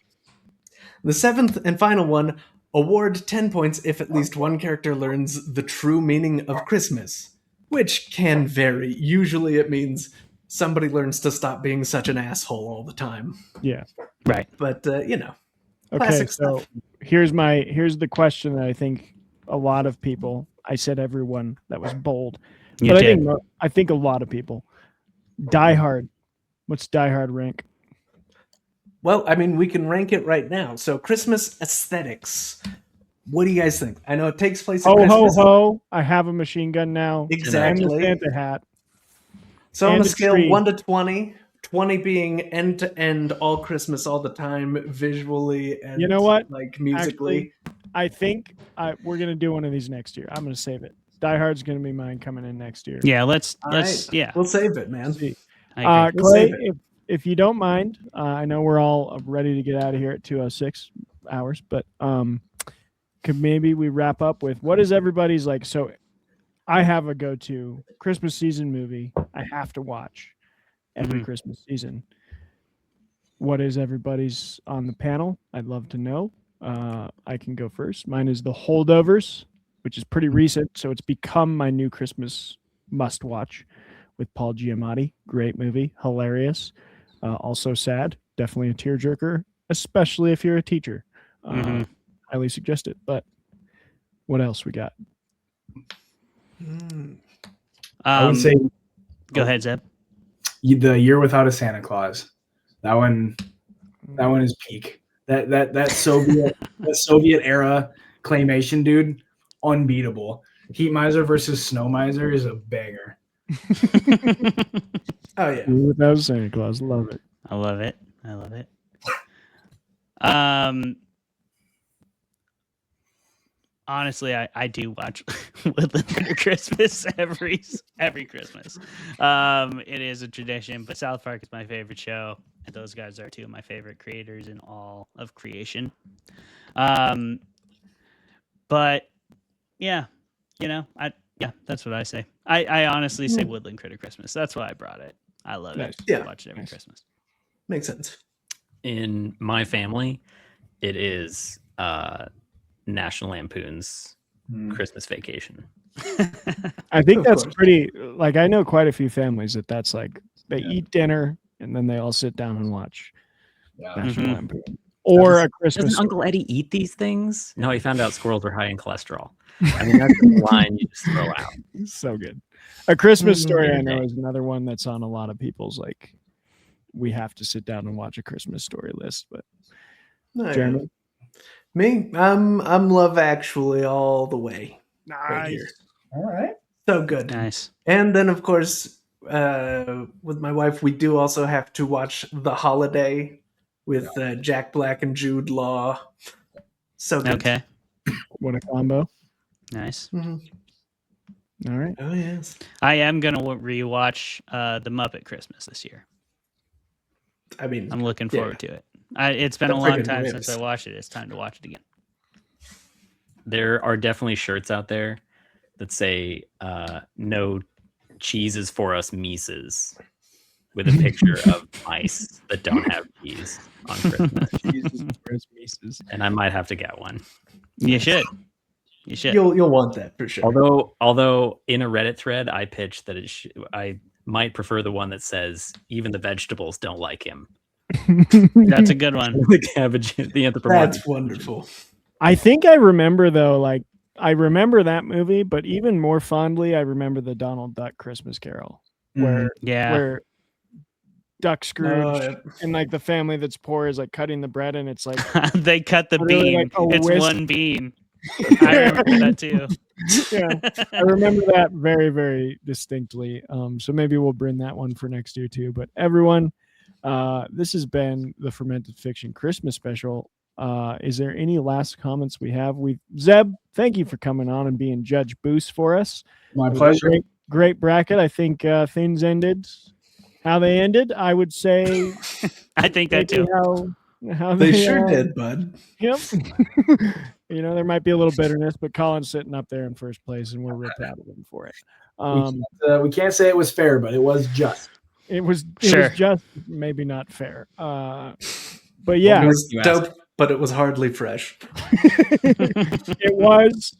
The seventh and final one, award 10 points if at least one character learns the true meaning of Christmas, which can vary. Usually it means somebody learns to stop being such an asshole all the time. Yeah. Right. But, Okay, classic so stuff. here's the question that I think a lot of people, I said everyone, that was bold. You But did. I think a lot of people. Die Hard. What's Die Hard rank? Well, I mean, we can rank it right now. So, Christmas aesthetics. What do you guys think? I know it takes place at Ho ho Christmas. ho! I have a machine gun now. Exactly. And the Santa hat. So on And a a scale tree. 1 to 20, 20 being end to end, all Christmas, all the time, visually and You know what? like musically. Actually, I think we're gonna do one of these next year. I'm gonna save it. Die Hard's gonna be mine coming in next year. Yeah, let's All right. yeah. We'll save it, man. I agree. We'll Clay, save it. if you don't mind, I know we're all ready to get out of here at 2:06 hours, but could maybe we wrap up with what is everybody's like? So, I have a go-to Christmas season movie I have to watch every Mhm. Christmas season. What is everybody's on the panel? I'd love to know. I can go first. Mine is The Holdovers, which is pretty recent, so it's become my new Christmas must-watch with Paul Giamatti. Great movie, hilarious. Also sad, definitely a tearjerker, especially if you're a teacher. Mhm. Highly suggest it. But what else we got? I would say Go ahead, Zeb. The Year Without a Santa Claus. That one is peak. That Soviet era claymation, dude, unbeatable. Heat Miser versus Snow Miser is a banger. Oh yeah. Without Santa Claus, love it. I love it. I love it. Honestly, I do watch Woodland for Christmas every Christmas. It is a tradition, but South Park is my favorite show, and those guys are two of my favorite creators in all of creation. But yeah, that's what I say. I honestly say Woodland Critter Christmas. That's why I brought it. I love it. Yeah. I watch it every Christmas. Makes sense. In my family, it is National Lampoon's Christmas Vacation. I think Of that's course. pretty. Like, I know quite a few families that's like they eat dinner and then they all sit down and watch National Mhm. Lampoon. or a Christmas. Doesn't Uncle Eddie eat these things? No, he found out squirrels are high in cholesterol. I mean, that's the line you just throw out. So good. A Christmas Story, I know, is another one that's on a lot of people's like, we have to sit down and watch a Christmas Story list. But Jeremy, me, I'm Love Actually all the way. Right here. All right. So good. Nice. And then, of course, with my wife, we do also have to watch The Holiday with Jack Black and Jude Law. So good. Okay. What a combo. Nice. All right. Oh, yes. I am going to rewatch The Muppet Christmas this year. I mean, I'm looking forward to it. It's been a long time since I watched it. It's time to watch it again. There are definitely shirts out there that say no cheese is for us Mises with a picture of mice that don't have cheese on Christmas. And I might have to get one. You should. You should. You'll want that for sure. Although in a Reddit thread I pitched that I might prefer the one that says even the vegetables don't like him. That's a good one. The cabbage, the anthropomorphic. That's wonderful. I think I remember though, like I remember that movie, but even more fondly, I remember the Donald Duck Christmas Carol, where Duck Scrooge and like the family that's poor is like cutting the bread, and it's like they cut the bean. Like it's one bean. I remember that too. Yeah, I remember that very, very distinctly. So maybe we'll bring that one for next year too. But everyone, this has been the Fermented Fiction Christmas special. Is there any last comments we have? Zeb, thank you for coming on and being Judge Boos for us. My pleasure. Great bracket. I think things ended how they ended. I would say. I think that too. How they sure did, bud. Yep. There might be a little bitterness, but Colin's sitting up there in first place, and we're real proud of him for it. We can't say it was fair, but it was just. It was just, maybe not fair. But yeah, it was dope, but it was hardly fresh. It was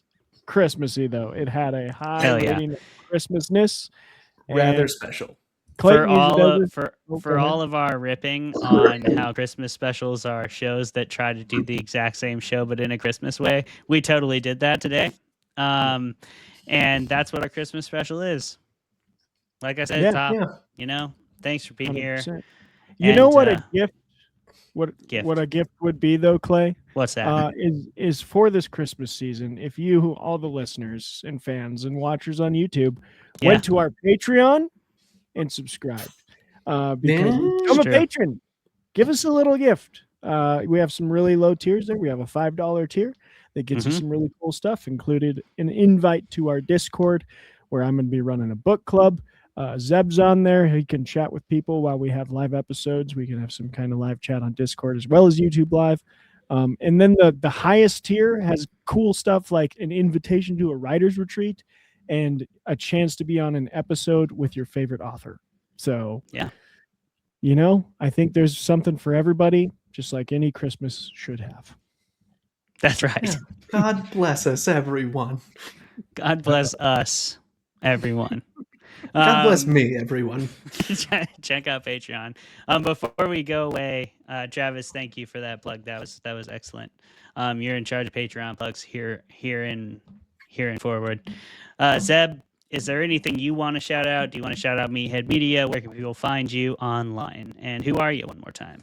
Christmassy though. It had a high rating of Christmasness, rather special. For all of our ripping on how Christmas specials are shows that try to do the exact same show but in a Christmas way, we totally did that today. And that's what our Christmas special is. Like I said, thanks for being here. You know what a gift what a gift would be though, Clay? What's that? Is for this Christmas season, if you, all the listeners and fans and watchers on YouTube, went to our Patreon and subscribed. Because become a patron. Give us a little gift. We have some really low tiers there. We have a $5 tier that gets you some really cool stuff, included an invite to our Discord, where I'm going to be running a book club. Zeb's on there. He can chat with people while we have live episodes. We can have some kind of live chat on Discord as well as YouTube Live. And then the highest tier has cool stuff like an invitation to a writer's retreat and a chance to be on an episode with your favorite author. So, I think there's something for everybody, just like any Christmas should have. That's right. Yeah. God bless us, everyone. God bless us, everyone. God bless me, everyone. Check out Patreon. Before we go away, Travis, thank you for that plug. That was excellent. You're in charge of Patreon plugs here and forward. Zeb, is there anything you want to shout out? Do you want to shout out Meathead Media? Where can people find you online? And who are you one more time?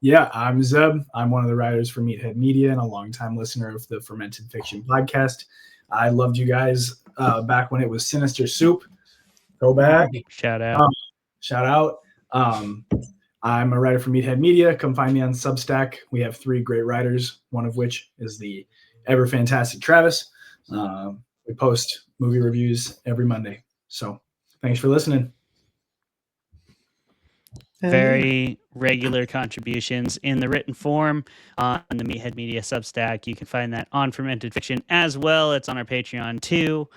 Yeah, I'm Zeb. I'm one of the writers for Meathead Media and a longtime listener of the Fermented Fiction podcast. I loved you guys back when it was Sinister Soup. Go back. Shout out. I'm a writer for Meathead Media. Come find me on Substack. We have 3 great writers, one of which is the ever fantastic Travis. We post movie reviews every Monday. So thanks for listening. Very regular contributions in the written form on the Meathead Media Substack. You can find that on Fermented Fiction as well. It's on our Patreon too.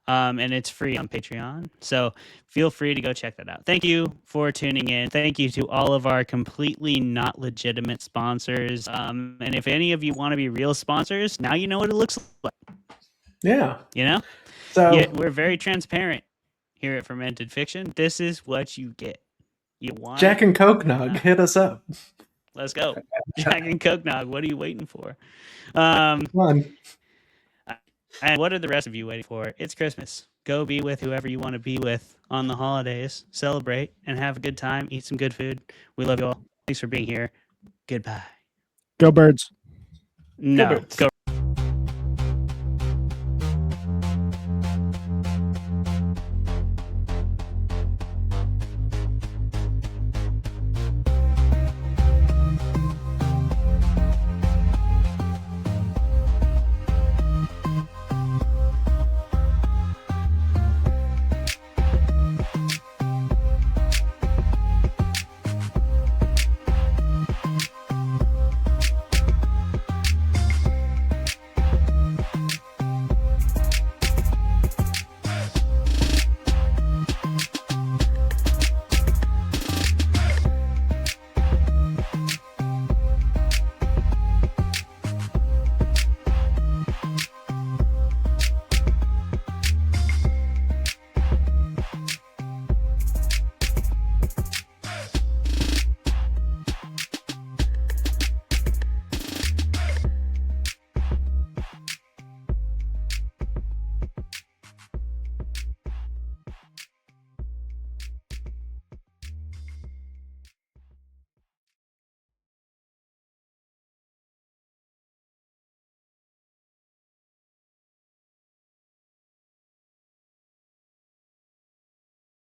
And it's free on Patreon. So feel free to go check that out. Thank you for tuning in. Thank you to all of our completely not legitimate sponsors. And if any of you want to be real sponsors, now you know what it looks like. Yeah. So we're very transparent here at Fermented Fiction. This is what you get. You want Jack and Coke Nog, hit us up. Let's go. Jack and Coke Nog. What are you waiting for? Come on. And what are the rest of you waiting for? It's Christmas. Go be with whoever you want to be with on the holidays. Celebrate and have a good time. Eat some good food. We love you all. Thanks for being here. Goodbye. Go Birds. No. Birds. Go